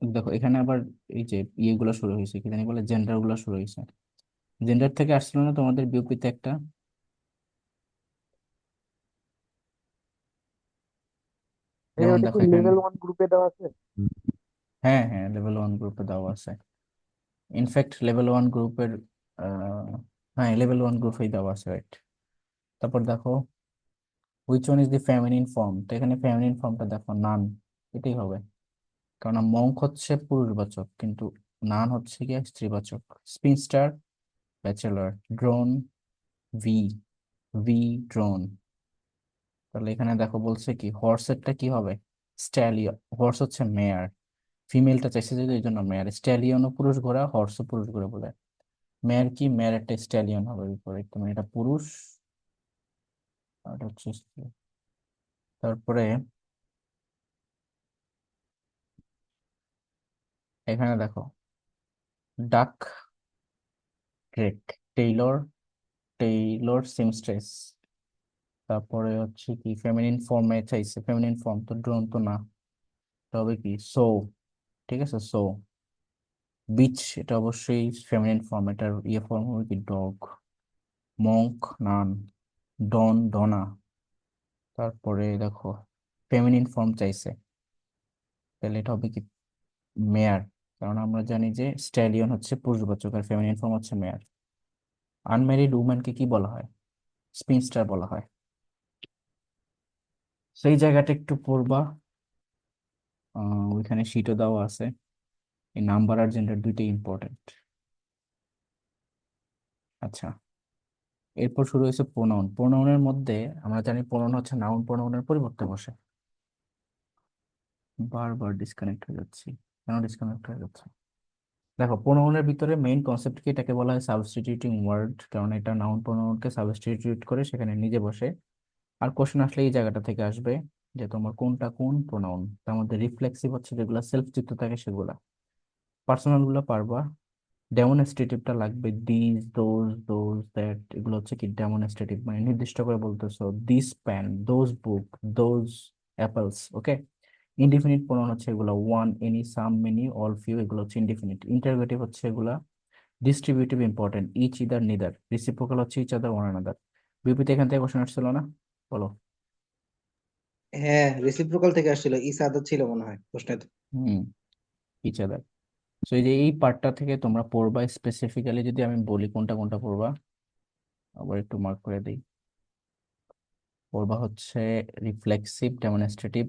দেখো এখানে আবার এই যে ইয়েগুলো শুরু হয়েছে, কি জানি বলে, জেন্ডার গুলো শুরু হয়েছে। জেন্ডার থেকে আসছিল না তোমাদের বিউপিতে একটা? যেমন ওটা দেখো কি এখানে, লেভেল 1 গ্রুপে দেওয়া আছে? হ্যাঁ হ্যাঁ, লেভেল 1 গ্রুপে দেওয়া আছে। ইনফ্যাক্ট লেভেল 1 গ্রুপের, হ্যাঁ লেভেল 1 গ্রুপেই দেওয়া আছে, রাইট। তারপর দেখো which one is the feminine form, তো এখানে ফেমিনিন ফর্মটা দেখো নান, এটাই হবে। কারণ মঙ্ক হচ্ছে পুরুষবাচক, কিন্তু নান হচ্ছে কি স্ত্রীবাচক। Spinster, bachelor. Drone, bee, bee drone. তাহলে এখানে দেখো বলছে কি হর্সেরটা কি হবে, স্ট্যালিয়ন। হর্স হচ্ছে মেয়ার, ফিমেলটা চাইছে যদি এই জন্য মেয়ার। স্ট্যালিয়নও পুরুষ ঘোড়া, হর্সও পুরুষ ঘোড়া বলে। মেয়ার কি, মেয়ার একটা স্ট্যালিয়ন হবে বিপরীত, মানে এটা পুরুষ আর এটা হচ্ছে স্ত্রী। তারপরে এখানে দেখো ডাক, গ্রেক। Taylor, Taylor সিমস্ট্রেস। তারপরে হচ্ছে কি ফেমিনিন ফর্মে চাইছে, ফেমিনিন ফর্ম তো ড্রোন তো না, তবে কি সো। ঠিক আছে, সো। বিচ, এটা অবশ্যই ফেমিনিন ফর্ম, এটার ইয়ে ফর্ম হবে কি ডগ। মঙ্ক, নান। ডন, ডনা। তারপরে দেখো ফেমিনিন ফর্ম চাইছে, তাহলে এটা হবে কি মেয়ার। কারণ আমরা জানি যে স্ট্যালিয়ন হচ্ছে পুরুষবাচক আর ফেমিনিন ফর্ম হচ্ছে মেয়ার। আনম্যারিড উম্যানকে কি বলা হয়, স্পিনস্টার বলা হয়। সেই জায়গাটা একটু পড়বা, ওইখানে শিটও দেওয়া আছে। এই নাম্বার আর জেন্ডার দুইটাই ইম্পর্টেন্ট। আচ্ছা, এরপর শুরু হয়েছে প্রোনাউন। প্রোনাউনের মধ্যে আমরা জানি প্রোনাউন হচ্ছে নাউন প্রোনাউনের পরিবর্তে বসে। বারবার ডিসকানেক্ট হয়ে যাচ্ছি, কেন ডিসকানেক্ট হয়ে যাচ্ছে? দেখো প্রোনাউনের ভিতরে মেইন কনসেপ্ট কি, এটাকে বলা হয় সাবস্টিটিউটিং ওয়ার্ড, কারণ এটা নাউন প্রোনাউনকে সাবস্টিটিউট করে সেখানে নিজে বসে। আর কোশ্চেন আসলে এই জায়গাটা থেকে আসবে যে তোমার কোনটা কোন প্রোনাউন। তার মধ্যে রিফ্লেক্সিভ হচ্ছে যেগুলো সেলফ যুক্ত থাকে সেগুলা। পার্সোনাল গুলো পারবা। ডেমনস্ট্রেটিভটা লাগবে, দিস, দোজ, দ্যাট, এগুলো হচ্ছে কি ডেমনস্ট্রেটিভ, মানে নির্দিষ্ট করে বলতেছো this pen, those book, those apples. Okay. Indefinite pronoun হচ্ছে এগুলো one, any, some, many, all, few, এগুলো হচ্ছে ইনডিফিনিট। ইন্টারোগেটিভ হচ্ছে এগুলা distributive, important, each, either, neither. Reciprocal হচ্ছে ইচ আদার, ওয়ান আনাদার। বিপরীতে এখান থেকে কোশ্চেন আসছিল না, বলো। হ্যাঁ, রেসিপ্রোকাল থেকে আসছিল, ইস আদত ছিল মনে হয় প্রশ্নে। হুম, ইচ আদার। সো এই যে এই পার্টটা থেকে তোমরা পড়বা স্পেসিফিক্যালি, যদি আমি বলি কোনটা কোনটা পড়বা, আবার একটু মার্ক করে দিই। পড়বা হচ্ছে রিফ্লেক্সিভ, ডেমনস্ট্রেটিভ,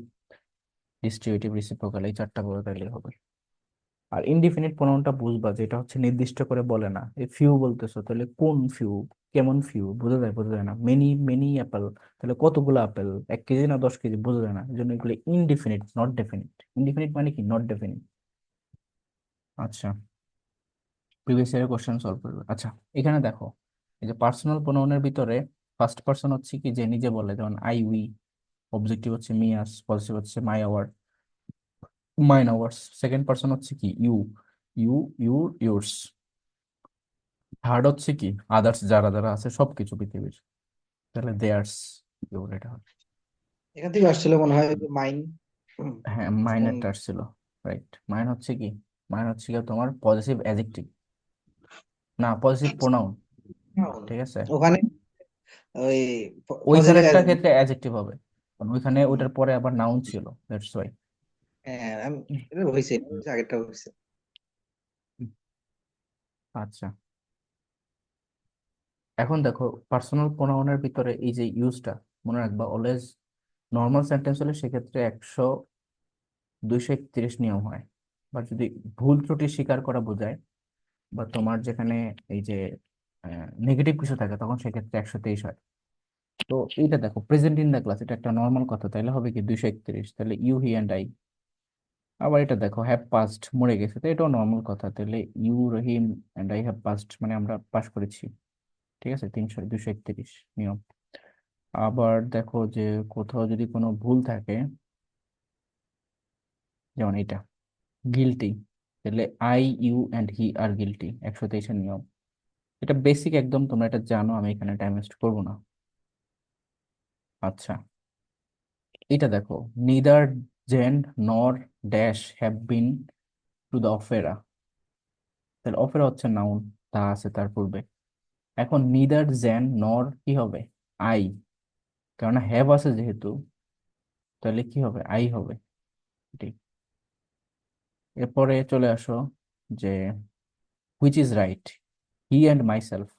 ডিস্ট্রিবিউটিভ, রিসিপ্রোকাল, এই চারটা পড়ে তাহলে হবে। আর ইনডিফিনিট প্রোনাউনটা বুঝবা যে এটা হচ্ছে নির্দিষ্ট করে বলে না। এই ফিউ বলতেছো, তাহলে কোন ফিউ, কেমন ফিউ, বোঝা যায় বোঝা যায় না। মেনি, মেনি অ্যাপেল, তাহলে কতগুলো আপেল, 1 কেজি না 10 কেজি, বোঝা যায় না। এই জন্য এগুলো ইনডিফিনিট, নট ডেফিনিট। ইনডিফিনিট মানে কি, নট ডেফিনিট। আচ্ছা, প্রিভিয়াস ইয়ারের কোশ্চেন সলভ করবে। আচ্ছা, এখানে দেখো এই যে পার্সোনাল প্রোনাউনের ভিতরে ফার্স্ট পার্সন হচ্ছে কি যে নিজে বলে, যেমন আই, উই। অবজেক্টিভ হচ্ছে মি, আস। পজিটিভ হচ্ছে my, our, mine, ours. Second person হচ্ছে কি you, you, your, yours. Third হচ্ছে কি আদার্স, যারা যারা আছে সবকিছু পৃথিবীর, তাহলে দেয়ার্স, ইউর, এটা হবে। এখান থেকে আসছিল মনে হয় মাইন। হ্যাঁ, মাইনেরটা আসছিল, রাইট। মাইন হচ্ছে কি, মাইন হচ্ছে কি তোমার পজিটিভ অ্যাডজেক্টিভ, না পজিটিভ প্রোনাউন। ঠিক আছে, ওখানে ওই পজিটিভ। ওইখানেরটার ক্ষেত্রে অ্যাডজেক্টিভ হবে, কারণ ওইখানে ওটার পরে আবার নাউন ছিল, দ্যাটস ওয়াই। হ্যাঁ, এটা হয়েছে, আগেরটা হয়েছে। আচ্ছা, এখন দেখো পার্সোনাল প্রোনাউনের ভিতরে এই যে ইউজটা মনে রাখবা অলওয়েজ, নর্মাল সেন্টেন্স হলে সেক্ষেত্রে 231 নিয়ম হয়। বা যদি ভুল ত্রুটি স্বীকার করা বোঝায়, বা তোমার যেখানে এই যে নেগেটিভ কিছু থাকে, তখন সেক্ষেত্রে 123 হয়। তো এইটা দেখো, প্রেজেন্ট ইন দ্য ক্লাস, এটা একটা নর্মাল কথা, তাহলে হবে কি 231, তাহলে ইউ, হি অ্যান্ড আই। আবার এটা দেখো, হ্যাভ পাস্ট, মরে গেছে, তো এটাও নর্মাল কথা, তাহলে you, Rahim and I have passed, মানে আমরা পাস করেছি। ঠিক আছে, 231 নিয়ম। আবার দেখো যে কোথাও যদি কোনো ভুল থাকে, যেমন এটা গিলটি, তাহলে I, you and he are guilty, 123 নিয়ম। এটা বেসিক একদম, তোমরা এটা জানো, আমি এখানে টাইম ওয়েস্ট করবো না। আচ্ছা, এটা দেখো, নিদার জেন নর dash have been to the Opera, তাহলে অপেরা হচ্ছে নাউন, তা আছে তার পূর্বে। এখন নিদার জেন নর কি হবে? আই, কেননা হ্যাভ আছে যেহেতু, তাহলে কি হবে? আই হবে। ঠিক। এরপরে চলে আসো যে which is right, he and myself.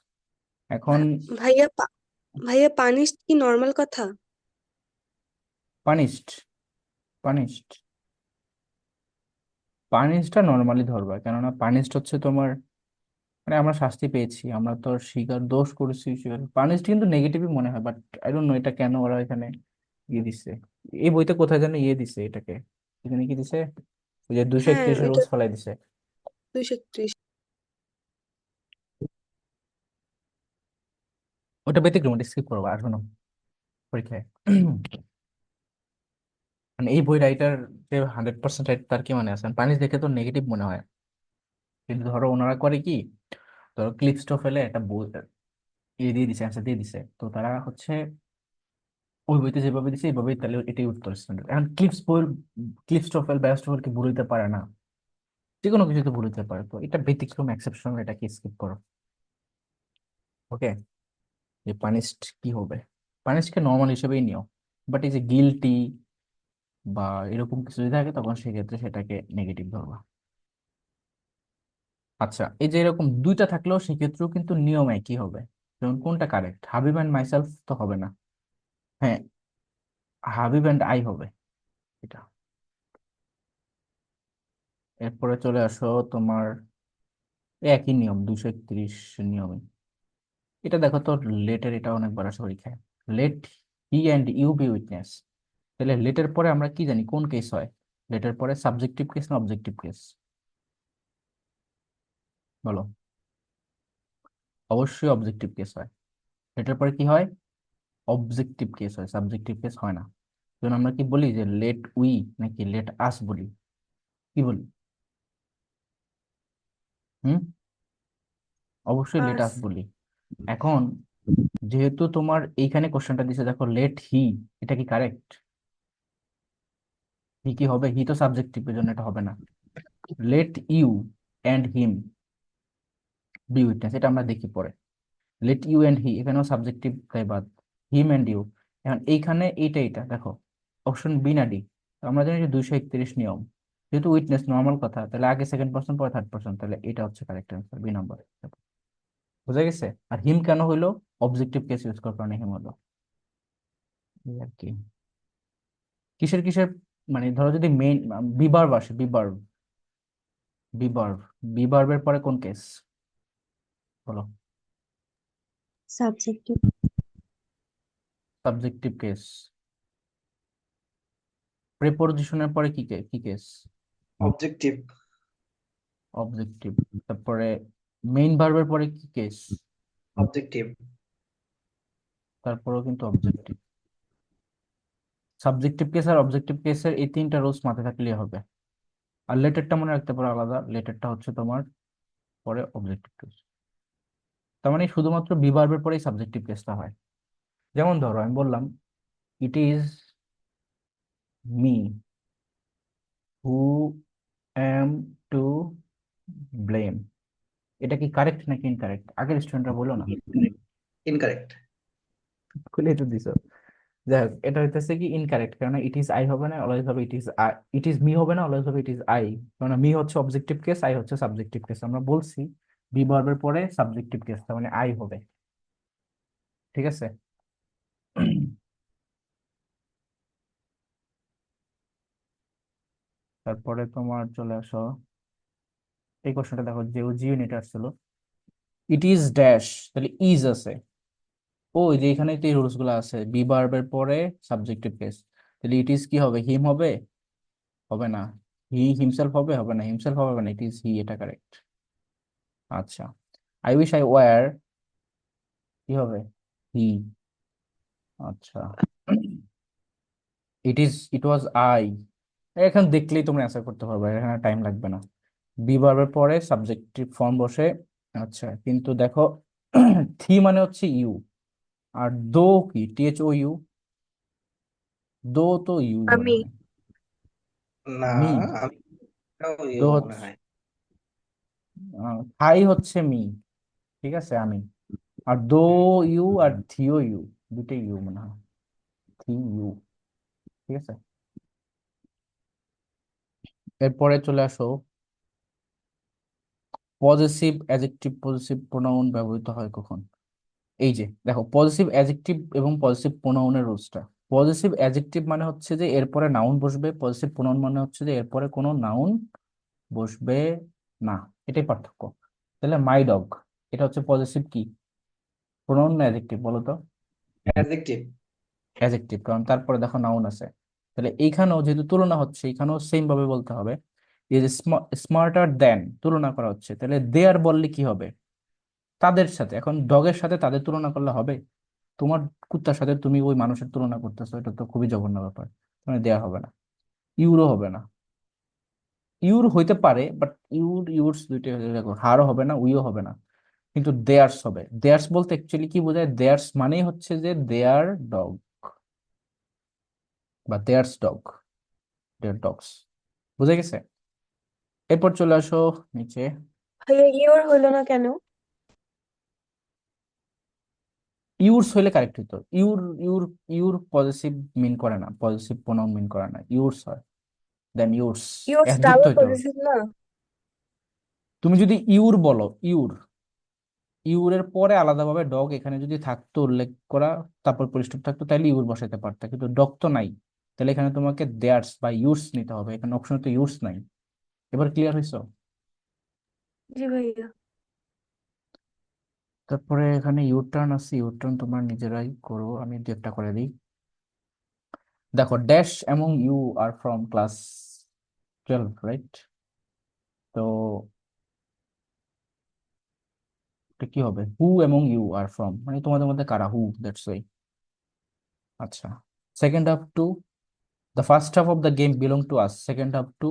এখন ভাইয়া ভাইয়া পানিশ কি নর্মাল কথা? পানিশড, পানিশড, পানিশডটা নর্মালি ধরবা, কেননা পানিশড হচ্ছে তোমার, মানে আমরা শাস্তি পেয়েছি, আমরা তো আর স্বীকার, দোষ করেছি স্বীকার। পানিশড কিন্তু নেগেটিভই মনে হয়, বাট আই ডোন্ট নো এটা কেন ওরা এখানে ইয়ে দিচ্ছে। এই বইতে কোথায় যেন ইয়ে দিছে এটাকে, এখানে কি দিছে, ওই যে দুশো হ্যাঁ, একত্রিশের ওইটা রুলস ফেলাই দিছে। 231। ওটা ব্যতিক্রম, ওটা স্কিপ করবো, আসবো না পরীক্ষায়। মানে এই বই রাইটার যে 100% রাইট, তার কি মানে আছে? পানিশ দেখে তো নেগেটিভ মনে হয়, কিন্তু ধরো ওনারা করে কি, ধরো ক্লিপ স্টোফেলে একটা বই ইয়ে দিয়ে দিছে, অ্যান্সার দিয়ে দিছে, তো তারা হচ্ছে ওই বইতে যেভাবে দিছে এইভাবেই, তাহলে এটাই উত্তর স্ট্যান্ডার্ড। এখন ক্লিপস্টোফেল ব্যারিস্টোফেলকে ভুল হইতে পারে না, যে কোনো কিছুতে ভুল হইতে পারে, তো এটা ব্যতিক্রম, এক্সেপশন, এটাকে স্কিপ করো। ওকে, যে পানিশড কি হবে, পানিশকে নর্মাল হিসেবেই নিও, বাট এই যে গিলটি বা এরকম কিছু যদি থাকে, তখন সেক্ষেত্রে সেটাকে নেগেটিভ ধরবা। আচ্ছা, এই যে এরকম দুইটা থাকলেও সেক্ষেত্রেও কিন্তু নিয়ম একই হবে। যেমন কোনটা কারেক্ট, হাবিব অ্যান্ড মাইসেলফ তো হবে না, হ্যাঁ হাবিব অ্যান্ড আই হবে এটা। এরপরে চলে আসো তোমার একই নিয়ম, 231 নিয়মে। এটা দেখো তো, লেটের এটা অনেকবার আসে পরীক্ষায়, let he and you be witness, তাহলে লেটের পরে আমরা কি জানি কোন কেস হয়? লেটের পরে সাবজেক্টিভ কেস না অবজেক্টিভ কেস? বলো। অবশ্যই অবজেক্টিভ কেস হয়। লেটের পরে কি হয়? অবজেক্টিভ কেস হয়, সাবজেক্টিভ কেস হয় না। যেমন আমরা কি বলি, যে লেট উই নাকি লেট আস বলি, কি বলি? হুম, অবশ্যই লেট আস। আস বলি। এখন যেহেতু তোমার এইখানে কোশ্চেনটা দিছে, দেখো লেট হি, এটা কি কারেক্ট? হি কি হবে? হি তো সাবজেক্টিভ, এর জন্য এটা হবে না। Let you and him be witness, এটা আমরা দেখি পরে। লেট ইউ অ্যান্ড হি, এখানেও সাবজেক্টিভ, তাই বাদ। হিম অ্যান্ড ইউ, এখন এইখানে এইটা দেখো, অপশন বি না ডি? আমরা জানি যে 231 নিয়ম, যেহেতু উইটনেস নর্মাল কথা, তাহলে আগে সেকেন্ড পার্সন পরে থার্ড পার্সন, তাহলে এটা হচ্ছে কারেক্ট অ্যান্সার, বি নাম্বার। বুঝা গেছে? আর হিম কেন হইলো? অবজেক্টিভ কেস ইউজ করার কারণে হিম হলো। এই আর কি। কিসের কিসের, মানে ধরো যদি মেইন বিভার্ব আসে, বিভার্ব বিভার্বের পরে কোন কেস? বলো। সাবজেক্টিভ। Subjective case. প্রিপোজিশনের পরে কি কেস? অবজেক্টিভ। অবজেক্টিভ। তারপরে মেইন ভার্বের পরে কি কেস? অবজেক্টিভ। তারপরেও কিন্তু অবজেক্টিভ। সাবজেক্টিভ কেস আর অবজেক্টিভ কেসের এই তিনটা রুলস মাথায় থাকলেই হবে। আর লেটারটা মনে রাখতে পারো আলাদা, লেটারটা হচ্ছে তোমার পরে অবজেক্টিভ কেস। তার মানে শুধুমাত্র বি ভার্বের পরেই সাবজেক্টিভ কেসটা হয়। যেমন ধরো আমি বললাম, it is me who am to blame, এটা কি কারেক্ট নাকি ইনকারেক্ট? আগের স্টুডেন্টরা বলো না, ইনকারেক্ট। খুলে তো দিছো। যাই হোক, এটা হইতেছে কি ইনকারেক্ট, কারণ ইট ইজ আই হবে না, অলওয়েজ হবে ইট ইজ মি হবে না, অলওয়েজ হবে ইট ইজ আই। কারণ মি হচ্ছে অবজেক্টিভ কেস, আই হচ্ছে সাবজেক্টিভ কেস। আমরা বলছি বি ভার্বের পরে সাবজেক্টিভ কেস, তার মানে আই হবে। ঠিক আছে। তারপরে তোমার চলে আসো, এই কোশ্চেনটা দেখো, যে জি ইউনিট আসছিল, ইট ইজ ড্যাশ, তাহলে ইজ আছে, ওই যে এখানে তো এই রুলস গুলো আছে, বি ভার্বের পরে সাবজেক্টিভ কেস, তাহলে ইট ইজ কি হবে, হিম হবে, হবে না, হি হিমসেলফ হবে, হবে না, হিমসেলফ হবে না, ইট ইজ হি, এটা কারেক্ট। আচ্ছা, আই উইশ আই ওয়্যার, কি হবে, হি। আচ্ছা, ইট ওয়াজ আই, এখন দেখলেই তোমরা অ্যান্সার করতে পারবে, এখানে টাইম লাগবে না, বি ভার্বের পরে সাবজেক্টিভ ফর্ম বসে। আচ্ছা, কিন্তু দেখো থি মানে হচ্ছে ইউ, আর দো কি, টিএচ ও ইউ, দো তো ইউ মনে আমি হয়, না, মি, আমি দো মনে হচ্ছে হয়। থাই হচ্ছে মি, ঠিক আছে, আমি, আর দো ইউ আর থিও ইউ, দুটোই ইউ মনে হয়, থি ইউ, ঠিক আছে। এরপরে চলে আসো, পজেসিভ অ্যাডজেক্টিভ পজেসিভ প্রোনাউন ব্যবহৃত হয় কখন। এই যে দেখো, পজিটিভ অ্যাডজেক্টিভ এবং পজিটিভ প্রোনাউনের রুলসটা, পজিটিভ অ্যাডজেক্টিভ মানে হচ্ছে যে এরপরে নাউন বসবে, পজিটিভ প্রোনাউন মানে হচ্ছে যে এরপরে কোনো নাউন বসবে না, এটাই পার্থক্য। তাহলে মাই ডগ, এটা হচ্ছে পজিটিভ কি, প্রোনাউন না অ্যাডজেক্টিভ বলো তো, অ্যাডজেক্টিভ। অ্যাডজেক্টিভ, কারণ তারপরে দেখো নাউন আছে। তাহলে এইখানেও যেহেতু তুলনা হচ্ছে, এখানেও সেম ভাবে বলতে হবে, ইজ স্মার্টার দেন, তুলনা করা হচ্ছে, তাহলে দেয়ার বললে কি হবে, তাদের সাথে। এখন ডগের সাথে তাদের তুলনা করলে হবে, তোমার কুত্তার সাথে তুমি ওই মানুষের তুলনা করতেছো, এটা তো খুবই জঘন্য ব্যাপার, মানে দেয়া হবে না, ইউরো হবে না, ইউর হইতে পারে বাট ইউরস দুইটা দেখো, হারও হবে না, উইও হবে না, কিন্তু দেয়ার্স হবে। দেয়ার্স বলতে অ্যাকচুয়ালি কি বোঝায়, দেয়ার্স মানেই হচ্ছে যে দেয়ার ডগ বা দেয়ার্স ডগ, দেয়ার ডগস, বুঝে গেছে। এরপর চলে আসো নিচে, ভাইয়া ইওর হইলো না কেন? ইউরস হইলে কারেক্ট হইতো, ইউর ইউর পজিটিভ মিন করে না, পজিটিভ প্রোনাউন মিন করে না, ইউরস হয়, দেন ইউরস, ইওর অ্যাডজেক্ট স্টারও হইতো। পজিটিভ না? তুমি যদি ইউর বলো, ইউরের পরে আলাদাভাবে ডগ এখানে যদি থাকতো উল্লেখ করা, তারপর পরিষ্কার থাকতো, তাহলে ইউর বসাইতে পারতা, কিন্তু ডগ তো নাই, তাহলে এখানে তোমাকে দেয়ার্স বা ইউরস নিতে হবে, এখানে অপশন তো ইউরস নাই। এবার ক্লিয়ার হয়েছে। জি ভাইয়া। তারপরে এখানে ইউর টার্ন আছে, ইউর টার্ন তোমরা নিজেরাই করো, আমি দু একটা করে দিই। দেখো, ড্যাশ এবং you are from class 12, right? তো এটা কি হবে, হু এবং ইউ আর ফ্রম, মানে তোমাদের মধ্যে কারা, হু, দ্যাটস ওয়াই। আচ্ছা, second half to, the first half of the game belong to us, second half to,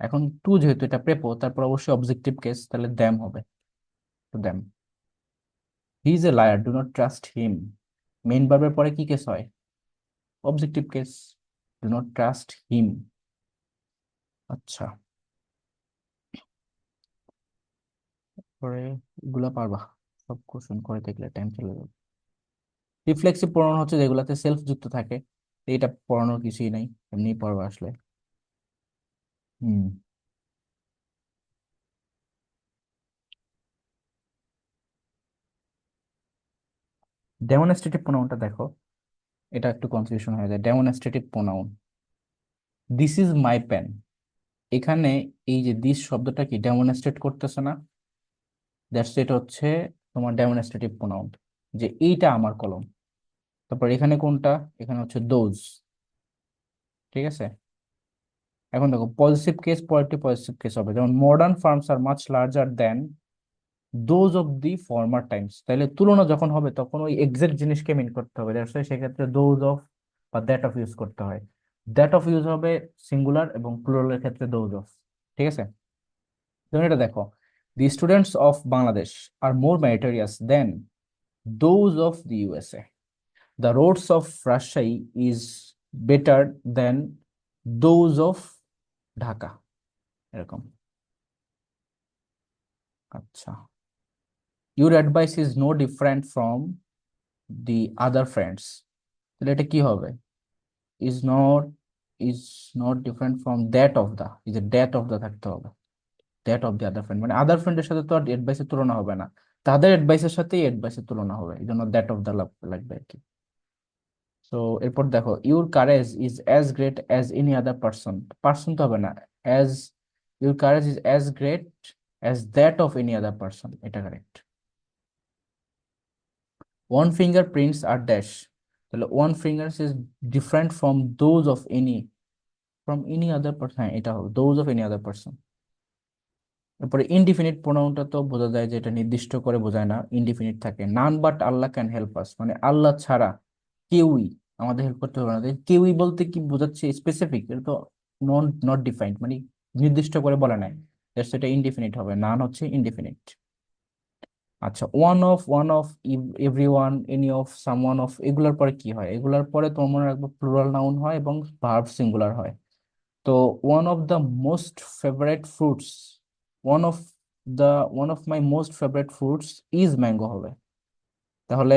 এখন টু যেহেতু এটা প্রেপো, তারপর অবশ্যই অবজেক্টিভ কেস, তাহলে দ্যাম হবে, তো them. He is a liar, do not trust him, main ভার্বের পরে কি কেস হয়, objective case, do not trust him. আচ্ছা, পরে এগুলা পারবা, সব কোশ্চেন করে দেখলে টাইম চলে যাবে। রিফ্লেক্সিভ প্রোনাউন হচ্ছে যেগুলাতে সেলফ যুক্ত থাকে, এটা পড়ানোর কিছুই নাই, এমনি পড়বা আসলে। হুম, ডেমনস্ট্রেটিভ প্রোনাউনটা দেখো, এটা একটু কনফিউশন হয়ে যায়। Demonstrative pronoun, this is my pen, এখানে এই যে দিস শব্দটা কি ডেমনস্ট্রেট করতেছে না, দ্যাটস ইট হচ্ছে তোমার ডেমনস্ট্রেটিভ প্রোনাউন, যে এইটা আমার কলম। তারপর এখানে কোনটা, এখানে হচ্ছে দোজ, ঠিক আছে। এখন দেখো, পজিটিভ কেস পরেরটি পজিটিভ কেস হবে, যেমন modern firms are much larger than those of the former times, তাহলে তুলনা যখন হবে তখন ওই এক্সাক্ট জিনিসকে মিন করতে হবে, দ্যাটস ওয়াই সেক্ষেত্রে দোজ অফ বা দ্যাট অফ ইউজ করতে হয়। দ্যাট অফ ইউজ হবে সিঙ্গুলার এবং প্লুরালের ক্ষেত্রে দোজ অফ, ঠিক আছে। যেমন এটা দেখো, the students of Bangladesh are more meritorious than those of the USA, the roads of Rajshahi is better than those of Dhaka, এরকম। আচ্ছা, your advice is no different from the other friends, তাহলে এটা কি হবে, is not, is not different from that of the, এই যে that of the থাকতে হবে, that of the other friend, মানে আদার ফ্রেন্ডের সাথে তো আর অ্যাডভাইসের তুলনা হবে না, তাদের অ্যাডভাইসের সাথেই অ্যাডভাইসের তুলনা হবে, এই জন্য দ্যাট অফ দা লাগবে আর কি। তো এরপর দেখো, your courage is as great as any other person. Person তো হবে না, as, your courage is as great as that of any other person, এটা কারেক্ট। ওয়ান ফিঙ্গার প্রিন্টস আর ড্যাশ, তাহলে one fingers is different from those of any, from any other person, হ্যাঁ এটা হবে those of any other person. এরপরে indefinite প্রোনাউনটা তো বোঝা যায় যে এটা নির্দিষ্ট করে বোঝায় না, ইনডিফিনিট থাকে। None but Allah can help us, মানে আল্লাহ ছাড়া কেউই আমাদের হেল্প করতে পারবে না। তো কেউই বলতে কি বোঝাচ্ছে? স্পেসিফিক, এটা তো নট ডিফাইন্ড, মানে নির্দিষ্ট করে বলে নাই, সেটা ইনডিফিনিট হবে, নান হচ্ছে ইনডিফিনিট। আচ্ছা, one of every one, any of, someone of, এগুলার পরে কি হয়? এগুলার পরে তোমার মনে রাখবো প্লুরাল নাউন হয় এবং ভার্ব সিঙ্গুলার হয়। তো one of the most favourite fruits, one of the one of my most favourite fruits is mango হবে। তাহলে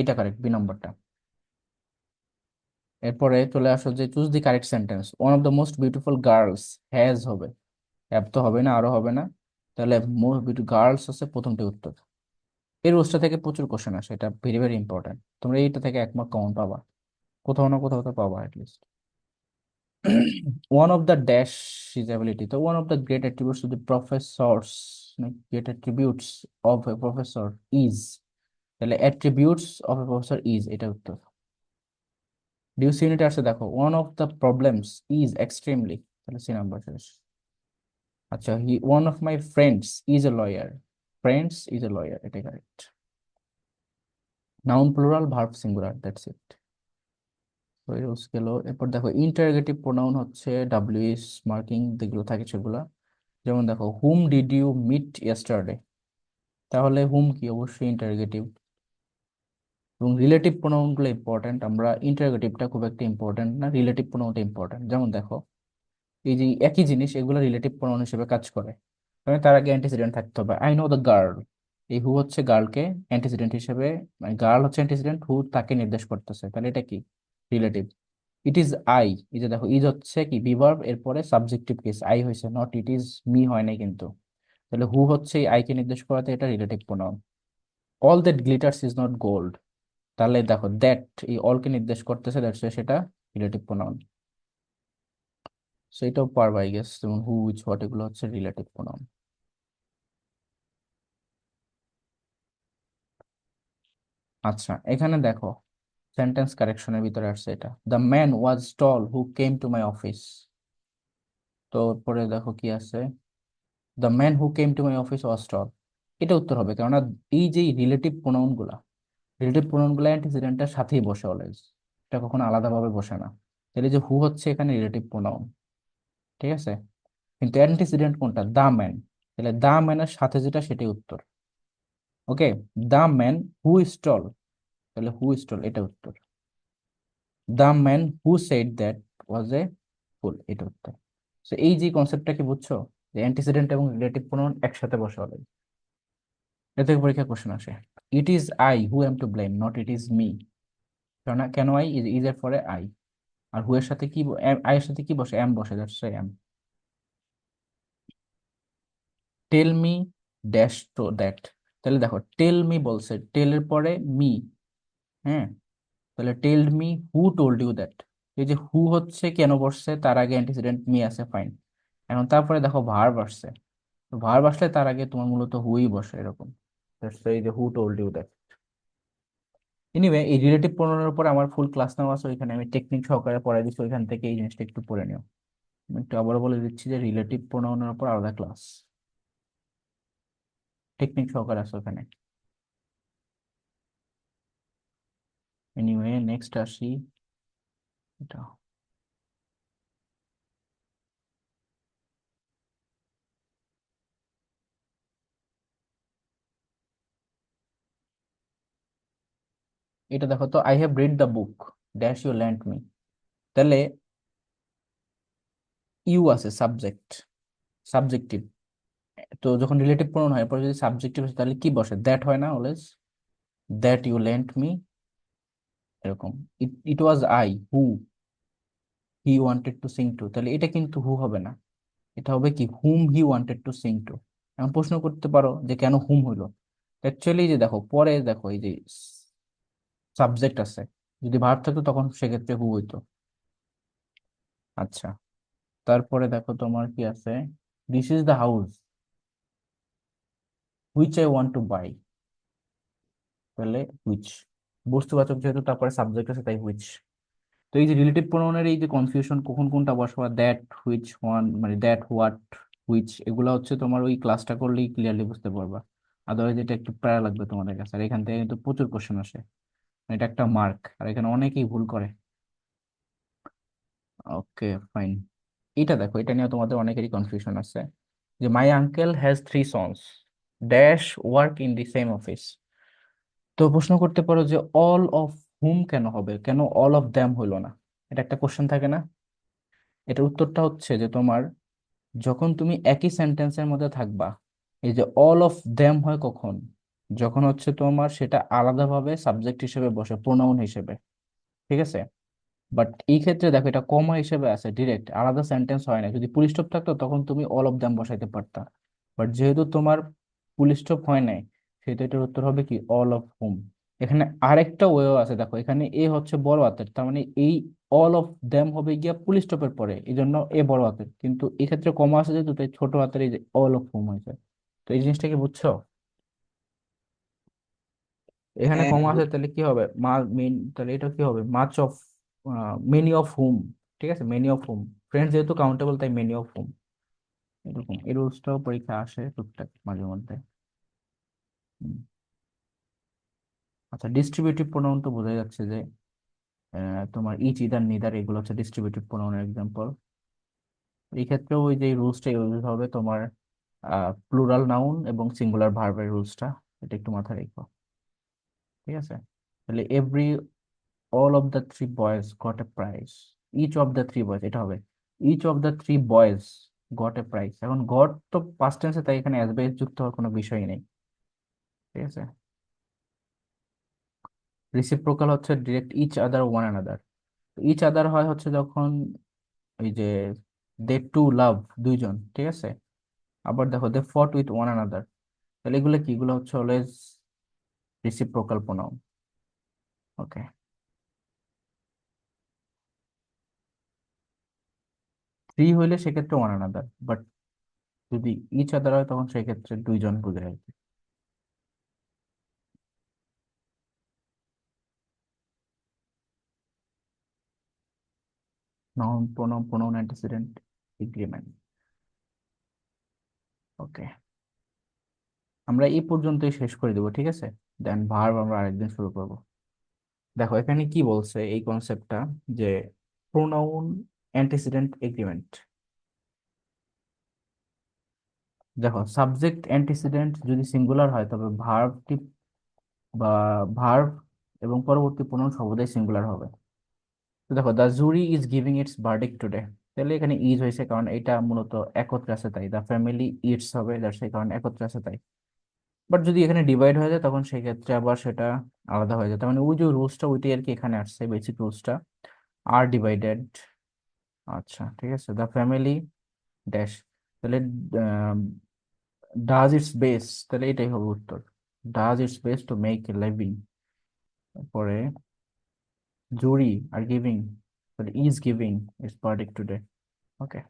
এটা কারেক্ট, বি নাম্বারটা। এরপরে চলে আসো যে choose the correct sentence. One of the most beautiful girls has হবে, হ্যাভ তো হবে না, আরো হবে না। তাহলে মোস্ট বিউটিফুল গার্লস হচ্ছে প্রথমটি উত্তর। এই রোজটা থেকে প্রচুর কোশ্চেন আসে, এটা ভেরি ভেরি ইম্পর্টেন্ট, তোমরা এইটা থেকে 1 মার্ক কমন পাবা, কোথাও না কোথাও তো পাবা at least. One of the dash is ability. So one of the great attributes to the professors, like great attributes of a professor is, তাহলে attributes of a professor is, এটা উত্তর। ডিউ ইউনিট আসছে দেখো, one of the problems is extremely, তাহলে C number শেষ। আচ্ছা, one of my friends is a lawyer, friends is a lawyer, এটা correct. Noun plural, verb singular, that's it. তো এই রুলস গেল। এরপর দেখো ইন্টারোগেটিভ প্রোনাউন হচ্ছে ডাব্লিউএস মার্কিং যেগুলো থাকে সেগুলা। যেমন দেখো, whom did you meet yesterday, তাহলে হুম কি? অবশ্যই ইন্টারোগেটিভ। এবং রিলেটিভ প্রোনাউন গুলো ইম্পর্টেন্ট, আমরা ইন্টারোগেটিভটা খুব একটা ইম্পর্টেন্ট না, রিলেটিভ প্রোনাউনটা ইম্পর্টেন্ট। যেমন দেখো, এই যে একই জিনিস, এগুলো রিলেটিভ প্রোনাউন হিসেবে কাজ করে, মানে তার আগে অ্যান্টিসিডেন্ট থাকতে হবে। আই নো দ্য গার্ল, এই হু হচ্ছে গার্লকে অ্যান্টিসিডেন্ট হিসেবে, মানে গার্ল হচ্ছে অ্যান্টিসিডেন্ট, হু তাকে নির্দেশ করতেছে, তাহলে এটা কি? রিলেটিভ। ইট ইজ আই, এই যে দেখো, ইজ হচ্ছে কি বিভার্ব, এরপরে সাবজেক্টিভ কেস আই হয়েছে, নট ইট ইজ মি হয় নাই কিন্তু। তাহলে হু হচ্ছে এই আই কে নির্দেশ করাতে, এটা relative pronoun. All that glitters is not gold, তাহলে দেখো দ্যাট এই অল কে নির্দেশ করতেছে, দ্যাটস সেটা রিলেটিভ প্রোনাউন। সো এটাও পারবা আই গেস, যেমন হু, উইচ, হোয়াট, এগুলো হচ্ছে রিলেটিভ প্রোনাউন। আচ্ছা, এখানে দেখো সেন্টেন্স কারেকশনের ভিতরে আসছে এটা, the man was tall who came to my office. তো পরে দেখো কি আছে, the man who came to my office was tall, এটা উত্তর হবে, কেননা এই যে রিলেটিভ প্রোনাউন গুলা অ্যান্টিসিডেন্টের সাথেই বসে অলওয়েজ, এটা কখনো আলাদাভাবে বসে না। তাহলে যে হু হচ্ছে এখানে রিলেটিভ প্রোনাউন, ঠিক আছে। কিন্তু অ্যান্টিসিডেন্ট কোনটা? দা ম্যান, তাহলে দা ম্যানের সাথে যেটা সেটাই উত্তর। ওকে, দা ম্যান হু স্টল, তাহলে হু স্টল এটা উত্তর। The man who said that was a fool, এটা উত্তর। তো এই যে কনসেপ্টটা কি বুঝছো, যে অ্যান্টিসিডেন্ট এবং রিলেটিভ প্রোনাউন একসাথে বসে অলওয়েজ। এ থেকে পরীক্ষা কোশ্চেন আসে, it is I who am to blame, not it is me. কেন? কেন আই? ইজ এর পরে আই, আর হু এর সাথে কি, আই এর সাথে কি বসে? এম বসে, দ্যাটস এম। টেল মি ড্যাশ তো দ্যাট, তাহলে দেখো টেল মি বলছে, টেল এর পরে মি, হ্যাঁ, তাহলে tell me who told you that. এই যে হু হচ্ছে কেন বসছে, তার আগে অ্যান্টিসিডেন্ট মি আছে, ফাইন। এখন তারপরে দেখো ভার্ব আসছে, তো ভার্ব আসলে তার আগে তোমার মূলত হুই বসে, এরকম। That's why এই যে who told you that. Anyway, এই রিলেটিভ প্রোনাউনের উপর আমার ফুল ক্লাস নেওয়া আছে, ওইখানে আমি টেকনিক সহকারে পড়াই দিচ্ছি, ওইখান থেকে এই জিনিসটা একটু পড়ে নিও। আমি একটু আবারও বলে দিচ্ছি যে রিলেটিভ প্রোনাউনের উপর আলাদা ক্লাস, টেকনিক সহকারে আছে ওখানে। এনিওয়ে, নেক্সট আসি, এটা এটা দেখো তো, I have read the book dash you lend me, তাহলে ইউ আছে সাবজেক্ট, সাবজেক্টিভ। তো যখন রিলেটিভ প্রোনাউন হয়, পরে যদি সাবজেক্টিভ আসে তাহলে কি বসে? দ্যাট হয় না always, that you lend me, এরকম। It it was I who he wanted to sing to, তাহলে এটা কিন্তু হু হবে না, এটা হবে কি whom he wanted to sing to, এখন প্রশ্ন করতে পারো যে কেন হুম হইলো। অ্যাকচুয়ালি যে দেখো পরে দেখো এই যে সাবজেক্ট আছে, যদি ভার্ব থাকতো তখন সেক্ষেত্রে হু হইতো। আচ্ছা, তারপরে দেখো তোমার কি আছে, this is the house which I want to buy, তাহলে হুইচ বস্তুবাচক যেহেতু, তারপরে সাবজেক্ট আছে তাই হুইচ। তো এই যে রিলেটিভ প্রোনাউনের এই যে কনফিউশন কখন কোনটা বসাবা, দ্যাট, হুইচ ওয়ান, মানে দ্যাট, হোয়াট, হুইচ, এগুলা হচ্ছে তোমার ওই ক্লাসটা করলেই ক্লিয়ারলি বুঝতে পারবা। আদারওয়াইজ এটা একটু প্যারা লাগবে তোমাদের কাছে, আর এখান থেকে কিন্তু প্রচুর কোশ্চেন আসে। এটা একটা মার্ক, আর এখানে অনেকেই ভুল করে। ওকে, ফাইন। এটা দেখো, এটা নিয়ে তোমাদের অনেকেরই কনফিউশন আছে যে my uncle has 3 sons dash work in the same office. তো প্রশ্ন করতে পারো যে অল অফ হুম কেন হবে, কেন অল অফ দ্যাম হইলো না? এটা একটা কোশ্চেন থাকে না? এটার উত্তরটা হচ্ছে যে তোমার যখন তুমি একই সেন্টেন্সের মধ্যে থাকবা, এই যে অল অফ দেম হয় কখন, যখন হচ্ছে তোমার সেটা আলাদাভাবে সাবজেক্ট হিসেবে বসে, প্রোনাউন হিসেবে। ঠিক আছে, বাট এই ক্ষেত্রে দেখো এটা কমা হিসেবে আছে, ডিরেক্ট আলাদা সেন্টেন্স হয় না। যদি ফুল স্টপ থাকতো তখন তুমি অল অফ দেম বসাইতে পারতা, বাট যেহেতু তোমার ফুল স্টপ হয় নাই, সেহেতু এটার উত্তর হবে কি অল অফ হুম। এখানে আরেকটা ওয়েও আছে, দেখো এখানে এ হচ্ছে বড় হাতের, তার মানে এই অল অফ দেম হবে গিয়া ফুল স্টপের পরে, এই জন্য এ বড় হাতের, কিন্তু এক্ষেত্রে কমা আছে যেহেতু তাই ছোট হাতের এই যে অল অফ হুম হয়েছে। তো এই জিনিসটা কি বুঝছো? এখানে হ্যাঁ কমা আছে তাহলে কি হবে, মেন, তাহলে এটা কি হবে, মাচ অফ, মেনি অফ হুম। ঠিক আছে, মেনি অফ হুম, ফ্রেন্ডস যেহেতু কাউন্টেবল তাই মেনি অফ হুম। এরকম এই রুলসটাও পরীক্ষা আসে টুকটাক মাঝে মধ্যে। হুম। আচ্ছা, ডিস্ট্রিবিউটিভ প্রোনাউন তো বোঝা যাচ্ছে যে তোমার ইচ, ইদার, নিদার, এগুলো হচ্ছে ডিস্ট্রিবিউটিভ প্রোনাউনের এক্সাম্পল। এই ক্ষেত্রেও ওই যে রুলসটা ইউজ হবে তোমার, প্লুরাল নাউন এবং সিঙ্গুলার ভার্বের রুলসটা, এটা একটু মাথায় রেখো। ঠিক আছে, তাহলে every, all of the 3 boys got a prize, each of the 3 boys, এটা হবে each of the 3 boys got a prize। এখন গট তো পাস্ট টেন্সে, তাই এখানে অ্যাজ বেস যুক্ত হওয়ার কোনো বিষয় নেই। ঠিক আছে, রিসিপ্রোকাল হচ্ছে direct each other, one another. Each other হয় হচ্ছে যখন এই যে দে টু লাভ, দুইজন। ঠিক আছে, আবার দেখো দে ফট উইথ ওয়ান অ্যানাদার, তাহলে এগুলো কি, এগুলো হচ্ছে always reciprocal pronoun. Okay, three হইলে সেক্ষেত্রে ওয়ান অ্যানাদার, বাট যদি ইচ আদার হয় তখন সেক্ষেত্রে দুইজন বুঝে আর কি। Noun, pronoun, pronoun antecedent, agreement. Okay, আমরা এই পর্যন্তই শেষ করে দেবো, ঠিক আছে? দেন ভার্ব আমরা আরেকদিন শুরু করব। দেখো এখানে কি বলছে এই কনসেপ্টটা, যে প্রোনাউন অ্যান্টিসিডেন্ট এগ্রিমেন্ট। দেখো সাবজেক্ট অ্যান্টিসিডেন্ট যদি সিঙ্গুলার হয় তবে ভার্বটি বা ভার্ব এবং পরবর্তী প্রোনাউন সর্বদাই সিঙ্গুলার হবে। তো দেখো the jury is giving its verdict today, তাহলে এখানে ইজ হয়েছে কারণ এটা মূলত একত্রে আছে তাই, দ্য ফ্যামিলি ইটস হবে সেই কারণে একত্রে আছে তাই। বাট যদি এখানে ডিভাইড হয়ে যায় তখন সেক্ষেত্রে আবার সেটা আলাদা হয়ে যায়, তার মানে ওই যে রুলসটা ওইটাই আর কি এখানে আসছে, বেসিক রুলসটা আর ডিভাইডেড। আচ্ছা ঠিক আছে, দ্য ফ্যামিলি ড্যাশ, তাহলে ডাজ ইটস বেস্ট, তাহলে এটাই হবে উত্তর, does its best to make a living. তারপরে জুরি আর গিভিং, তাহলে is giving its verdict today. Okay,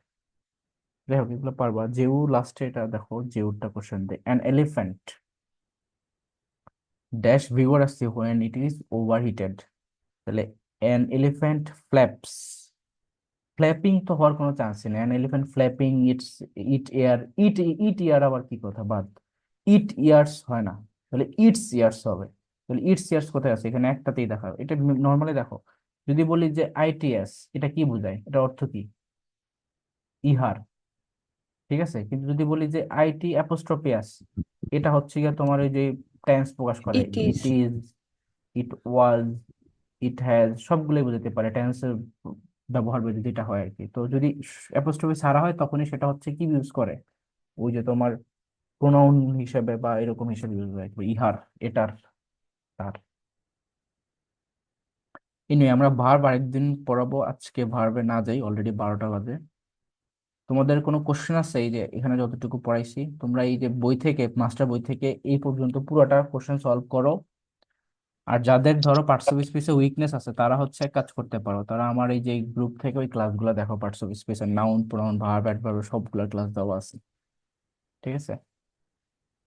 যাই হোক এগুলো পারবা। জেউ লাস্টে এটা দেখো, জেউরটা কোশ্চেন দেয়, অ্যান এলিফ্যান্ট ড্যাশ ভিগর আসছে when it is overheated, তাহলে অ্যান এলিফ্যান্ট ফ্ল্যাপস, ফ্ল্যাপিং তো হওয়ার কোনো চান্স নেই, an elephant flapping its, it air, ইট, ইট ইয়ার আবার কি কথা, বাদ, ইট ইয়ার্স হয় না, তাহলে ইটস ইয়ার্স হবে। তাহলে ইটস ইয়ার্স কোথায় আছে, এখানে একটাতেই দেখা, এটা নর্মালি দেখো যদি বলি যে আইটিএস, এটা কি বোঝায়, এটা অর্থ কি, ইহার। ঠিক আছে, কিন্তু যদি বলি যে আইটি অ্যাপোস্ট্রোপিয়াস, এটা হচ্ছে গিয়ে তোমার ওই যে টেন্স প্রকাশ করে, it is it is, it was, it has, সবগুলোই বোঝাতে পারে, টেন্সের ব্যবহার যদি যেটা হয় আর কি। তো যদি অ্যাপোস্ট্রফি ছাড়া হয় তখনই সেটা হচ্ছে কি ইউজ করে, ওই যে তোমার প্রোনাউন হিসেবে বা এরকম হিসেবে ইউজ হয়, ইহার, এটার, তার। এনিওয়ে আমরা ভার্ব আরেকদিন পড়াবো, আজকে ভার্বে না যাই, অলরেডি 12টা বাজে। তোমাদের কোনো কোশ্চেন আছে? এই যে এখানে যতটুকু পড়াইছি তোমরা এই যে বই থেকে, মাস্টার বই থেকে এই পর্যন্ত পুরোটা কোশ্চেন সলভ করো। আর যাদের ধরো পার্টস অফ স্পিচে উইকনেস আছে তারা হচ্ছে এক কাজ করতে পারো, তারা আমার এই যে গ্রুপ থেকে ওই ক্লাসগুলো দেখো, পার্টস অফ স্পিচের নাউন প্রনাউন ভার্ব অ্যাডভার্ব সবগুলো ক্লাস দেওয়া আছে, ঠিক আছে?